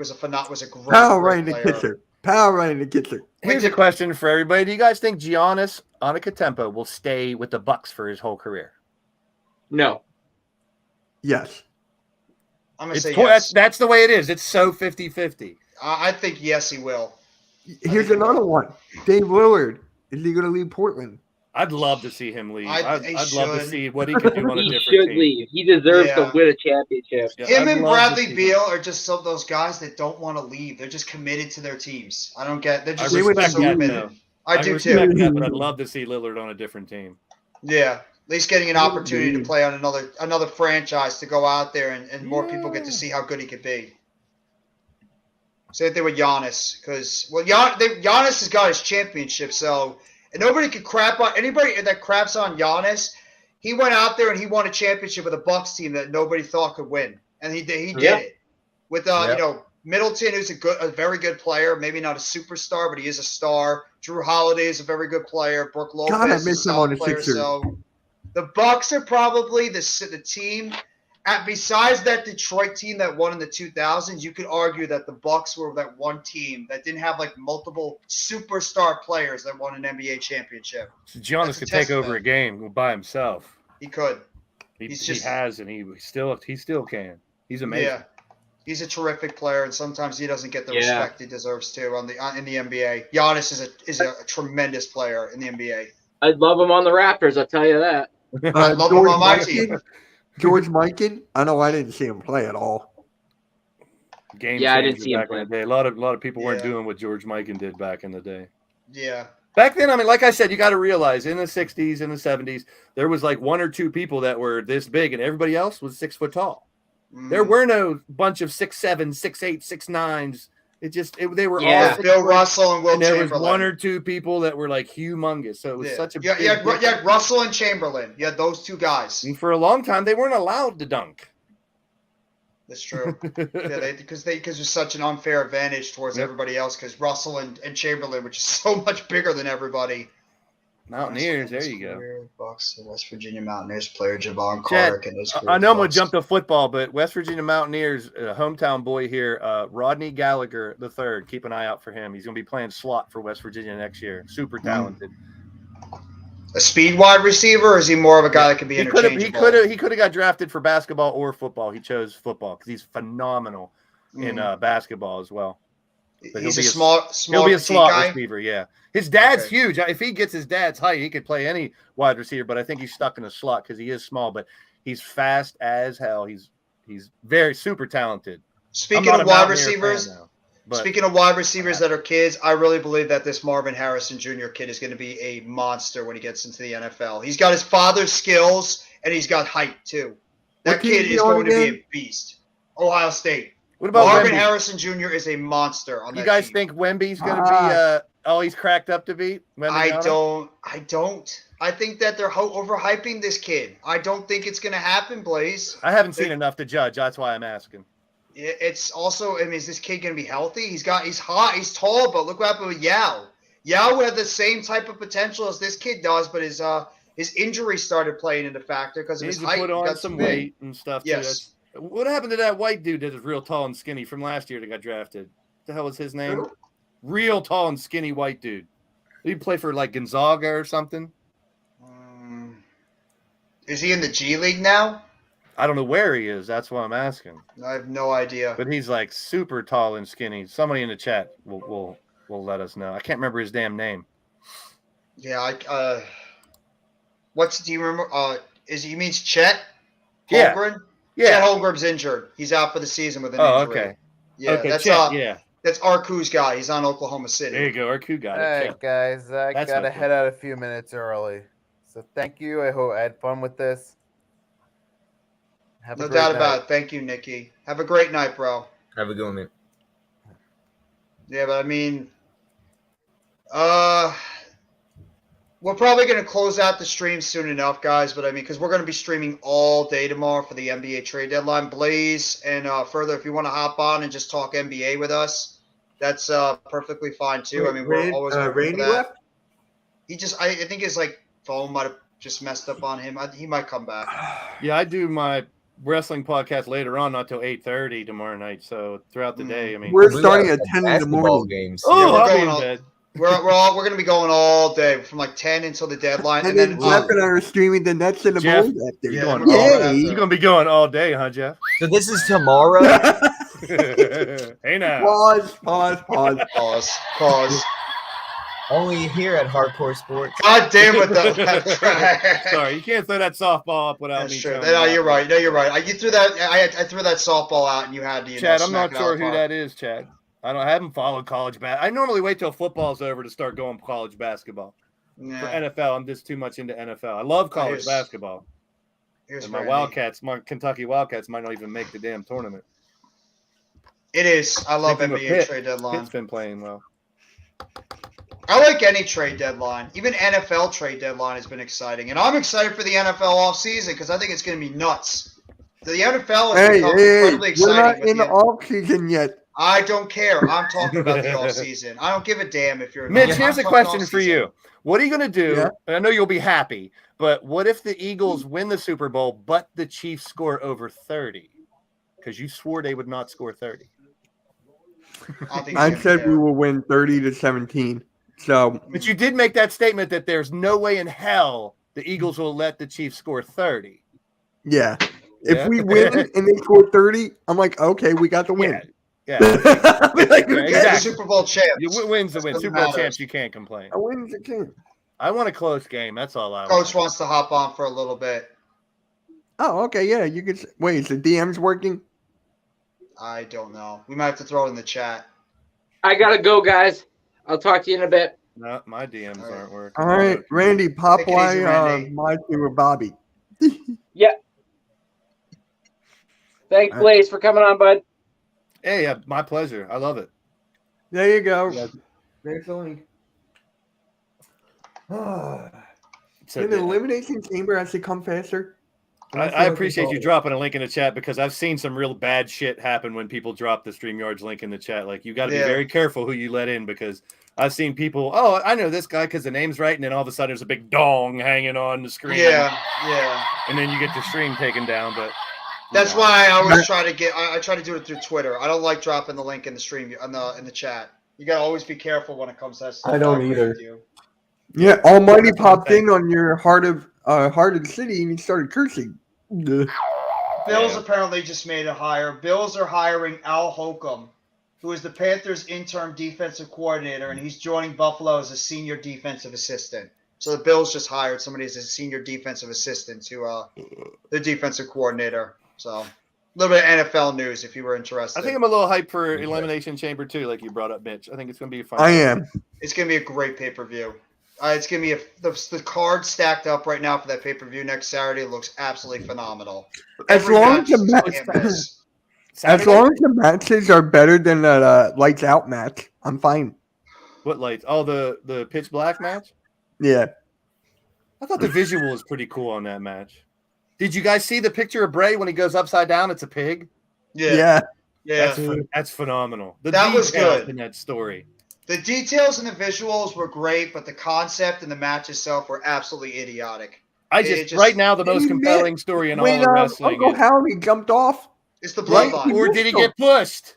Powell great right in the player. kitchen. Powell right in the kitchen. Here's a question for everybody: do you guys think Giannis Antetokounmpo will stay with the Bucks for his whole career? No. Yes. I'm gonna It's say yes. That's the way it is. It's so 50-50. I think yes, he will. Here's another one. Dave Lillard. Is he going to leave Portland? I'd love to see him leave. He I'd love to should. see what he could do on a He different should team. leave. He deserves Yeah. to win a championship. Yeah, Him I'd and love to Bradley see Beal are just some of those guys that don't want to leave. They're just committed to their teams. I don't get. They're I just respect so that, committed. though. I do respect too. that, but I'd love to see Lillard on a different team. Yeah, at least getting an opportunity to play on another franchise to go out there and more people get to see how good he could be. Same thing with Giannis, because Giannis has got his championship, so and nobody could crap on anybody that craps on Giannis. He went out there and he won a championship with a Bucks team that nobody thought could win, and he did it with Middleton, who's a very good player, maybe not a superstar, but he is a star. Drew Holiday is a very good player. Brooke Lopez God, I is a miss him on the solid player. Sixers. So the Bucks are probably the team. Besides that Detroit team that won in the 2000s, you could argue that the Bucks were that one team that didn't have like multiple superstar players that won an NBA championship. So Giannis could take over a game by himself. He could. He has, and he still can. He's amazing. Yeah, he's a terrific player, and sometimes he doesn't get the respect he deserves too in the NBA. Giannis is a tremendous player in the NBA. I'd love him on the Raptors. I'll tell you that. I'd love him on my team. George Mikan. I know I didn't see him play at all. Game I didn't changer see him back in play. the day. A lot of people weren't doing what George Mikan did back in the day. Yeah. Back then, I mean, like I said, you got to realize in the 60s and the 70s, there was like one or two people that were this big, and everybody else was 6 foot tall. There were no bunch of 6'7", 6'8", 6'9". They were all Bill Russell and Will there Chamberlain. was one or two people that were like humongous. So it was such a you had Russell and Chamberlain. You had those two guys. And for a long time, they weren't allowed to dunk. That's true. Because there's such an unfair advantage towards everybody else. Because Russell and Chamberlain were just so much bigger than everybody. Mountaineers, there you go. Bucks, the West Virginia Mountaineers player Javon Chad, Clark and his I know I'm going to jump to football, but West Virginia Mountaineers, hometown boy here, Rodney Gallagher III. Keep an eye out for him. He's going to be playing slot for West Virginia next year. Super talented. A speed wide receiver, or is he more of a guy that can be interchangeable? He could have got drafted for basketball or football. He chose football because he's phenomenal in basketball as well. But He's a small he'll be a slot guy? receiver, yeah. His dad's huge. If he gets his dad's height, he could play any wide receiver, but I think he's stuck in a slot because he is small, but he's fast as hell. He's very super talented. Speaking of wide receivers, that are kids, I really believe that this Marvin Harrison Jr. kid is going to be a monster when he gets into the NFL. He's got his father's skills, and he's got height, too. That kid is going to be a beast. Ohio State. What about Marvin Wemby? Harrison Jr. is a monster on that You guys team. think Wemby's going to be all he's cracked up to be? I don't. I think that they're overhyping this kid. I don't think it's going to happen, Blaze. I haven't seen enough to judge. That's why I'm asking. It's also, I mean, is this kid going to be healthy? He's hot, he's tall, but look what happened with Yao. Yao had the same type of potential as this kid does, but his injury started playing into factor because of his height. Put on some weight and stuff. Yes. Too. What happened to that white dude that is real tall and skinny from last year that got drafted? What the hell was his name? Real tall and skinny white dude. Did he play for like Gonzaga or something? Is he in the G League now? I don't know where he is. That's why I'm asking. I have no idea. But he's like super tall and skinny. Somebody in the chat will let us know. I can't remember his damn name. Yeah, do you remember? He means Chet Yeah. Holmgren? Chet Holmgren's injured. He's out for the season with an injury. Okay. Yeah, okay, that's Chet, that's Arku's guy. He's on Oklahoma City. There you go. Arku got it. Hey Chet. guys, I That's gotta okay. head out a few minutes early. So thank you. I hope I had fun with this. Have a No great doubt night. about it. Thank you, Nikki. Have a great night, bro. Have a good one, man. Yeah, but I mean, we're probably going to close out the stream soon enough, guys. But I mean, because we're going to be streaming all day tomorrow for the NBA trade deadline. Blaze and further, if you want to hop on and just talk NBA with us, that's perfectly fine too. I mean, we're always open for Randy that. left? He just, I think his phone might have just messed up on him. He might come back. Yeah, I do my wrestling podcast later on, not till 8:30 tomorrow night. So throughout the day, I mean, We're starting at 10 in the Basketball morning. games. oh, we're I'll be going in all- bed. We're gonna be going all day from like 10 until the deadline, And then Jeff and I are streaming the Nets and the Jeff, Bulls after. yeah, Going we're all all- after. You're gonna be going all day, huh, Jeff? So this is tomorrow. Hey now. Pause. Only here at Hardcore Sports. God damn it, though. That's right. Sorry, you can't throw that softball up without That's me. true. telling No, you you're that. right. No, you're right. You threw that. I threw that softball out, and you had to. Chad, I'm smack not it out sure of the who park. that is, Chad. I haven't followed college basketball. I normally wait till football's over to start going college basketball. For Yeah. NFL, I'm just too much into NFL. I love college Here's- basketball. Here's And my Randy. Wildcats, my Kentucky Wildcats might not even make the damn tournament. It is. I love Speaking of NBA Pitt, trade deadline. Pitt's been playing well. I like any trade deadline. Even NFL trade deadline has been exciting. And I'm excited for the NFL offseason because I think it's going to be nuts. The NFL has become incredibly We're exciting. not with in the off season yet. I don't care. I'm talking about the offseason. I don't give a damn if you're Mitch, I'm here's a talking question for offseason. you. What are you going to do? Yeah. And I know you'll be happy, but what if the Eagles win the Super Bowl, but the Chiefs score over 30? Because you swore they would not score 30. I don't think I he's said gonna we care. will win 30-17. So But you did make that statement that there's no way in hell the Eagles will let the Chiefs score 30. yeah. Yeah. If we win and they score 30, I'm like, okay, we got the win. Yeah. I'll be like, Yeah, okay. exactly. Super Bowl champs. You wins the win. Doesn't Super Bowl matter. champs, you can't complain. I win the game. I want a close game. That's all I want. Coach wants to hop on for a little bit. Oh, okay, yeah. You could wait. Is the DMs working? I don't know. We might have to throw it in the chat. I gotta go, guys. I'll talk to you in a bit. No, my DMs All right. aren't working. All right, Randy, Take it Popeye, easy, Randy. my two or Bobby. Thanks, Blaze, for coming on, bud. Hey, my pleasure. I love it. There you go. Yeah. There's the link. So, Can the elimination chamber actually come faster? I appreciate you dropping a link in the chat because I've seen some real bad shit happen when people drop the StreamYards link in the chat. Like, you got to be Yeah. very careful who you let in because I've seen people, oh, I know this guy because the name's right, and then all of a sudden there's a big dong hanging on the screen. Yeah. And then you get the stream taken down. But That's yeah. why I always try to get. I try to do it through Twitter. I don't like dropping the link in the stream in the chat. You gotta always be careful when it comes to that stuff. I don't agree either. with you. Yeah, Almighty popped in on your heart of the city and he started cursing. Ugh. Bills apparently just made a hire. Bills are hiring Al Holcomb, who is the Panthers' interim defensive coordinator, and he's joining Buffalo as a senior defensive assistant. So the Bills just hired somebody as a senior defensive assistant to the defensive coordinator. So a little bit of NFL news if you were interested. I think I'm a little hyped for Elimination Chamber too, like you brought up, Mitch. I think it's going to be fun. I am. It's going to be a great pay-per-view. It's going to be the card stacked up right now for that pay-per-view next Saturday. It looks absolutely phenomenal. As Every long match as the is match, can't miss. as long as the matches are better than the lights out match, I'm fine. What lights? Oh, the pitch black match? Yeah. I thought the visual was pretty cool on that match. Did you guys see the picture of Bray when he goes upside down? It's a pig. Yeah. That's phenomenal. The That was details good. in that story. The details and the visuals were great, but the concept and the match itself were absolutely idiotic. It just right now the most compelling story in all When of wrestling Uncle is, Howdy jumped off, It's the Right? bloodline. or did he get pushed?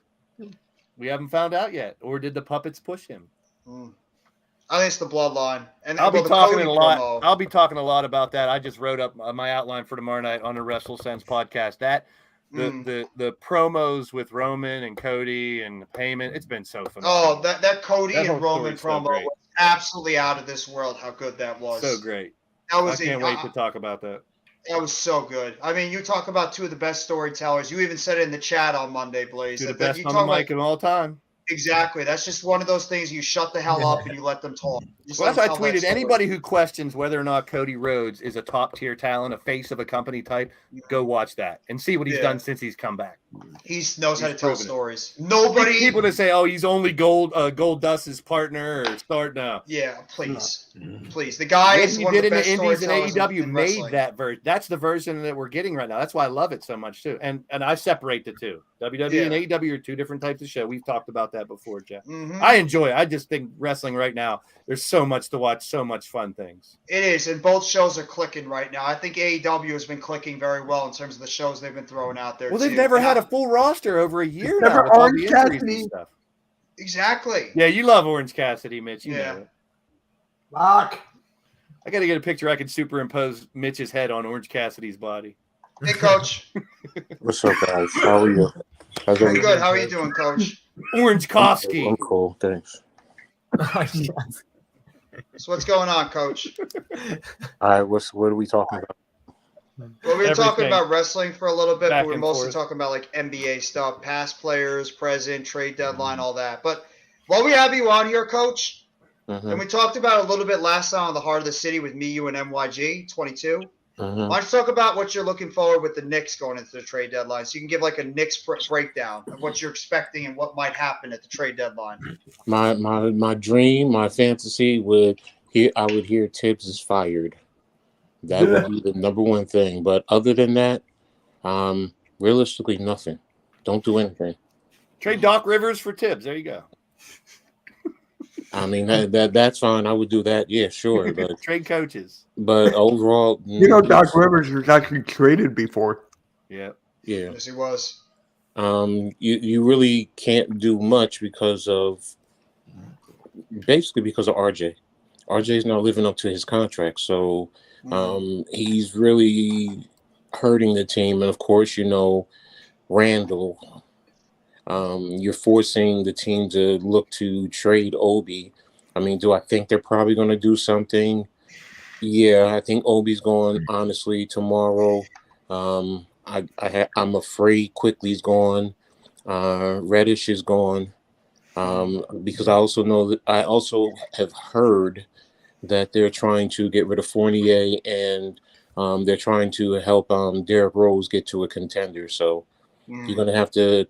We haven't found out yet. Or did the puppets push him? I think it's the bloodline. And I'll be the talking Cody a lot. promo. I'll be talking a lot about that. I just wrote up my outline for tomorrow night on the Wrestle Sense podcast. That the promos with Roman and Cody and the payment. It's been so phenomenal. Oh, that Cody That and whole Roman story's so promo great. was absolutely out of this world. How good that was. So great. That was I can't wait to talk about that. That was so good. I mean, you talk about two of the best storytellers. You even said it in the chat on Monday, Blaze. Do the that best you on talk the about- mic of all time. Exactly. That's just one of those things you shut the hell up and you let them talk. Just Well, let that's why I them tell that tweeted. story. Anybody who questions whether or not Cody Rhodes is a top tier talent, a face of a company type, go watch that and see what he's Yeah. done since he's come back. He knows how to He's tell proven it. stories. Nobody. People that say, "Oh, he's only Gold Dust's partner," or start now. Yeah, please, please. The guy What is he one did of the in best the Indies and storytellers AEW in made wrestling. that version. That's the version that we're getting right now. That's why I love it so much too. And I separate the two. WWE and AEW are two different types of show. We've talked about that before, Jeff. Mhm. I enjoy it. I just think wrestling right now, there's so much to watch, so much fun things. It is, and both shows are clicking right now. I think AEW has been clicking very well in terms of the shows they've been throwing out there. Well, they've too. never And had I- a full roster over a year Never now with all Orange the injuries Cassidy. and stuff. Exactly. Yeah, you love Orange Cassidy, Mitch. You Yeah. know it. Fuck. I got to get a picture I can superimpose Mitch's head on Orange Cassidy's body. Hey, Coach. What's up, guys? How are you? How's I'm everything? good. How are you doing, Coach? Orange Koski. I'm cool, thanks. So what's going on, Coach? All right, what are we talking about? Well, we were talking Everything. about wrestling for a little bit, Back but we're and mostly forth. talking about like NBA stuff, past players, present, trade deadline, all that. But while we have you on here, Coach, Mhm, and we talked about it a little bit last time on the Heart of the City with me, you, and MYG 22. mhm. Why don't you talk about what you're looking forward with the Knicks going into the trade deadline? So you can give like a Knicks breakdown of what you're expecting and what might happen at the trade deadline. My dream, my fantasy I would hear Tibbs is fired. That would be the number one thing. But other than that, realistically, nothing. Don't do anything. Trade Doc Rivers for Tibbs. There you go. I mean that's fine. I would do that. Yeah, sure. But Trade coaches. overall, You know, Doc Rivers was actually traded before. Yeah. yeah. Yes, he was. You really can't do much because of RJ. RJ's not living up to his contract, so he's really hurting the team. And of course, Randall. You're forcing the team to look to trade Obi. I mean, do I think they're probably going to do something? Yeah, I think Obi's going honestly tomorrow. I'm afraid Quickly's gone. Reddish is gone. Because I also know that I also have heard that they're trying to get rid of Fournier and they're trying to help Derrick Rose get to a contender. So you're going to have to,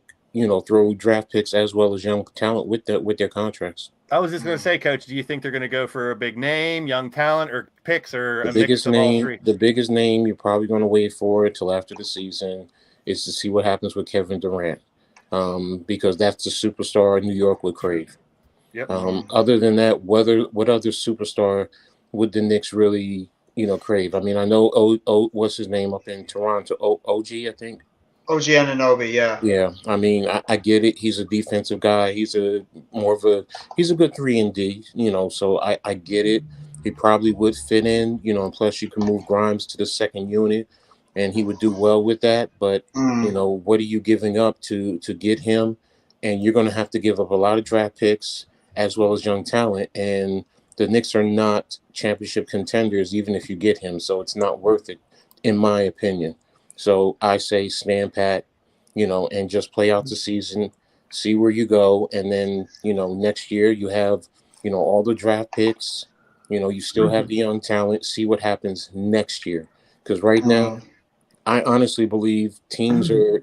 throw draft picks as well as young talent with their contracts. I was just going to say, Coach, do you think they're going to go for a big name, young talent, or picks, or The a mix biggest of all name, three? the biggest name you're probably going to wait for till after the season is to see what happens with Kevin Durant, because that's the superstar New York would crave. Yep. Other than that, what other superstar would the Knicks really, crave? I mean, I know what's his name up in Toronto, OG, I think. OG Anunoby, yeah. Yeah, I mean, I get it. He's a defensive guy. He's a good 3-and-D, so I get it. He probably would fit in, and plus you can move Grimes to the second unit and he would do well with that. But, what are you giving up to get him? And you're going to have to give up a lot of draft picks as well as young talent. And the Knicks are not championship contenders, even if you get him. So it's not worth it, in my opinion. So I say stand pat, and just play out the season, see where you go. And then, next year you have, all the draft picks, you still have the young talent, see what happens next year. Because right now, I honestly believe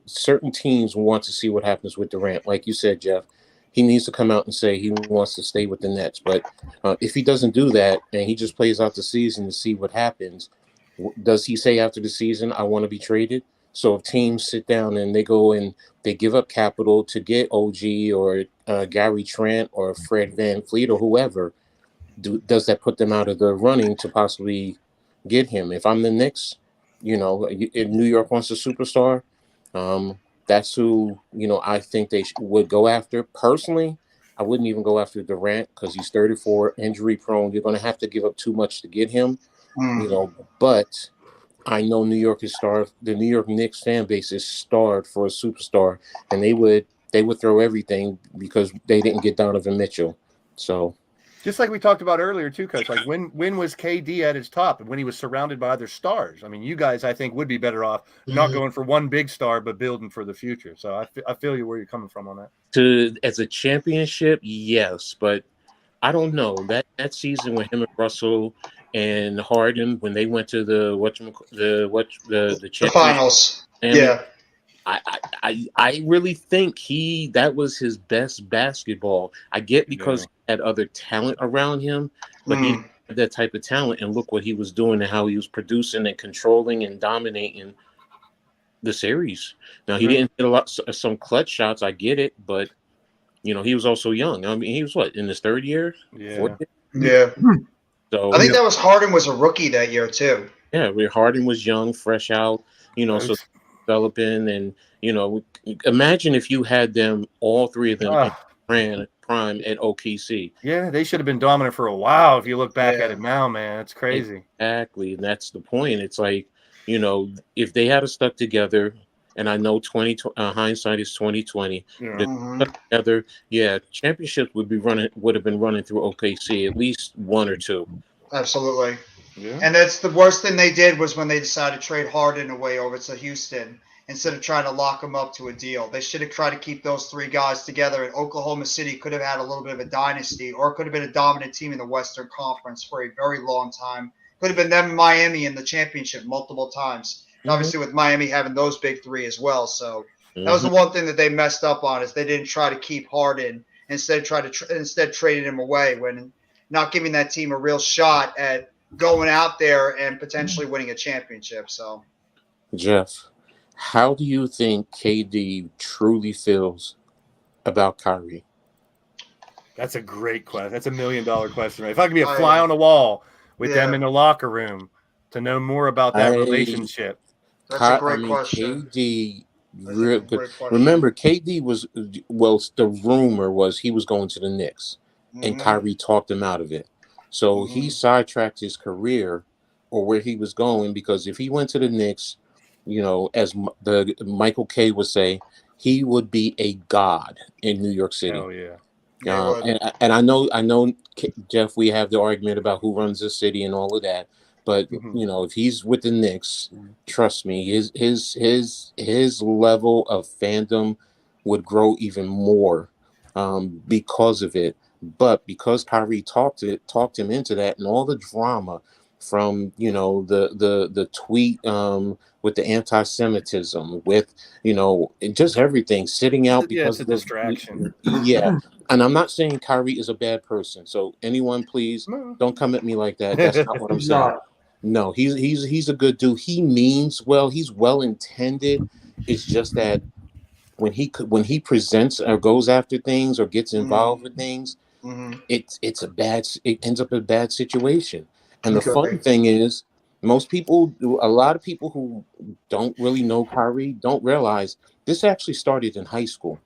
certain teams want to see what happens with Durant. Like you said, Jeff, he needs to come out and say he wants to stay with the Nets. But if he doesn't do that and he just plays out the season to see what happens, does he say after the season, I want to be traded? So if teams sit down and they go and they give up capital to get OG or Gary Trent or Fred VanVleet or whoever, does that put them out of the running to possibly get him? If I'm the Knicks, if New York wants a superstar, that's who, I think they would go after. Personally, I wouldn't even go after Durant because he's 34, injury prone. You're going to have to give up too much to get him. But I know New York is starved. The New York Knicks fan base is starved for a superstar, and they would throw everything because they didn't get Donovan Mitchell. So, just like we talked about earlier too, Coach. Like when was KD at his top, and when he was surrounded by other stars? I mean, you guys, I think, would be better off not going for one big star, but building for the future. So I feel you where you're coming from on that. As a championship, yes, but I don't know that season with him and Russell and Harden when they went to the finals. Yeah, I really think that was his best basketball. I get because he had other talent around him, but he had that type of talent, and look what he was doing and how he was producing and controlling and dominating the series. Now he didn't hit some clutch shots. I get it, but he was also young. I mean, he was in his third year? Yeah. Yeah. So I think that was Harden was a rookie that year too. Yeah, where Harden was young, fresh out, so developing, and imagine if you had them, all three of them, ran prime at OKC. Yeah, they should have been dominant for a while. If you look back at it now, man, it's crazy. Exactly, and that's the point. It's like, you know, if they had stuck together, and I know hindsight is 2020. Mm-hmm. Stuck together, yeah, championships would have been running through OKC, at least one or two. Absolutely. Yeah. And that's the worst thing they did was when they decided to trade Harden away over to Houston instead of trying to lock him up to a deal. They should have tried to keep those three guys together, and Oklahoma City could have had a little bit of a dynasty, or it could have been a dominant team in the Western Conference for a very long time. Could have been them and Miami in the championship multiple times. And obviously with Miami having those big three as well. So that was the one thing that they messed up on, is they didn't try to keep Harden, instead traded him away, when not giving that team a real shot at going out there and potentially winning a championship. So, Jeff, how do you think KD truly feels about Kyrie? That's a great question. That's $1 million question. Right? If I could be a fly on the wall with them in the locker room to know more about that relationship. That's a great question. KD, remember, KD was, well, the rumor was he was going to the Knicks, and Kyrie talked him out of it. So he sidetracked his career or where he was going, because if he went to the Knicks, you know, as the Michael K would say, he would be a god in New York City. Oh yeah. And I know, Jeff, we have the argument about who runs the city and all of that. But you know, if he's with the Knicks, trust me, his level of fandom would grow even more because of it. But because Kyrie talked him into that, and all the drama from, you know, the tweet with the anti-Semitism, with, you know, just everything, sitting out because it's a distraction. Yeah. And I'm not saying Kyrie is a bad person. So anyone, please don't come at me like that. That's not what I'm saying. No, he's a good dude. He means well. He's well intended. It's just that when he presents or goes after things or gets involved with things, it ends up a bad situation. And the fun thing is, a lot of people who don't really know Kyrie don't realize this actually started in high school.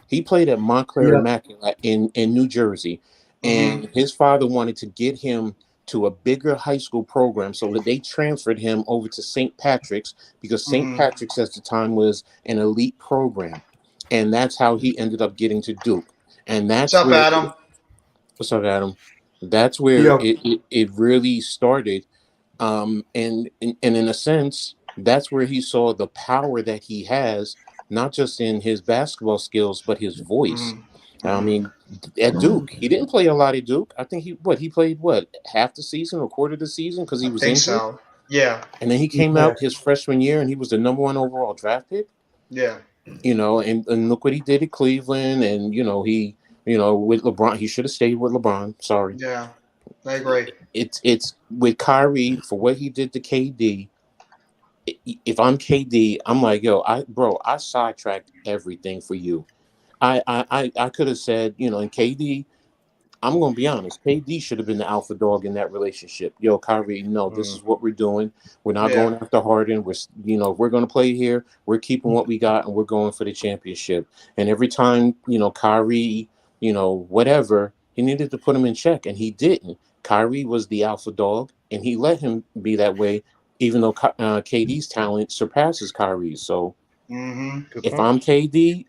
He played at Montclair Immaculate in New Jersey, and his father wanted to get him to a bigger high school program, so that they transferred him over to St. Patrick's, because St. Patrick's at the time was an elite program, and that's how he ended up getting to Duke. And that's what's up, Adam? What's up, Adam? That's where it really started, and in a sense, that's where he saw the power that he has, not just in his basketball skills, but his voice. I mean, at Duke, he didn't play a lot at Duke. I think he played half the season or quarter of the season, because he was injured. So. Yeah. And then he came out his freshman year, and he was the #1 overall draft pick. Yeah. You know, and look what he did at Cleveland, and with LeBron, he should have stayed with LeBron. Sorry. Yeah, I agree. It's with Kyrie, for what he did to KD. If I'm KD, I'm like, yo, I sidetracked everything for you. I could have said, and KD, I'm going to be honest, KD should have been the alpha dog in that relationship. Yo, Kyrie, no, this is what we're doing. We're not going after Harden. If we're going to play here, we're keeping what we got, and we're going for the championship. And every time, Kyrie, whatever, he needed to put him in check, and he didn't. Kyrie was the alpha dog, and he let him be that way, even though KD's talent surpasses Kyrie's. So if I'm KD,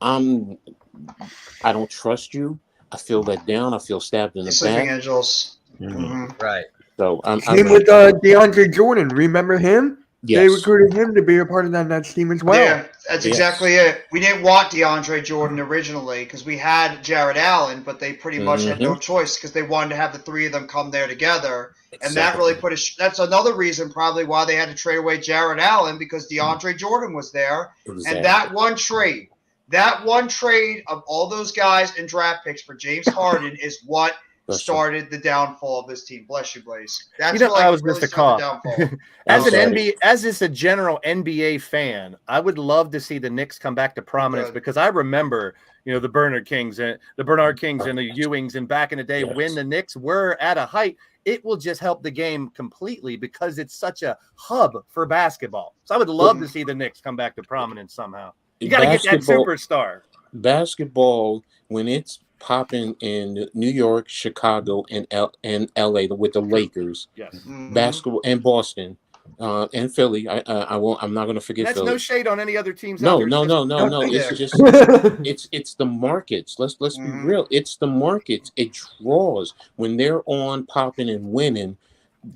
I don't trust you. I feel let down. I feel stabbed in the back. Angels. Right. So same with DeAndre Jordan. Remember him? Yes. They recruited him to be a part of that team as well. Yeah, that's exactly it. We didn't want DeAndre Jordan originally because we had Jared Allen, but they pretty much had no choice because they wanted to have the three of them come there together. And that really that's another reason probably why they had to trade away Jared Allen, because DeAndre Jordan was there. Exactly. And that one trade of all those guys and draft picks for James Harden is what started the downfall of this team. Bless you, Blaze. That's what I was just a call. As is a general NBA fan, I would love to see the Knicks come back to prominence because I remember, the Bernard Kings and the Ewings and back in the day when the Knicks were at a height. It will just help the game completely because it's such a hub for basketball. So I would love to see the Knicks come back to prominence somehow. You got to get that superstar. basketball, when it's popping in New York, Chicago, and LA with the Lakers, Yes. basketball, and Boston, and Philly. I won't. I'm not going to forget That's Philly. no shade on any other teams. No, out there. no. It's just it's the markets. Let's be real. It's the markets. It draws when they're on popping and winning.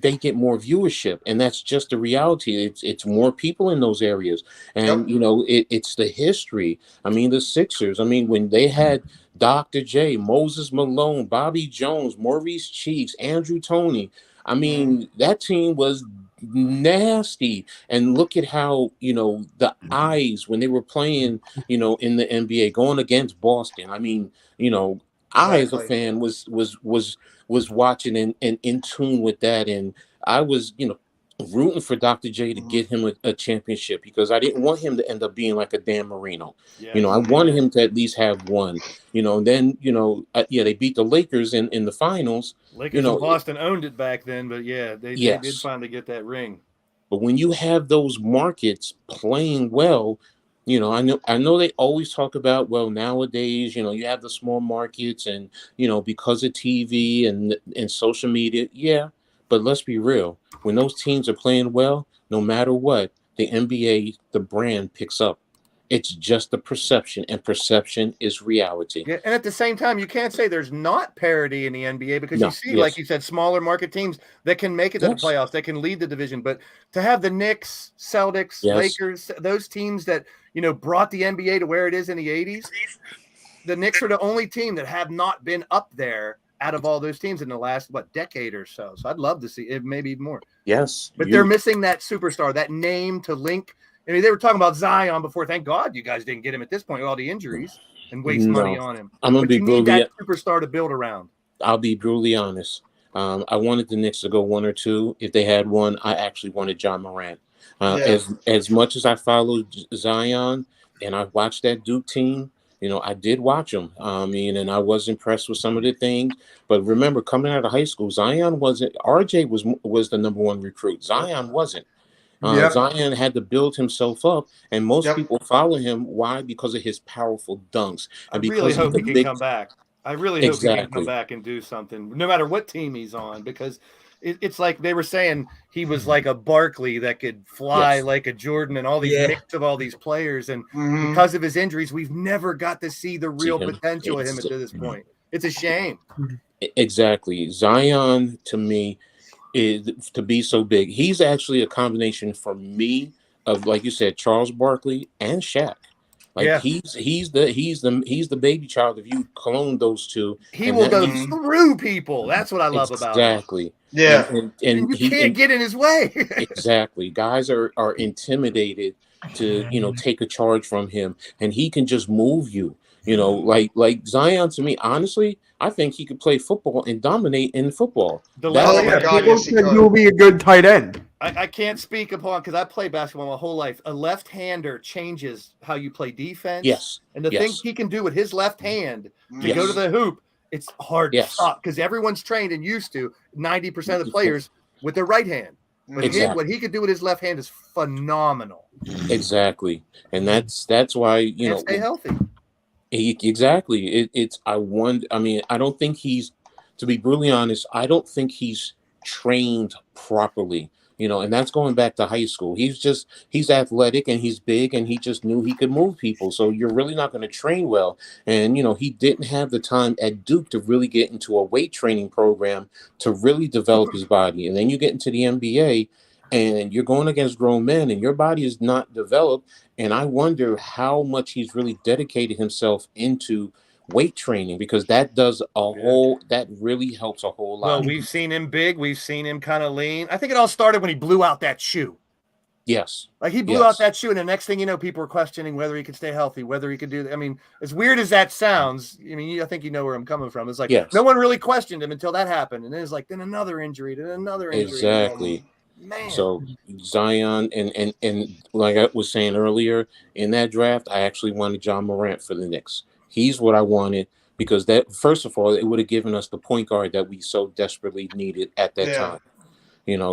They get more viewership, and that's just the reality. It's more people in those areas, and it's the history. I mean, the Sixers. I mean, when they had Dr. J, Moses Malone, Bobby Jones, Maurice Cheeks, Andrew Toney. I mean, that team was nasty. And look at how the eyes when they were playing in the NBA going against Boston. I mean, I as a fan was watching and in tune with that, and I was rooting for Dr. J to get him a championship, because I didn't want him to end up being like a Dan Marino. I wanted him to at least have one. And then they beat the Lakers in the finals. Lakers and Boston owned it back then, but they did finally get that ring. But when you have those markets playing well, I know they always talk about, well, nowadays, you have the small markets and, because of TV and social media. But let's be real. When those teams are playing well, no matter what, the NBA, the brand picks up. It's just the perception, and perception is reality. Yeah, and at the same time, you can't say there's not parity in the NBA, because you see, like you said, smaller market teams that can make it to the playoffs, that can lead the division. But to have the Knicks, Celtics, Lakers, those teams that brought the NBA to where it is in the 80s, the Knicks are the only team that have not been up there out of all those teams in the last decade or so. So I'd love to see it, maybe even more. Yes, but they're missing that superstar, that name to link. I mean, they were talking about Zion before. Thank God you guys didn't get him at this point with all the injuries and waste money on him. I'm gonna be need that superstar to build around. I'll be brutally honest. I wanted the Knicks to go 1 or 2. If they had one, I actually wanted John Morant. As much as I followed Zion and I watched that Duke team, I did watch them. And I was impressed with some of the things. But remember, coming out of high school, Zion wasn't. RJ was the number 1 recruit. Zion wasn't. Zion had to build himself up, and most people follow him. Why? Because of his powerful dunks. And I really hope he can come back. I really hope he can come back and do something, no matter what team he's on, because it's like they were saying he was like a Barkley that could fly like a Jordan, and all these mix of all these players. And because of his injuries, we've never got to see the real potential of him to this point. It's a shame. Exactly. Zion, to me, is to be so big. He's actually a combination for me of, like you said, Charles Barkley and Shaq. Like he's the baby child. If you clone those two, he will go through people. That's what I love about him. Exactly. Yeah. And you can't get in his way. Exactly. Guys are intimidated to take a charge from him, and he can just move you. Like Zion, to me, honestly, I think he could play football and dominate in football. People said you'll be a good tight end. I can't speak upon, because I played basketball my whole life. A left-hander changes how you play defense. Yes. And the things he can do with his left hand to go to the hoop, it's hard to stop, because everyone's trained and used to 90% of the players with their right hand. But what he could do with his left hand is phenomenal. Exactly. And that's why, and stay healthy. Exactly. I don't think he's, to be brutally honest, I don't think he's trained properly, and that's going back to high school. He's athletic and he's big, and he just knew he could move people. So you're really not going to train well. And, he didn't have the time at Duke to really get into a weight training program to really develop his body. And then you get into the NBA, and you're going against grown men, and your body is not developed. And I wonder how much he's really dedicated himself into weight training, because that does that really helps a whole lot. Well, we've seen him big. We've seen him kind of lean. I think it all started when he blew out that shoe. Yes. Like he blew out that shoe, and the next thing you know, people were questioning whether he could stay healthy, whether he could do that. I mean, as weird as that sounds, I think you know where I'm coming from. It's like no one really questioned him until that happened. And then it's like, then another injury, Exactly. Man. So Zion and like I was saying earlier, in that draft, I actually wanted John Morant for the Knicks. He's what I wanted, because that, first of all, it would have given us the point guard that we so desperately needed at that time.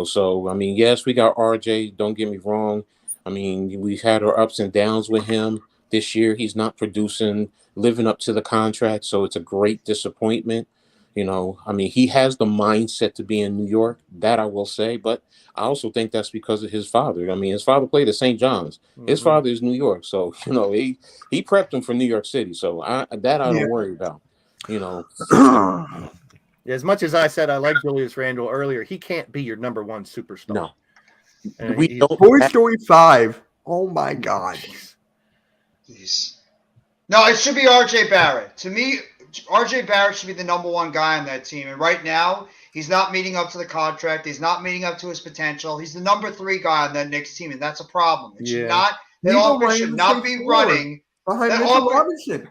So I mean, yes, we got RJ. Don't get me wrong. I mean, we've had our ups and downs with him, This year, he's not producing, living up to the contract. So it's a great disappointment. You know, I mean, he has the mindset to be in New York, that I will say, but I also think that's because of his father. I mean, his father played at St. John's. His father is New York, so you know he prepped him for New York City. So I don't worry about. You know, as much as I said I like Julius Randle earlier, he can't be your number one superstar. No, And we don't. Toy Story 5. Oh my God. Jeez. No, it should be RJ Barrett. To me, RJ Barrett should be the number one guy on that team. And right now, he's not meeting up to the contract. He's not meeting up to his potential. He's the number 3 guy on that Knicks team, and that's a problem. It should not. That offense should not be running behind Mitchell Robinson.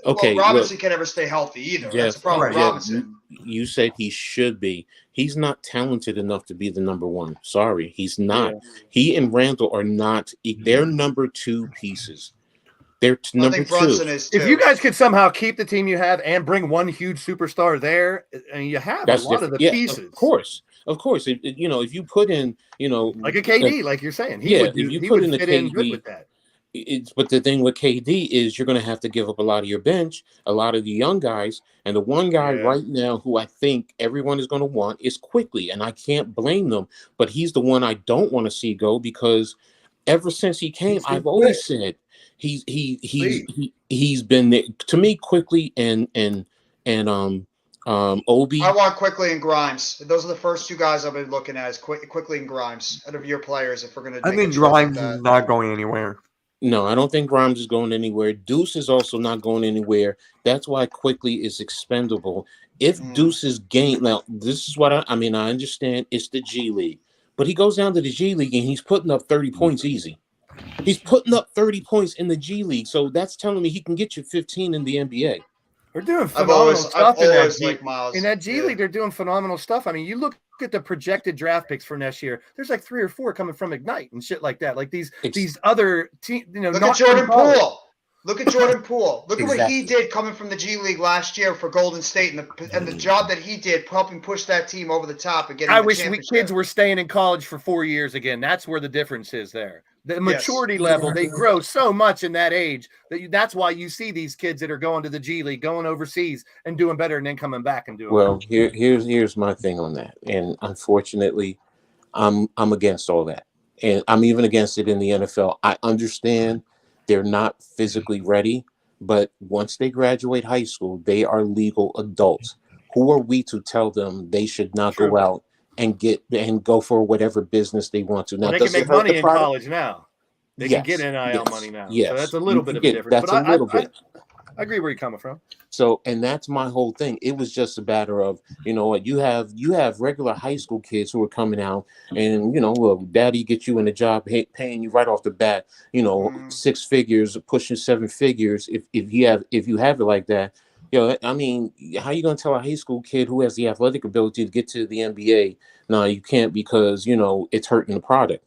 Okay, well, Robinson can never stay healthy either. That's the problem with Robinson. You said he should be. He's not talented enough to be the number one. Sorry, he's not. Yeah. He and Randall are not. They're number 2 pieces. They're number 2. Is too. If you guys could somehow keep the team you have and bring one huge superstar there, and you have a lot of the pieces. Of course. If you put in, like a KD, like you're saying, if you put in a KD, good with that. But the thing with KD is you're going to have to give up a lot of your bench, a lot of the young guys, and the one guy right now who I think everyone is going to want is Quickly, and I can't blame them. But he's the one I don't want to see go because ever since he came, I've always said he's been there to me. Quickly and Obi. I want Quickly and Grimes. Those are the first 2 guys I've been looking at. Is Quickly and Grimes out of your players. If we're going to, I think Grimes is not going anywhere. No, I don't think Grimes is going anywhere. Deuce is also not going anywhere. That's why Quickly is expendable. If Deuce's game, now this is what I understand it's the G League, but he goes down to the G League and he's putting up 30 points easy. He's putting up 30 points in the G League, so that's telling me he can get you 15 in the NBA. They're doing phenomenal stuff in that G League. They're doing phenomenal stuff. I mean, you look at the projected draft picks for next year. There's like 3 or 4 coming from Ignite and shit like that. Like these other teams. Look at Jordan Poole. Look at Jordan Poole. Look at what he did coming from the G League last year for Golden State, and the job that he did helping push that team over the top and getting. I wish kids were staying in college for 4 years again. That's where the difference is there. The maturity level, they grow so much in that age that's why you see these kids that are going to the G League, going overseas and doing better and then coming back and doing well. Here's my thing on that. And unfortunately, I'm against all that. And I'm even against it in the NFL. I understand they're not physically ready, but once they graduate high school, they are legal adults. Who are we to tell them they should not go out and go for whatever business they want to? Now, they can make money in college now. They can get NIL money now. Yes. So that's a little bit of a difference. That's a little bit. I agree where you're coming from. So, and that's my whole thing. It was just a matter of, you have regular high school kids who are coming out and, daddy get you in a job paying you right off the bat, 6 figures, pushing 7 figures. If you have it like that, I mean, how you going to tell a high school kid who has the athletic ability to get to the NBA? No, you can't because, it's hurting the product.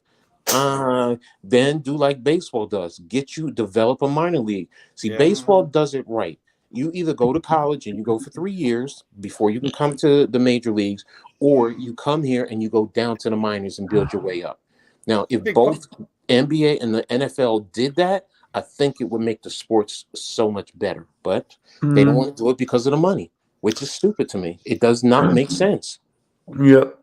Then do like baseball does. Develop a minor league. See, baseball does it right. You either go to college and you go for 3 years before you can come to the major leagues, or you come here and you go down to the minors and build your way up. Now, if both NBA and the NFL did that, I think it would make the sports so much better. But they don't want to do it because of the money, which is stupid to me. It does not make sense. Yep.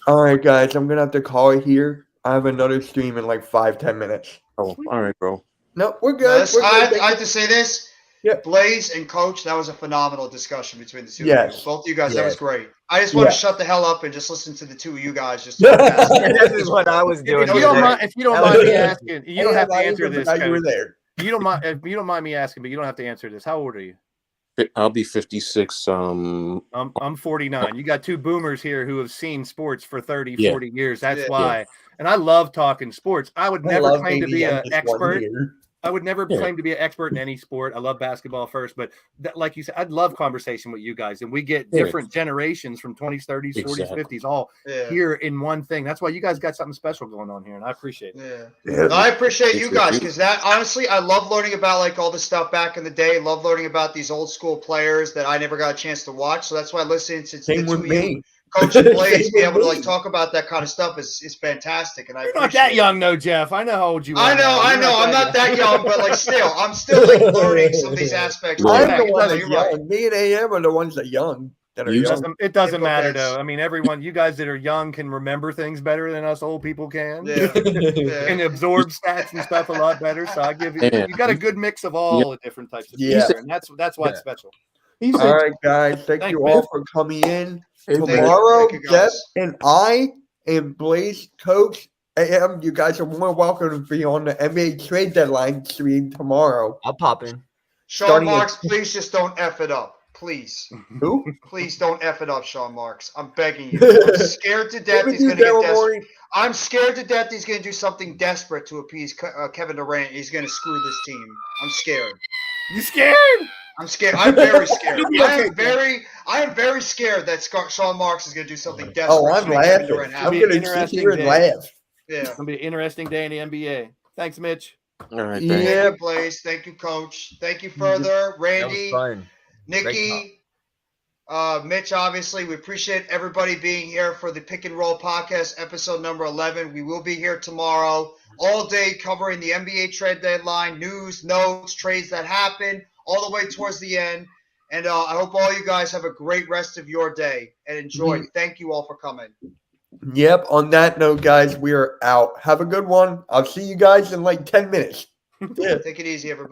All right, guys, I'm going to have to call it here. I have another stream in like 5-10 minutes. Oh, all right, bro. No, we're good. I have to say this. Yeah. Blaze and Coach, that was a phenomenal discussion between the two. Yes. Both of you guys, that was great. I just want to shut the hell up and just listen to the two of you guys. This is what I was doing. If you don't mind me asking, you don't have to answer this. You were there. You don't mind if you don't mind me asking, but you don't have to answer this. How old are you? I'll be 56. I'm 49. You got 2 boomers here who have seen sports for 30, 40 years. That's why. Yeah. And I love talking sports. I would never claim to be an expert. I would never claim to be an expert in any sport. I love basketball first, but like you said, I'd love conversation with you guys. And we get different generations from 20s, 30s, 40s, 50s, all here in one thing. That's why you guys got something special going on here, and I appreciate it. No, I appreciate you guys because that honestly, I love learning about like all the stuff back in the day. Love learning about these old school players that I never got a chance to watch. So that's why listening to the two of you Coach and Blaze be able to like talk about that kind of stuff is fantastic. And I You're not appreciate that it. young, no, Jeff. I know how old you are. I know. I'm not that young, but like still, I'm still like learning some of these aspects. I'm Yeah, the one that's you're young. right. Me and AM are the ones that young. That are young. It doesn't matter Info though. I mean, everyone, you guys that are young can remember things better than us old people can. Yeah. And absorb stats and stuff a lot better. So I give you, Yeah. you got a good mix of all the different types of Yeah. people, and that's why it's special. He's All right, guys. Thank Thanks, you man. all for coming in. Hey, man. Tomorrow, Thank you, Jeff guys. and I and Blaze Coach AM, you guys are more welcome to be on the NBA trade deadline stream tomorrow. I'll pop in. Sean Starting at- Marks, please just don't F it up. Please. Who? Please don't F it up, Sean Marks. I'm begging you. I'm scared to death he's going to get desperate. I'm scared to death he's going to do something desperate to appease Kevin Durant. He's going to screw this team. I'm scared. You scared? I'm scared. I'm very scared. You'll be okay, I am very scared that Sean Marks is going to do something desperate. Oh, I'm to make Kevin laughing. Durant I'm happy. It'll going be to an sit here and interesting day. laugh. Yeah. It's gonna be an interesting day in the NBA. Thanks, Mitch. All right, Yeah. thanks. Thank you, Blaze. Thank you, Coach. Thank you further, That Randy, was fun. Nikki, Mitch. Obviously, we appreciate everybody being here for the Pick and Roll podcast, episode number 11. We will be here tomorrow, all day, covering the NBA trade deadline, news, notes, trades that happen, all the way towards the end. And I hope all you guys have a great rest of your day and enjoy. Thank you all for coming. Yep. On that note, guys, we are out. Have a good one. I'll see you guys in like 10 minutes. Take it easy, everybody.